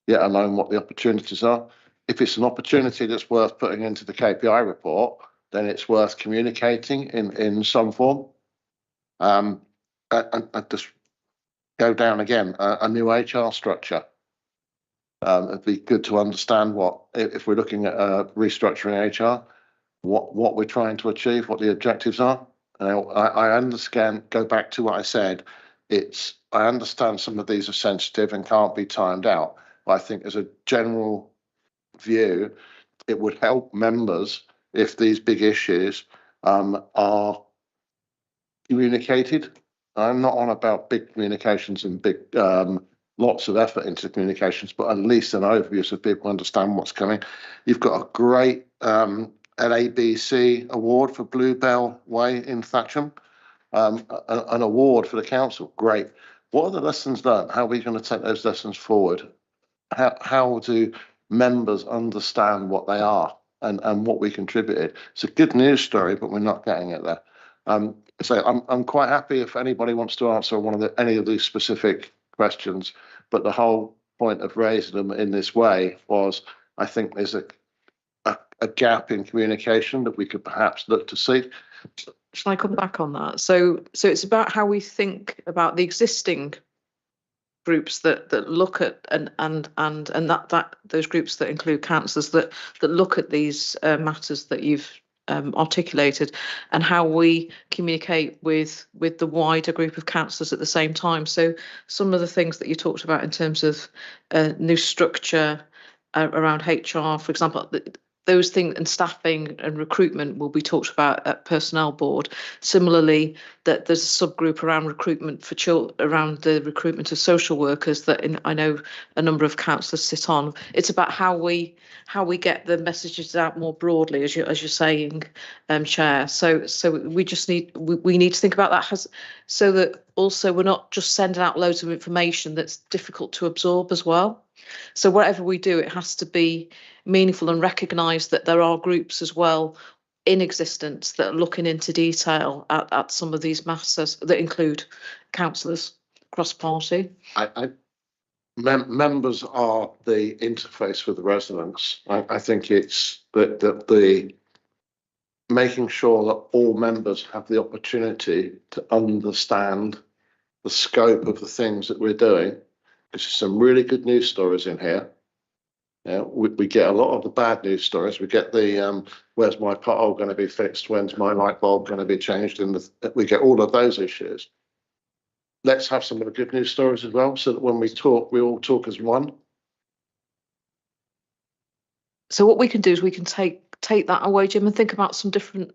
yet alone what the opportunities are. If it's an opportunity that's worth putting into the KPI report, then it's worth communicating in some form. And just go down again, a new HR structure. It'd be good to understand what, if we're looking at restructuring HR, what we're trying to achieve, what the objectives are. I understand, go back to what I said, I understand some of these are sensitive and can't be timed out. But I think as a general view, it would help members if these big issues are communicated. I'm not on about big communications and big lots of effort into communications, but at least an overview so people understand what's coming. You've got a great LABC award for Bluebell Way in Thatcham, an award for the council. Great. What are the lessons learned? How are we going to take those lessons forward? How do members understand what they are and what we contributed? It's a good news story, but we're not getting it there. So I'm quite happy if anybody wants to answer any of these specific questions, but the whole point of raising them in this way was, I think there's a gap in communication that we could perhaps look to see. Shall I come back on that? So it's about how we think about the existing groups that look at and that those groups that include councillors that look at these matters that you've articulated, and how we communicate with the wider group of councillors at the same time. So some of the things that you talked about in terms of new structure around HR, for example, those things, and staffing and recruitment will be talked about at personnel board. Similarly, that there's a subgroup around recruitment for around the recruitment of social workers that I know a number of councillors sit on. It's about how we get the messages out more broadly, as you're saying, Chair. So we just need to think about that so that also we're not just sending out loads of information that's difficult to absorb as well. So whatever we do, it has to be meaningful and recognise that there are groups as well in existence that are looking into detail at some of these matters that include councillors cross-party. Members are the interface with the residents. I think it's the making sure that all members have the opportunity to understand the scope of the things that we're doing. There's some really good news stories in here. Yeah, we get a lot of the bad news stories. We get the where's my pothole going to be fixed? When's my light bulb going to be changed? And we get all of those issues. Let's have some of the good news stories as well, so that when we talk, we all talk as one. So what we can do is we can take that away, Jim, and think about some different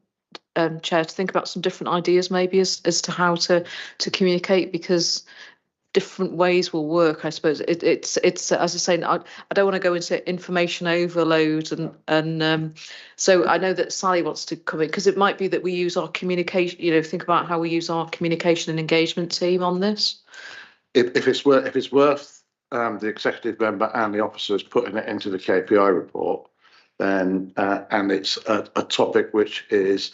Chair, to think about some different ideas maybe as to how to communicate, because different ways will work. I suppose it's as I say, I don't want to go into information overload and so I know that Sally wants to come in, because it might be that we use our communication, think about how we use our communication and engagement team on this. If it's worth the executive member and the officers putting it into the KPI report, then and it's a topic which is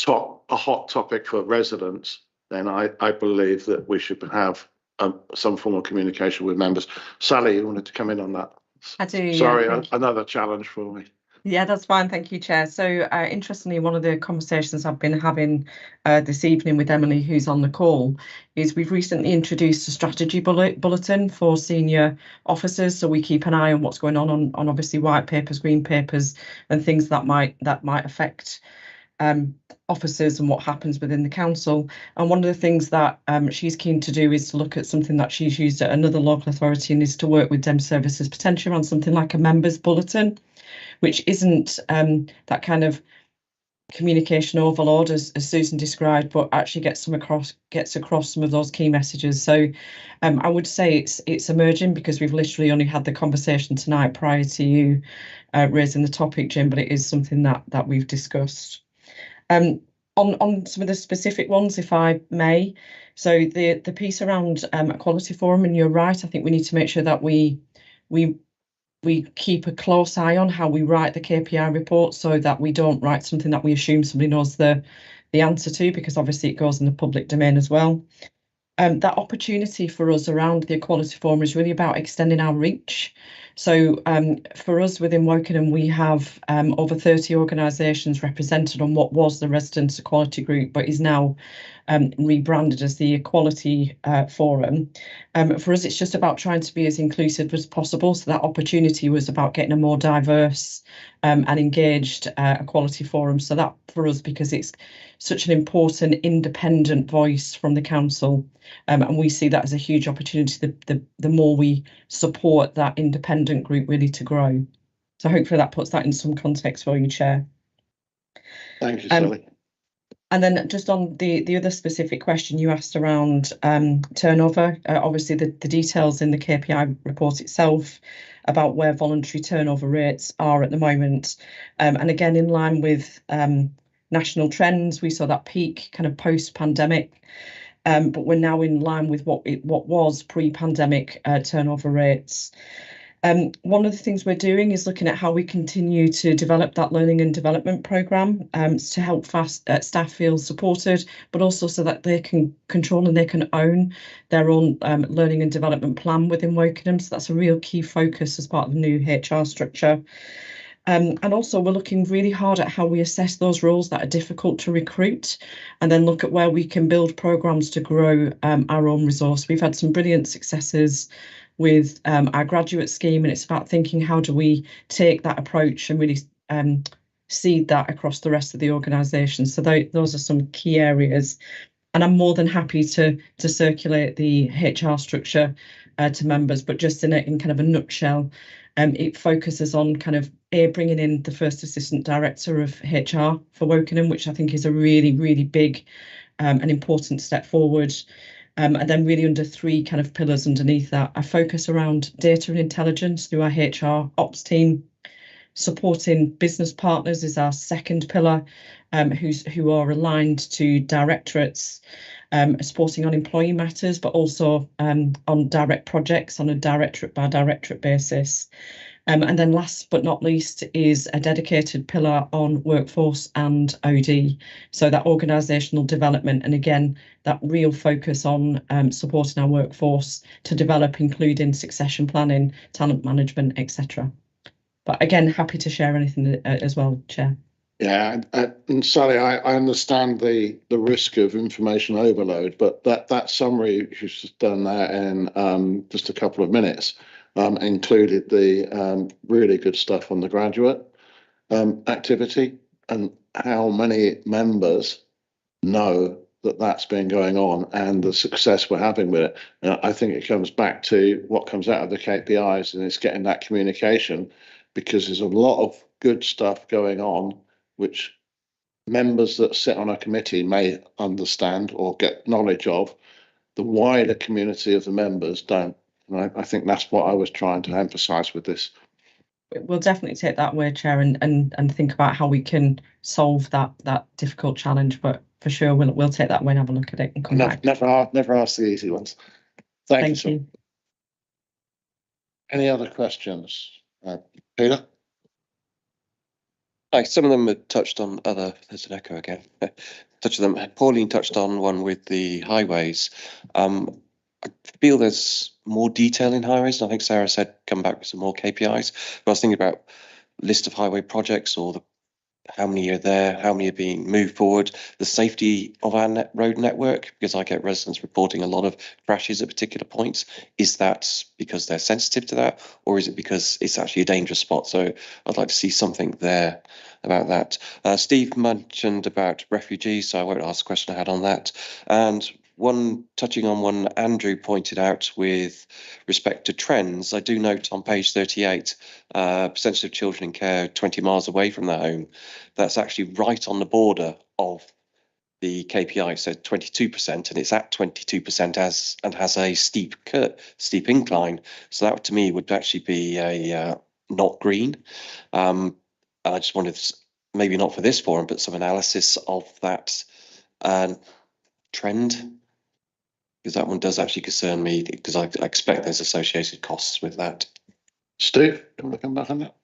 a hot topic for residents, then I believe that we should have some form of communication with members. Sally, you wanted to come in on that? I do. Sorry, yeah, another challenge for me. Yeah, that's fine. Thank you, Chair. So interestingly, one of the conversations I've been having this evening with Emily, who's on the call, is we've recently introduced a strategy bulletin for senior officers. So we keep an eye on what's going on obviously white papers, green papers, and things that might affect officers and what happens within the council. And one of the things that she's keen to do is to look at something that she's used at another local authority, and is to work with Dem Services potentially on something like a members bulletin, which isn't that kind of communication overload as Susan described, but actually gets across some of those key messages. So I would say it's emerging, because we've literally only had the conversation tonight prior to you raising the topic, Jim, but it is something that we've discussed. On some of the specific ones, if I may. So the piece around Equality Forum, and you're right, I think we need to make sure that we keep a close eye on how we write the KPI report, so that we don't write something that we assume somebody knows the answer to, because obviously it goes in the public domain as well. that opportunity for us around the Equality Forum is really about extending our reach. So for us within Wokingham, we have over 30 organisations represented on what was the Residents' Equality Group, but is now rebranded as the Equality Forum. For us, it's just about trying to be as inclusive as possible. So that opportunity was about getting a more diverse and engaged Equality Forum. So that for us, because it's such an important independent voice from the council, and we see that as a huge opportunity, the more we support that independent group really to grow. So hopefully that puts that in some context for you, Chair. Thank you, Sally. And then just on the other specific question you asked around turnover, obviously the details in the KPI report itself about where voluntary turnover rates are at the moment. And again, in line with national trends, we saw that peak kind of post-pandemic, but we're now in line with what was pre-pandemic turnover rates. One of the things we're doing is looking at how we continue to develop that learning and development programme to help staff feel supported, but also so that they can control and they can own their own learning and development plan within Wokingham. So that's a real key focus as part of the new HR structure. And also we're looking really hard at how we assess those roles that are difficult to recruit, and then look at where we can build programmes to grow our own resource. We've had some brilliant successes with our graduate scheme, and it's about thinking how do we take that approach and really seed that across the rest of the organisation. So those are some key areas, and I'm more than happy to circulate the HR structure to members, but just in kind of a nutshell, it focuses on kind of bringing in the first assistant director of HR for Wokingham, which I think is a really, really big and important step forward. And then really under three kind of pillars underneath that, a focus around data and intelligence through our HR ops team. Supporting business partners is our second pillar, who are aligned to directorates, supporting on employee matters, but also on direct projects on a directorate by directorate basis. And then last but not least is a dedicated pillar on workforce and OD. So that organisational development, and again, that real focus on supporting our workforce to develop, including succession planning, talent management, etc. But again, happy to share anything as well, Chair. Yeah, and Sally, I understand the risk of information overload, but that summary you've just done there in just a couple of minutes included the really good stuff on the graduate activity and how many members know that that's been going on and the success we're having with it. And I think it comes back to what comes out of the KPIs, and it's getting that communication, because there's a lot of good stuff going on which members that sit on a committee may understand or get knowledge of. The wider community of the members don't. And I think that's what I was trying to emphasise with this. We'll definitely take that away, Chair, and think about how we can solve that difficult challenge. But for sure, we'll take that away and have a look at it and come back. Never ask the easy ones. Thank you. Any other questions? Peter? Hi, some of them are touched on other, there's an echo again. Touch them. Pauline touched on one with the highways. I feel there's more detail in highways, and I think Sarah said come back with some more KPIs. But I was thinking about list of highway projects, or how many are there, how many are being moved forward, the safety of our road network, because I get residents reporting a lot of crashes at particular points. Is that because they're sensitive to that, or is it because it's actually a dangerous spot? So I'd like to see something there about that. Steve mentioned about refugees, so I won't ask the question I had on that. And touching on one Andrew pointed out with respect to trends, I do note on page 38, percentage of children in care 20 miles away from their home. That's actually right on the border of the KPI, so 22%, and it's at 22% and has a steep incline. So that to me would actually be a not green. I just wanted, maybe not for this forum, but some analysis of that trend, because that one does actually concern me, because I expect there's associated costs with that. Steve, do you want to come back on that?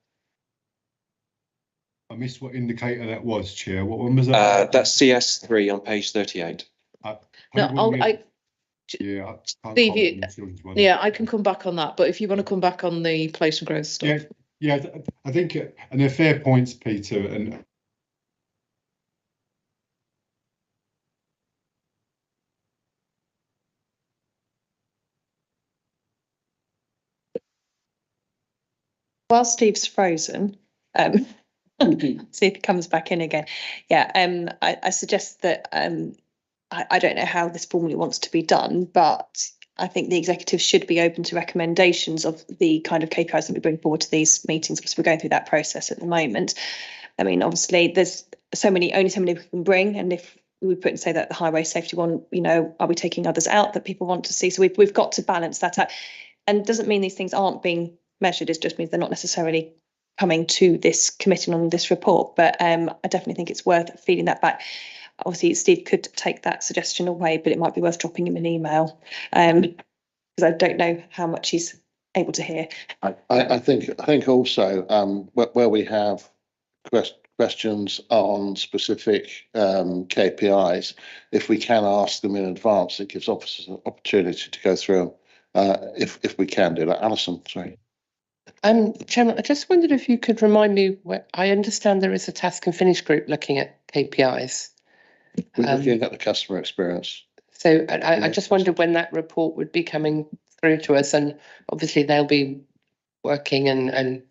I missed what indicator that was, Chair. What one was that? That's CS3 on page 38. Yeah, I can't Steve, comment on the children's one. yeah, I can come back on that, but if you want to come back on the place and growth stuff. Yeah, I think, and they're fair points, Peter, and While Steve's frozen, see if he comes back in again. Yeah, I suggest that I don't know how this formally wants to be done, but I think the executive should be open to recommendations of the kind of KPIs that we bring forward to these meetings, because we're going through that process at the moment. I mean, obviously, there's only so many we can bring, and if we put and say that the highway safety one, you know, are we taking others out that people want to see? So we've got to balance that out, and it doesn't mean these things aren't being measured. It just means they're not necessarily coming to this committee on this report. But I definitely think it's worth feeding that back. Obviously, Steve could take that suggestion away, but it might be worth dropping him an email, because I don't know how much he's able to hear. I think also where we have questions on specific KPIs, if we can ask them in advance, it gives officers an opportunity to go through them. If we can do that, Alison, sorry. Chairman, I just wondered if you could remind me where I understand there is a task and finish group looking at KPIs. We're looking at the customer experience. So I just wondered when that report would be coming through to us, and obviously they'll be working and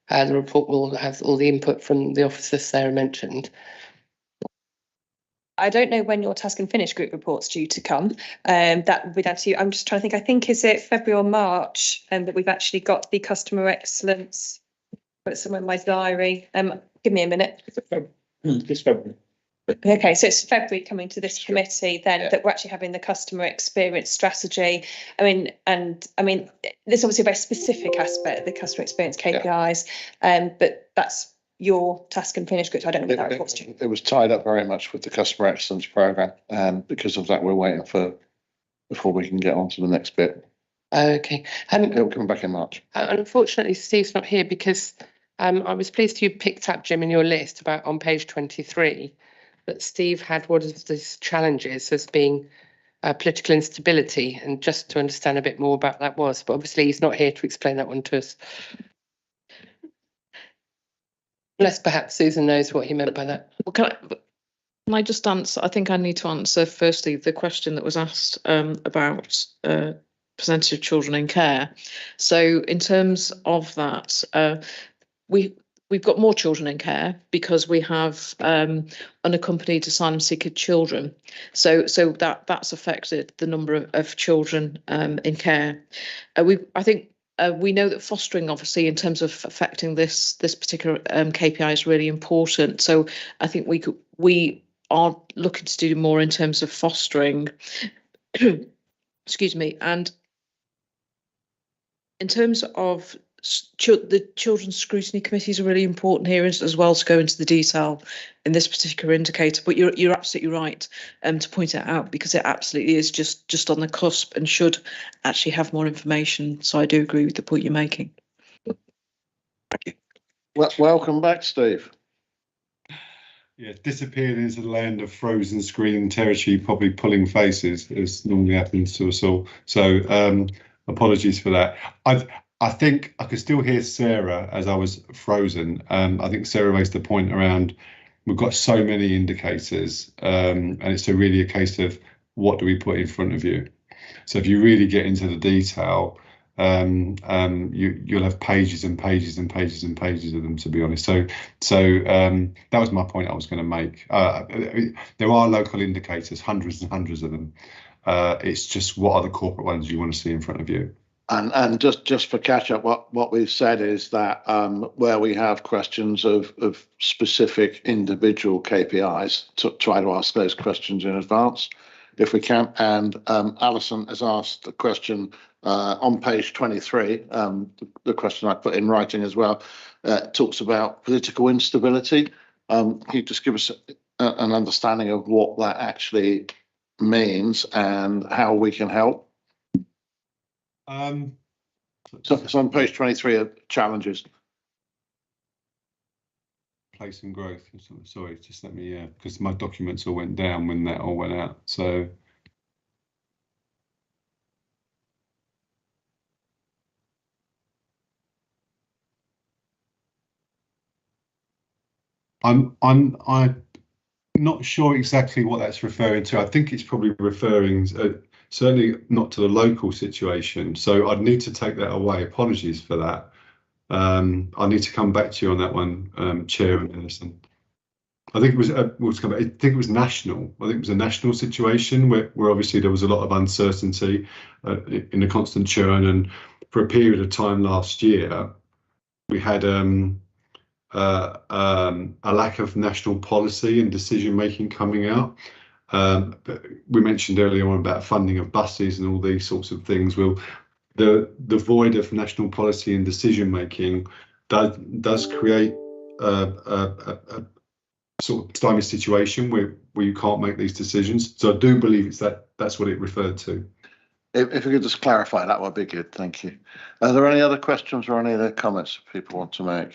the report will have all the input from the officers Sarah mentioned. I don't know when your task and finish group report's due to come. That would be down to you. I'm just trying to think. I think is it February or March, that we've actually got the customer excellence. Put it somewhere in my diary. Give me a minute. It's February. Okay, so it's February coming to this committee then, that we're actually having the customer experience strategy. I mean, there's obviously a very specific aspect of the customer experience KPIs, but that's your task and finish group. I don't know what that reports to. It was tied up very much with the customer excellence program, and because of that, we're waiting before we can get on to the next bit. Okay. It'll come back in March. Unfortunately, Steve's not here because I was pleased you picked up, Jim, in your list about on page 23. But Steve had one of these challenges as being political instability, and just to understand a bit more about that was, but obviously he's not here to explain that one to us. Unless perhaps Susan knows what he meant by that. Well, can I just answer? I think I need to answer firstly the question that was asked about percentage of children in care. So in terms of that, we've got more children in care because we have unaccompanied asylum seeker children. So that's affected the number of children in care. I think we know that fostering, obviously, in terms of affecting this particular KPI is really important. So I think we are looking to do more in terms of fostering. Excuse me, and in terms of the Children's Scrutiny Committees are really important here as well to go into the detail in this particular indicator. But you're absolutely right to point it out, because it absolutely is just on the cusp and should actually have more information. So I do agree with the point you're making. Thank you. Well, welcome back, Steve. Yeah, disappeared into the land of frozen screen territory, probably pulling faces, as normally happens to us all. So apologies for that. I think I could still hear Sarah as I was frozen. I think Sarah raised the point around we've got so many indicators, and it's really a case of what do we put in front of you. So if you really get into the detail, you'll have pages and pages and pages and pages of them, to be honest. So that was my point I was going to make. There are local indicators, hundreds and hundreds of them. It's just what are the corporate ones you want to see in front of you. And just for catch up, what we've said is that where we have questions of specific individual KPIs, to try to ask those questions in advance if we can. And Alison has asked a question on page 23. The question I put in writing as well talks about political instability. Can you just give us an understanding of what that actually means and how we can help? So on page 23 of challenges. Place and growth. Sorry, just let me, because my documents all went down when that all went out. So I'm not sure exactly what that's referring to. I think it's probably referring certainly not to the local situation. So I'd need to take that away. Apologies for that. I need to come back to you on that one, Chair and Alison. I think it was I think it was national. I think it was a national situation where obviously there was a lot of uncertainty in the constant churn, and for a period of time last year, we had a lack of national policy and decision making coming out. But we mentioned earlier on about funding of buses and all these sorts of things. Well, the void of national policy and decision making does create a sort of stymied situation where you can't make these decisions. So I do believe it's that's what it referred to. If you could just clarify, that would be good. Thank you. Are there any other questions or any other comments people want to make?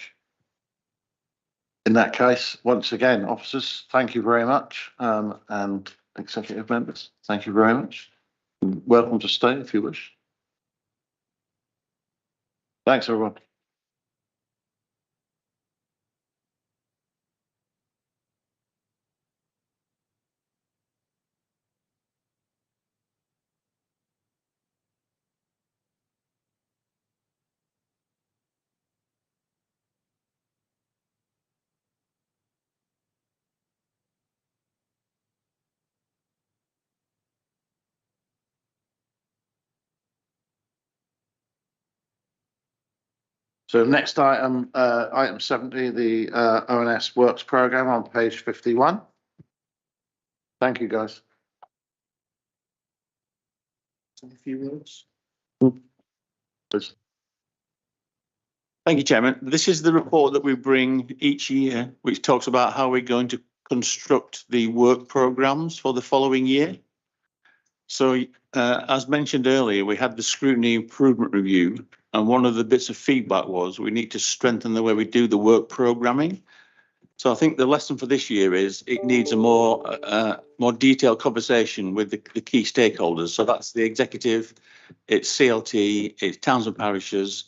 In that case, once again, officers, thank you very much, and executive members, thank you very much. Welcome to stay if you wish. Thanks, everyone. So next item, item 70, the ONS Works Programme on page 51. Thank you, guys. A few words. Please. Thank you, Chairman. This is the report that we bring each year, which talks about how we're going to construct the work programmes for the following year. So, as mentioned earlier, we had the scrutiny improvement review, and one of the bits of feedback was we need to strengthen the way we do the work programming. So I think the lesson for this year is it needs a more detailed conversation with the key stakeholders. So that's the executive, it's CLT, it's towns and parishes,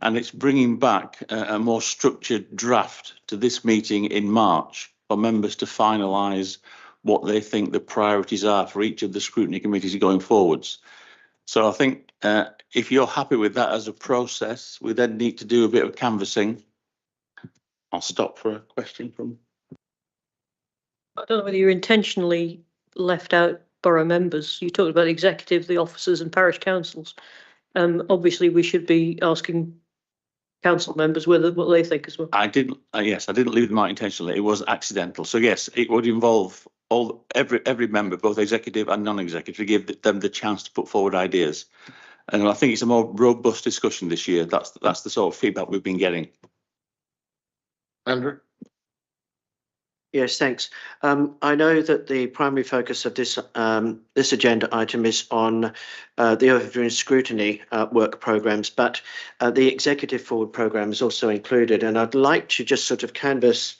and it's bringing back a more structured draft to this meeting in March for members to finalise what they think the priorities are for each of the scrutiny committees going forwards. So I think if you're happy with that as a process, we then need to do a bit of canvassing. I'll stop for a question from. I don't know whether you intentionally left out borough members. You talked about the executive, the officers and parish councils. Obviously we should be asking council members what they think as well. I didn't, yes, I didn't leave them out intentionally. It was accidental. So yes, it would involve every member, both executive and non-executive, to give them the chance to put forward ideas. And I think it's a more robust discussion this year. That's the sort of feedback we've been getting. Andrew? Yes, thanks. I know that the primary focus of this agenda item is on the overview and scrutiny work programmes, but the executive forward programme is also included, and I'd like to just sort of canvass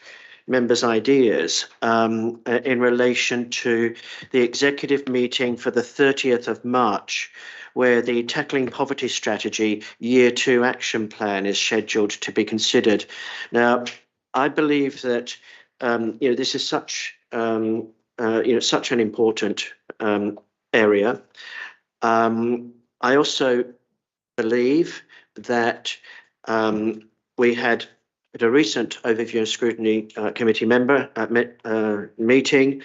members' ideas in relation to the executive meeting for the 30th of March, where the Tackling Poverty Strategy Year 2 Action Plan is scheduled to be considered. Now, I believe that this is such such an important area. I also believe that we had at a recent overview and scrutiny committee member meeting,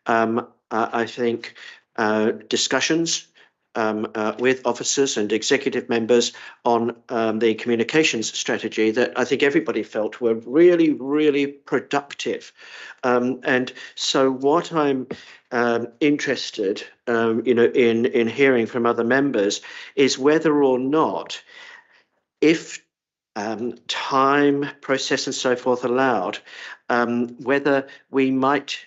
I think discussions with officers and executive members on the communications strategy that I think everybody felt were really, really productive. And so what I'm interested, in hearing from other members is whether or not, if time, process and so forth allowed, whether we might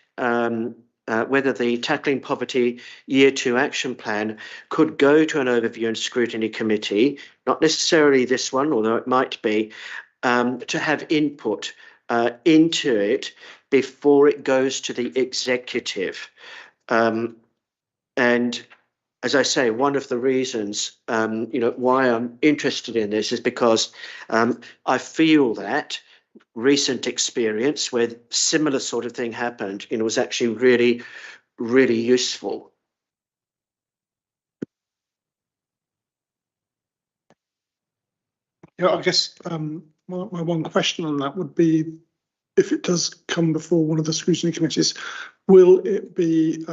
whether the Tackling Poverty Year 2 Action Plan could go to an overview and scrutiny committee, not necessarily this one, although it might be, to have input into it before it goes to the executive. And as I say, one of the reasons, why I'm interested in this is because I feel that recent experience where similar sort of thing happened, was actually really, really useful. Yeah, I guess my one question on that would be, if it does come before one of the scrutiny committees, will it be,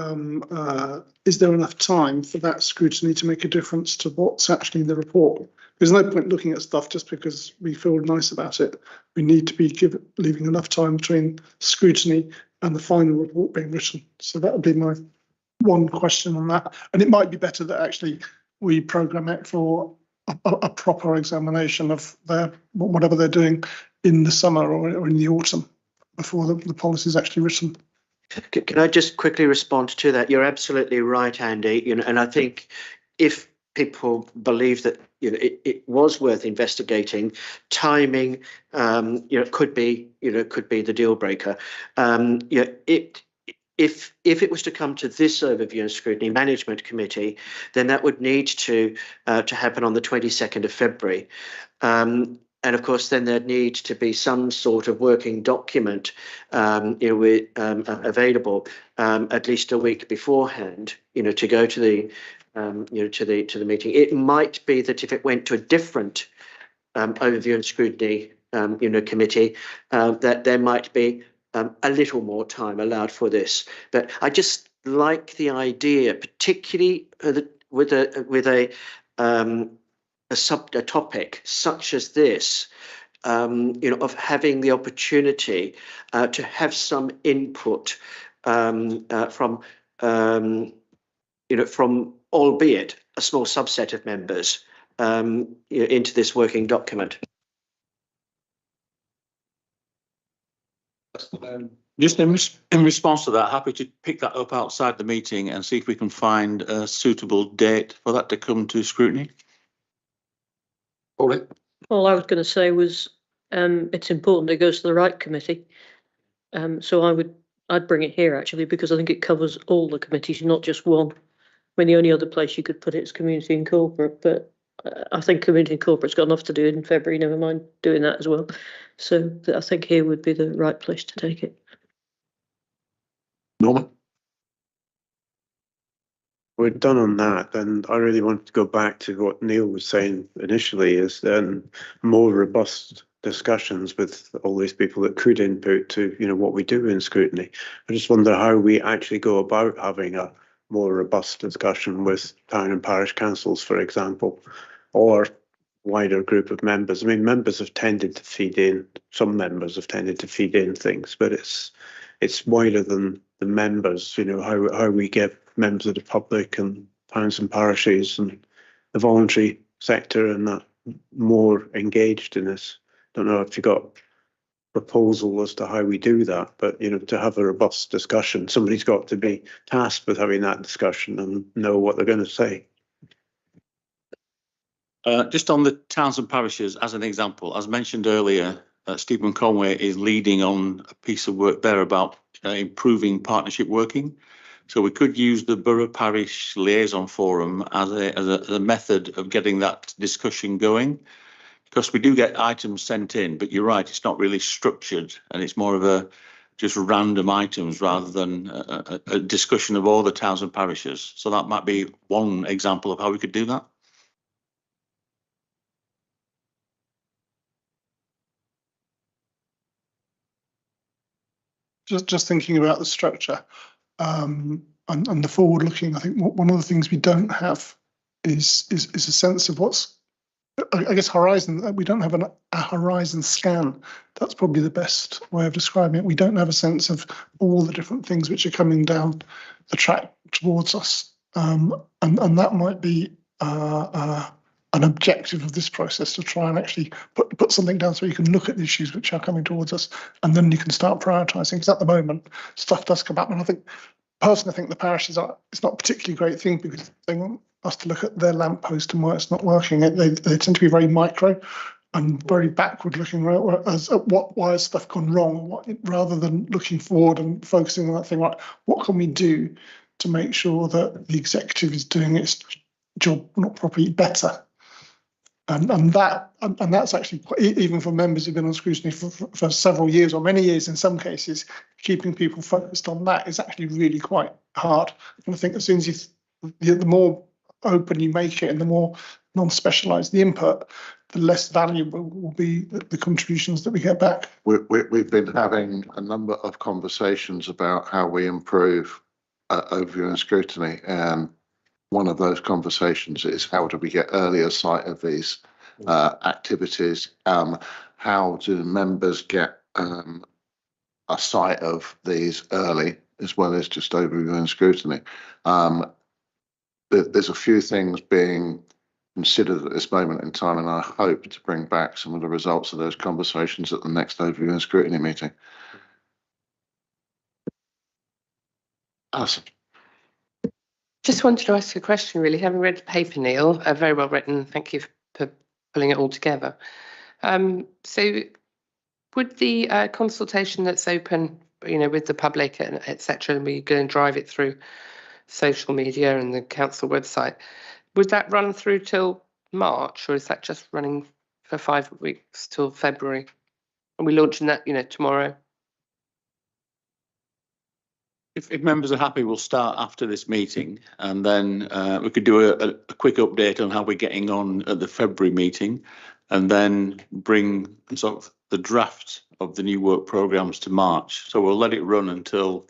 is there enough time for that scrutiny to make a difference to what's actually in the report? There's no point looking at stuff just because we feel nice about it. We need to be leaving enough time between scrutiny and the final report being written. So that would be my one question on that. And it might be better that actually we program it for a proper examination of whatever they're doing in the summer or in the autumn before the policy is actually written. Can I just quickly respond to that? You're absolutely right, Andy. And I think if people believe that it was worth investigating, timing could be the deal breaker. If it was to come to this overview and scrutiny management committee, then that would need to happen on the 22nd of February. And of course, then there'd need to be some sort of working document available at least a week beforehand, to go to the to the meeting. It might be that if it went to a different overview and scrutiny committee, that there might be a little more time allowed for this. But I just like the idea, particularly with a topic such as this, of having the opportunity to have some input from albeit a small subset of members into this working document. Just in response to that, happy to pick that up outside the meeting and see if we can find a suitable date for that to come to scrutiny. All I was going to say was it's important it goes to the right committee. So I'd bring it here actually, because I think it covers all the committees, not just one. I mean, the only other place you could put it is community and corporate, but I think community and corporate's got enough to do in February, never mind doing that as well. So I think here would be the right place to take it. Norman? We're done on that, and I really wanted to go back to what Neil was saying initially, is more robust discussions with all these people that could input to what we do in scrutiny. I just wonder how we actually go about having a more robust discussion with town and parish councils, for example, or wider group of members. I mean, members have tended to feed in, some members have tended to feed in things, but it's wider than the members, how we get members of the public and towns and parishes and the voluntary sector and that more engaged in this. Don't know if you got a proposal as to how we do that, but to have a robust discussion, somebody's got to be tasked with having that discussion and know what they're going to say. Just on the towns and parishes, as an example, as mentioned earlier, Stephen Conway is leading on a piece of work there about improving partnership working. So we could use the Borough Parish Liaison Forum as a method of getting that discussion going, because we do get items sent in, but you're right, it's not really structured and it's more of a just random items rather than a discussion of all the towns and parishes. So that might be one example of how we could do that. Just thinking about the structure and the forward looking, I think one of the things we don't have is a sense of what's, I guess, horizon. We don't have a horizon scan. That's probably the best way of describing it. We don't have a sense of all the different things which are coming down the track towards us, and that might be an objective of this process, to try and actually put something down so you can look at the issues which are coming towards us, and then you can start prioritising. Because at the moment, stuff does come up, and I think personally, I think the parishes it's not a particularly great thing, because they want us to look at their lamppost and why it's not working. They tend to be very micro and very backward looking, right? As why has stuff gone wrong, rather than looking forward and focusing on that thing. Right, what can we do to make sure that the executive is doing its job not properly better? And that's actually even for members who've been on scrutiny for several years or many years in some cases, keeping people focused on that is actually really quite hard. And I think as soon as the more open you make it and the more non-specialised the input, the less valuable will be the contributions that we get back. We've been having a number of conversations about how we improve overview and scrutiny, and one of those conversations is how do we get earlier sight of these activities? How do members get a sight of these early as well as just overview and scrutiny? There's a few things being considered at this moment in time, and I hope to bring back some of the results of those conversations at the next overview and scrutiny meeting. Alison. Just wanted to ask a question, really. Having read the paper, Neil, very well written. Thank you for pulling it all together. So, would the consultation that's open, with the public and etc., and we're going to drive it through social media and the council website, would that run through till March, or is that just running for 5 weeks till February? Are we launching that, tomorrow? If members are happy, we'll start after this meeting, and then we could do a quick update on how we're getting on at the February meeting, and then bring sort of the draft of the new work programmes to March. So we'll let it run until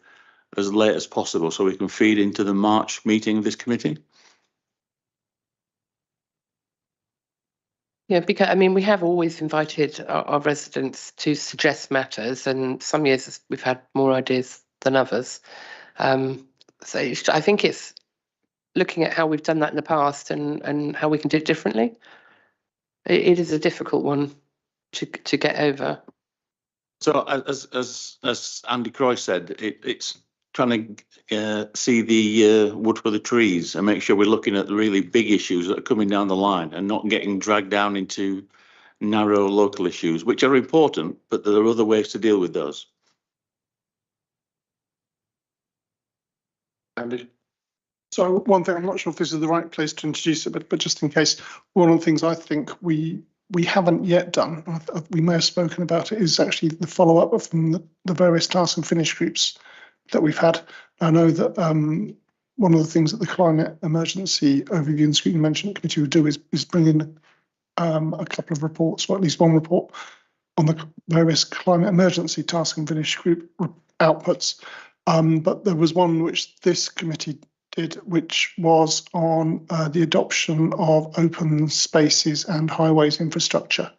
as late as possible so we can feed into the March meeting of this committee. Yeah, because we have always invited our residents to suggest matters, and some years we've had more ideas than others. So I think it's looking at how we've done that in the past and how we can do it differently. It is a difficult one to get over. So as Andy Croy said, it's trying to see the wood for the trees and make sure we're looking at the really big issues that are coming down the line and not getting dragged down into narrow local issues, which are important, but there are other ways to deal with those. Andy? So one thing, I'm not sure if this is the right place to introduce it, but just in case, one of the things I think we haven't yet done, we may have spoken about it, is actually the follow-up from the various task and finish groups that we've had. I know that one of the things that the Climate Emergency Overview and Scrutiny Management Committee will do is bring in a couple of reports, or at least one report, on the various climate emergency task and finish group outputs. But there was one which this committee did, which was on the adoption of open spaces and highways infrastructure.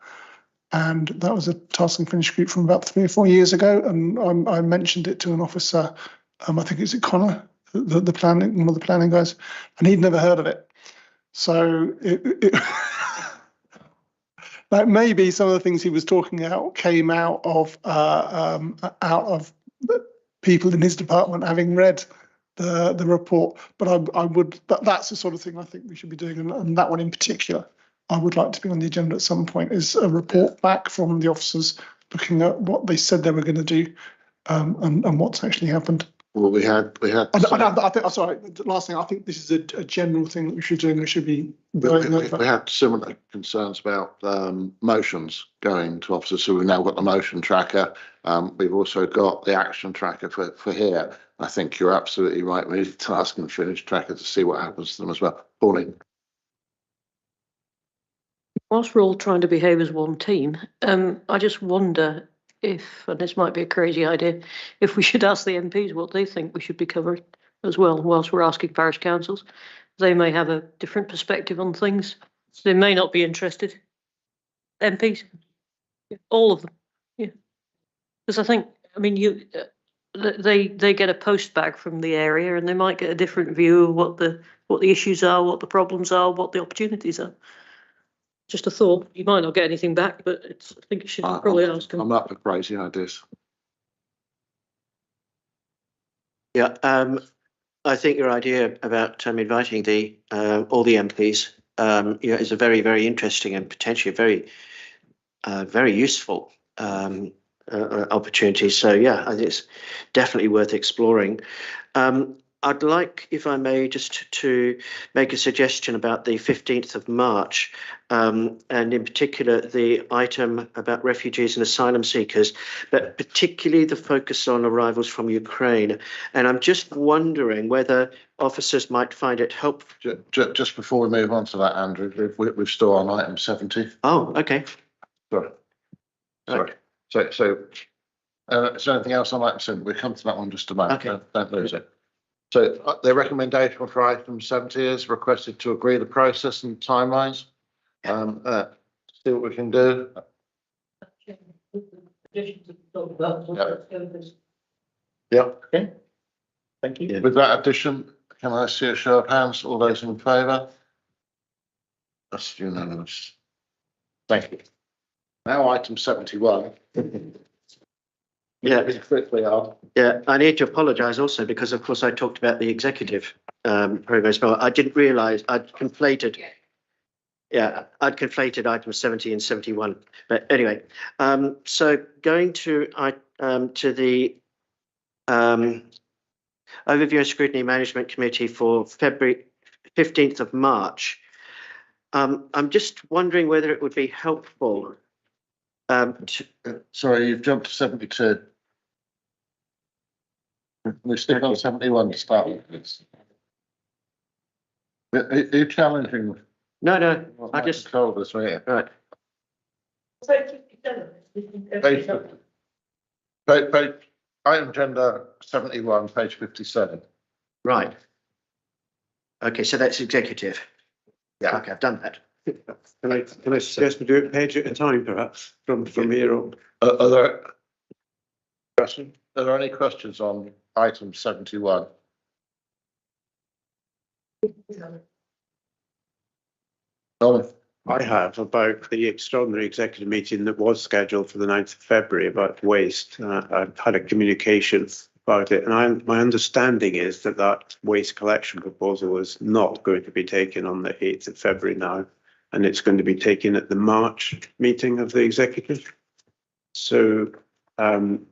And that was a task and finish group from about 3 or 4 years ago. And I mentioned it to an officer, I think it's Connor, the planning, one of the planning guys, and he'd never heard of it. So like maybe some of the things he was talking about came out of people in his department having read the report, but that's the sort of thing I think we should be doing, and that one in particular I would like to be on the agenda at some point, is a report back from the officers looking at what they said they were going to do, and what's actually happened. Well, we had. I think. Sorry, the last thing. I think this is a general thing that we should do. And we should be. We had similar concerns about motions going to officers. So we've now got the motion tracker. We've also got the action tracker for here. I think you're absolutely right. We need a task and finish tracker to see what happens to them as well. Pauline. Whilst we're all trying to behave as one team, I just wonder if, and this might be a crazy idea, if we should ask the MPs what they think we should be covering as well, whilst we're asking parish councils. They may have a different perspective on things. They may not be interested. MPs, all of them, yeah. Because I think, they get a post back from the area, and they might get a different view of what the issues are, what the problems are, what the opportunities are. Just a thought. You might not get anything back, but I think you should probably ask them. I'm up for crazy ideas. Yeah, I think your idea about inviting all the MPs, is a very, very interesting and potentially very useful opportunity. So yeah, I think it's definitely worth exploring. I'd like, if I may, just to make a suggestion about the 15th of March, and in particular the item about refugees and asylum seekers, but particularly the focus on arrivals from Ukraine. And I'm just wondering whether officers might find it helpful. Just before we move on to that, Andrew, we're still on item 70. Oh, okay. Sorry. Sorry. Is there anything else on item 70? We'll come to that one just a moment. Okay. Don't lose it. So the recommendation for item 70 is requested to agree the process and timelines. See what we can do. Yeah. Okay. Thank you. With that addition, can I see a show of hands? All those in favour? That's unanimous. Thank you. Now item 71. Yeah, quickly on. Yeah, I need to apologise also because, of course, I talked about the executive programme as well. I didn't realise I'd conflated. Yeah, I'd conflated items 70 and 71. But anyway, so going to the overview and scrutiny management committee for February 15th of March. I'm just wondering whether it would be helpful. Sorry, you've jumped to 72. We stick on 71 to start with. Are you challenging? No, I just told us, right? Right. Page, item agenda 71, page 57. Right. Okay, so that's executive. Yeah. Okay, I've done that. Can I suggest we do it page at a time, perhaps, from here on? Are there any questions on item 71? I have, about the extraordinary executive meeting that was scheduled for the 9th of February about waste. I've had a communication about it, and my understanding is that that waste collection proposal is not going to be taken on the 8th of February now, and it's going to be taken at the March meeting of the executive. So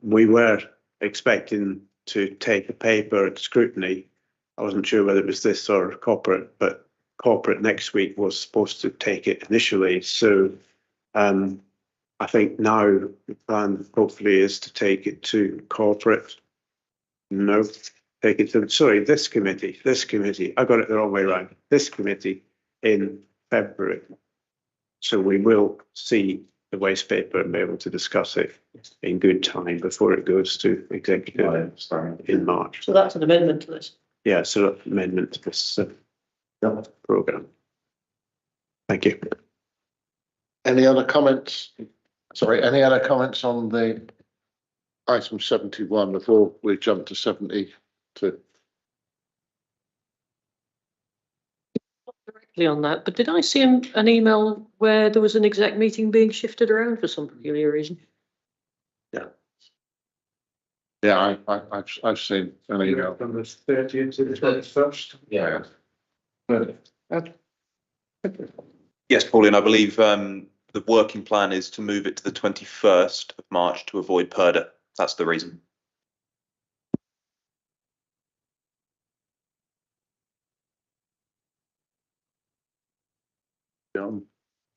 we were expecting to take a paper at scrutiny. I wasn't sure whether it was this or corporate, but corporate next week was supposed to take it initially. So I think now the plan hopefully is to take it to corporate. No, take it to, this committee. I got it the wrong way around. This committee in February. So we will see the waste paper and be able to discuss it in good time before it goes to executive in March. So that's an amendment to this. Yeah, so amendment to this programme. Thank you. Any other comments? Sorry, any other comments on the item 71 before we jump to 72? Directly on that, but did I see an email where there was an exec meeting being shifted around for some peculiar reason? Yeah, I've seen an email. From the 30th to the 21st. Yeah. Yes, Pauline, I believe the working plan is to move it to the 21st of March to avoid PERDA. That's the reason.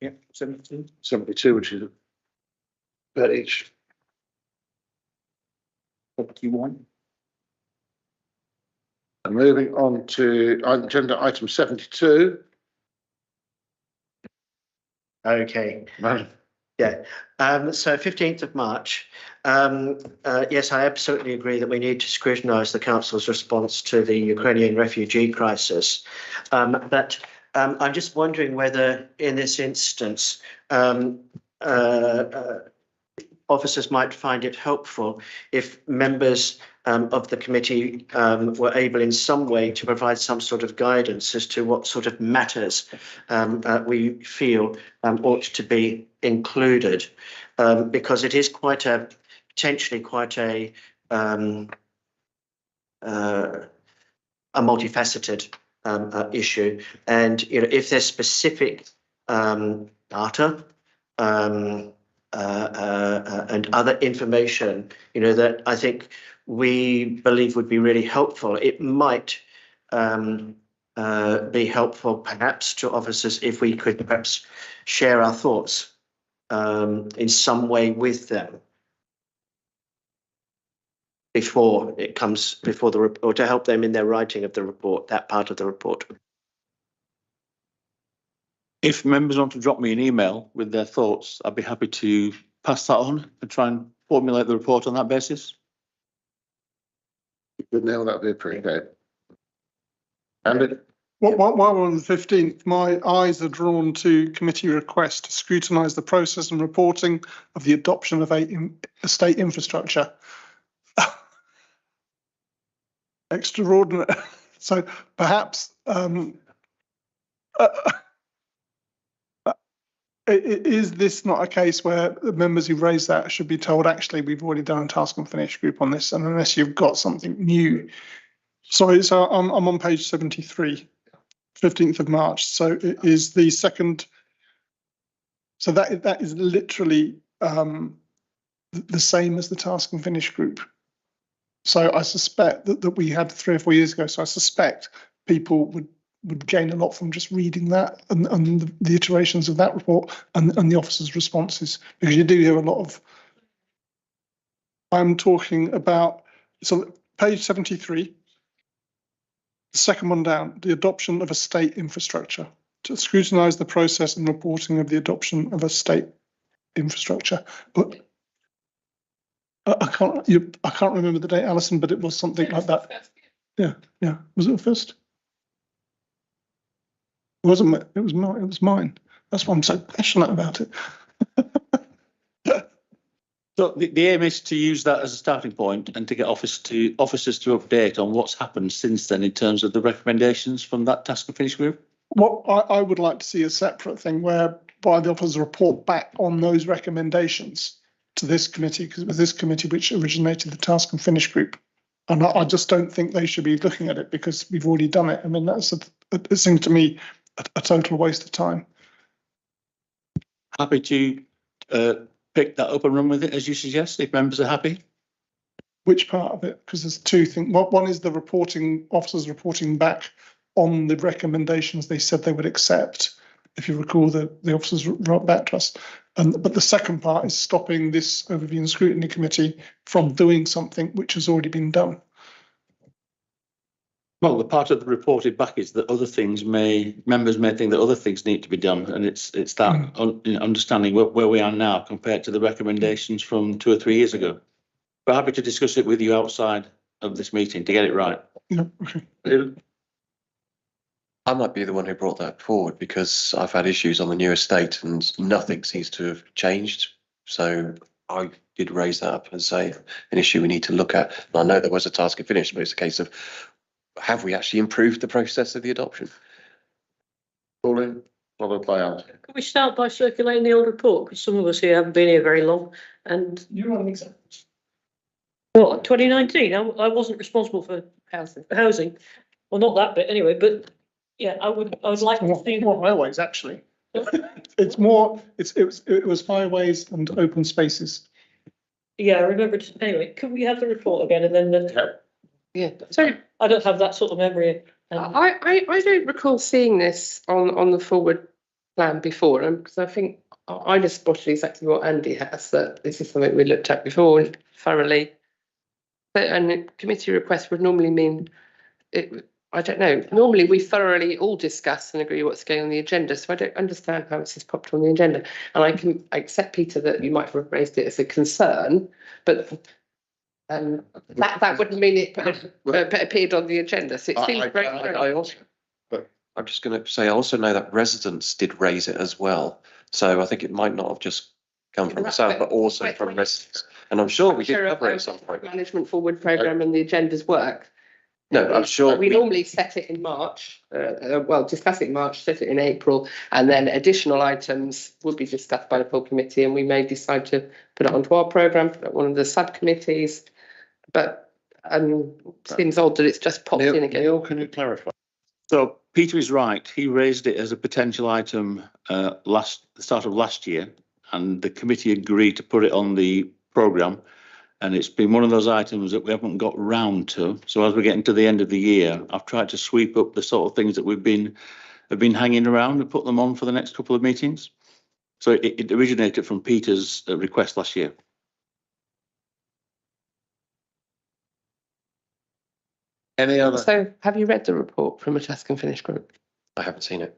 Yeah, 72. 72, which is page 21. And moving on to agenda item 72. Okay. Yeah. So 15th of March. Yes, I absolutely agree that we need to scrutinise the Council's response to the Ukrainian refugee crisis. But I'm just wondering whether in this instance officers might find it helpful if members of the committee were able in some way to provide some sort of guidance as to what sort of matters we feel ought to be included, because it is potentially quite a multifaceted issue, and if there's specific data and other information, that I think we believe would be really helpful. It might be helpful perhaps to officers if we could perhaps share our thoughts in some way with them before it comes before the report, or to help them in their writing of the report, that part of the report. If members want to drop me an email with their thoughts, I'd be happy to pass that on and try and formulate the report on that basis. Good, Neil, that'd be appreciated. And While we're on the 15th, my eyes are drawn to committee request to scrutinise the process and reporting of the adoption of estate infrastructure. Extraordinary. So perhaps is this not a case where the members who raised that should be told, actually, we've already done a task and finish group on this, and unless you've got something new. Sorry, so I'm on page 73, 15th of March. So it is the second. So that is literally the same as the task and finish group. So I suspect that we had 3 or 4 years ago. So I suspect people would gain a lot from just reading that and the iterations of that report and the officers' responses, because you do hear a lot of. I'm talking about, so page 73, the second one down, the adoption of a state infrastructure, to scrutinise the process and reporting of the adoption of a state infrastructure. But I can't remember the date, Alison, but it was something like that. Yeah. Was it the first? It wasn't. It was mine. That's why I'm so passionate about it. So the aim is to use that as a starting point and to get officers to update on what's happened since then in terms of the recommendations from that task and finish group. What I would like to see a separate thing whereby the officers report back on those recommendations to this committee, because it was this committee which originated the task and finish group. And I just don't think they should be looking at it because we've already done it. I mean, it seems to me a total waste of time. Happy to pick that up and run with it as you suggest, if members are happy. Which part of it? Because there's two things. One is the reporting, officers reporting back on the recommendations they said they would accept. If you recall, the officers wrote back to us. But the second part is stopping this overview and scrutiny committee from doing something which has already been done. Well, the part of the reported back is that members may think that other things need to be done, and it's that understanding where we are now compared to the recommendations from 2 or 3 years ago. But happy to discuss it with you outside of this meeting to get it right. Yeah, okay. I might be the one who brought that forward because I've had issues on the new estate and nothing seems to have changed. So I did raise that up and say an issue we need to look at. And I know there was a task and finish, but it's a case of, have we actually improved the process of the adoption? Pauline, followed by Alan. Can we start by circulating the old report? Because some of us here haven't been here very long. And you're on example. What, 2019? I wasn't responsible for housing. Well, not that bit anyway, but yeah, I would like to see more highways actually. It was highways and open spaces. Yeah, I remember. Anyway, could we have the report again and then? Yeah. So I don't have that sort of memory. I don't recall seeing this on the forward plan before, because I think I just spotted exactly what Andy has, that this is something we looked at before thoroughly. And a committee request would normally mean I don't know. Normally we thoroughly all discuss and agree what's going on the agenda. So I don't understand how it's just popped on the agenda. And I accept, Peter, that you might have raised it as a concern, but that wouldn't mean it appeared on the agenda. So it seems very strange. But I'm just going to say, I also know that residents did raise it as well. So I think it might not have just come from the south, but also from residents. And I'm sure we did cover it at some point. Management forward programme and the agendas work. No, I'm sure we normally set it in March. Discuss it in March, set it in April, and then additional items will be discussed by the full committee, and we may decide to put it onto our programme, put it on one of the subcommittees. But seems odd that it's just popped in again. Neil, can you clarify? So Peter is right. He raised it as a potential item the start of last year, and the committee agreed to put it on the programme. And it's been one of those items that we haven't got round to. So as we're getting to the end of the year, I've tried to sweep up the sort of things that have been hanging around and put them on for the next couple of meetings. So it originated from Peter's request last year. Any other? So have you read the report from a task and finish group? I haven't seen it.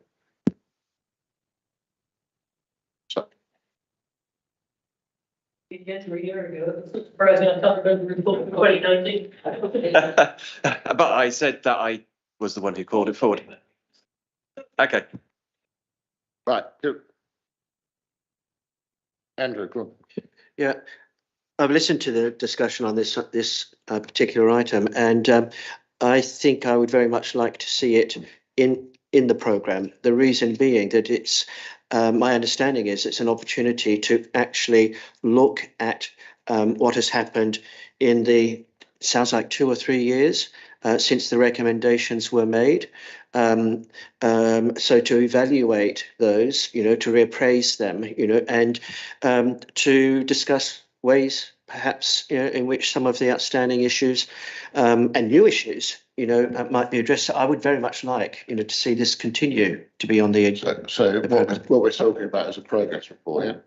Yes, a year ago. It's surprising I can't remember the report from 2019. But I said that I was the one who called it forward. Okay. Right. Andrew, go on. Yeah, I've listened to the discussion on this particular item, and I think I would very much like to see it in the programme. The reason being that it's my understanding is it's an opportunity to actually look at what has happened in the sounds like 2 or 3 years since the recommendations were made. So to evaluate those, to reappraise them, and to discuss ways perhaps in which some of the outstanding issues and new issues, might be addressed. So I would very much like, to see this continue to be on the agenda. So what we're talking about is a progress report,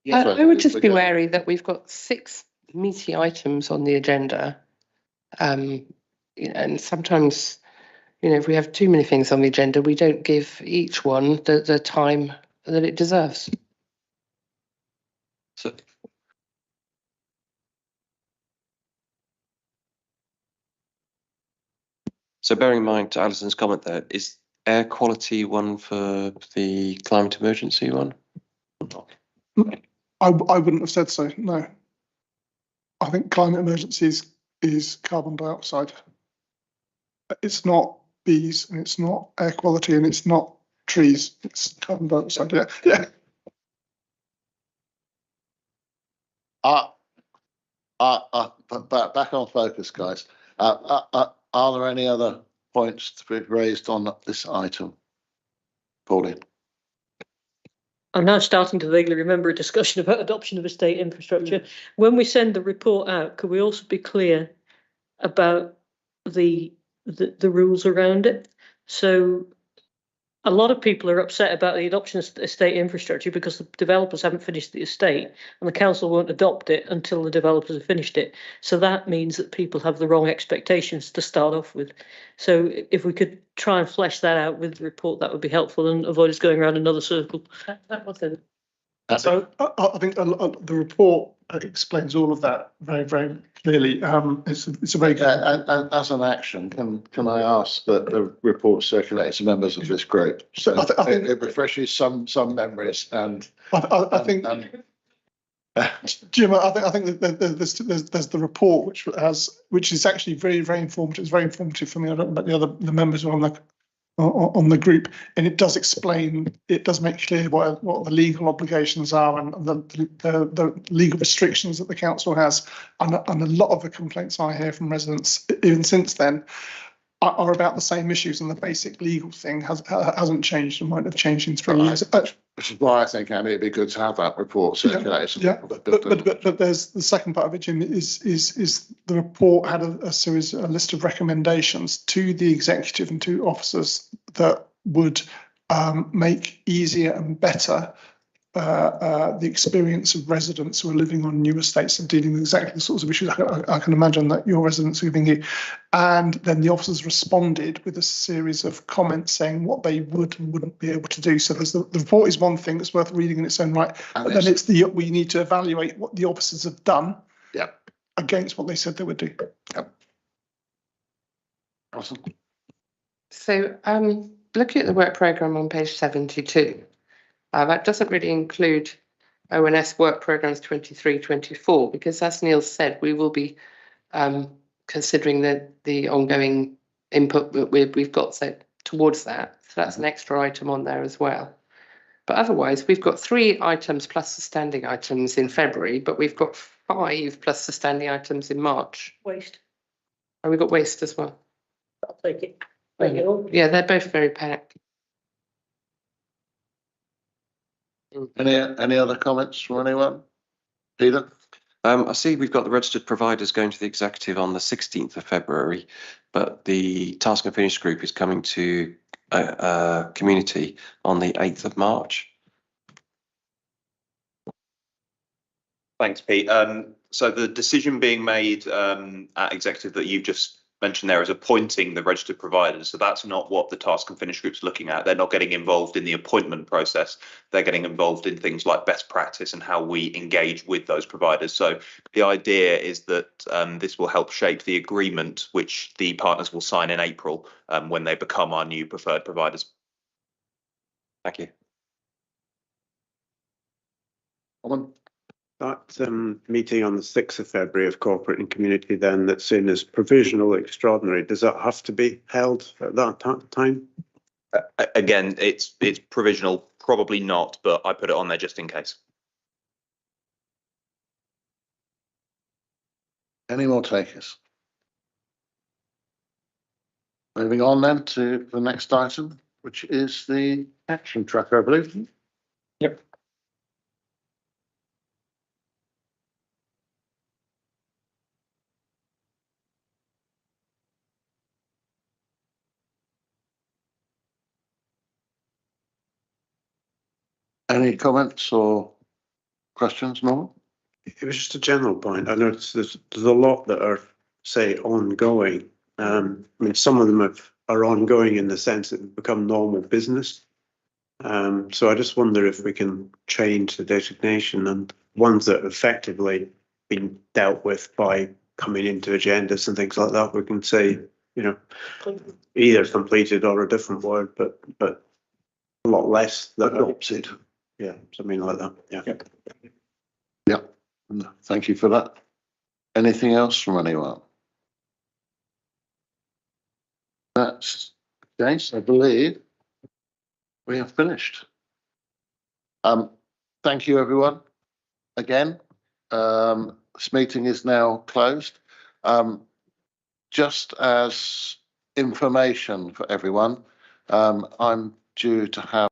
yeah? I would just be wary that we've got 6 meaty items on the agenda. And sometimes, if we have too many things on the agenda, we don't give each one the time that it deserves. So bearing in mind Alison's comment there, is air quality one for the climate emergency one? I wouldn't have said so, no. I think climate emergency is carbon dioxide. It's not bees, and it's not air quality, and it's not trees. It's carbon dioxide, yeah. But back on focus, guys. Are there any other points to be raised on this item? Pauline. I'm now starting to vaguely remember a discussion about adoption of estate infrastructure. When we send the report out, could we also be clear about the rules around it? So a lot of people are upset about the adoption of estate infrastructure because the developers haven't finished the estate and the council won't adopt it until the developers have finished it. So that means that people have the wrong expectations to start off with. So if we could try and flesh that out with the report, that would be helpful and avoid us going around another circle. That was it. So I think the report explains all of that very, very clearly. It's a very good. And as an action, can I ask that the report circulated to members of this group? So I think it refreshes some memories. And I think, Jim, I think that there's the report which is actually very, very informative. It's very informative for me. I don't know about the members who are on the group, and it does explain, it does make clear what the legal obligations are and the legal restrictions that the council has, and a lot of the complaints I hear from residents even since then are about the same issues, and the basic legal thing hasn't changed and won't have changed in 3 years. Which is why I think, Andy, it'd be good to have that report circulated. Yeah, but there's the second part of it, Jim, is the report had a list of recommendations to the executive and to officers that would make easier and better the experience of residents who are living on new estates and dealing with exactly the sorts of issues I can imagine that your residents are living here. And then the officers responded with a series of comments saying what they would and wouldn't be able to do. So there's the report is one thing that's worth reading in its own right, but then it's we need to evaluate what the officers have done against what they said they would do. Yep. Awesome. So looking at the work programme on page 72, that doesn't really include ONS work programmes 23-24, because as Neil said, we will be considering the ongoing input that we've got set towards that. So that's an extra item on there as well. But otherwise, we've got 3 items plus the standing items in February, but we've got 5 plus the standing items in March. Waste. And we've got waste as well. I'll take it. Thank you. Yeah, they're both very packed. Any other comments from anyone? Peter? I see we've got the registered providers going to the executive on the 16th of February, but the task and finish group is coming to community on the 8th of March. Thanks, Pete. So the decision being made at executive that you've just mentioned there is appointing the registered providers. So that's not what the task and finish group's looking at. They're not getting involved in the appointment process. They're getting involved in things like best practice and how we engage with those providers. So the idea is that this will help shape the agreement which the partners will sign in April when they become our new preferred providers. Thank you. That meeting on the 6th of February of Corporate and Community then that's seen as provisional extraordinary, does that have to be held at that time? Again, it's provisional, probably not, but I put it on there just in case. Any more takers? Moving on then to the next item, which is the action tracker, I believe. Yep. Any comments or questions, Norman? It was just a general point. I noticed there's a lot that are, say, ongoing. I mean, some of them are ongoing in the sense that they've become normal business. So I just wonder if we can change the designation, and ones that have effectively been dealt with by coming into agendas and things like that, we can say, you know, either completed or a different word, but a lot less adopted. Yeah, something like that. Yeah. Yeah. Thank you for that. Anything else from anyone? That's the case, I believe. We have finished. Thank you, everyone. Again, this meeting is now closed. Just as information for everyone, I'm due to have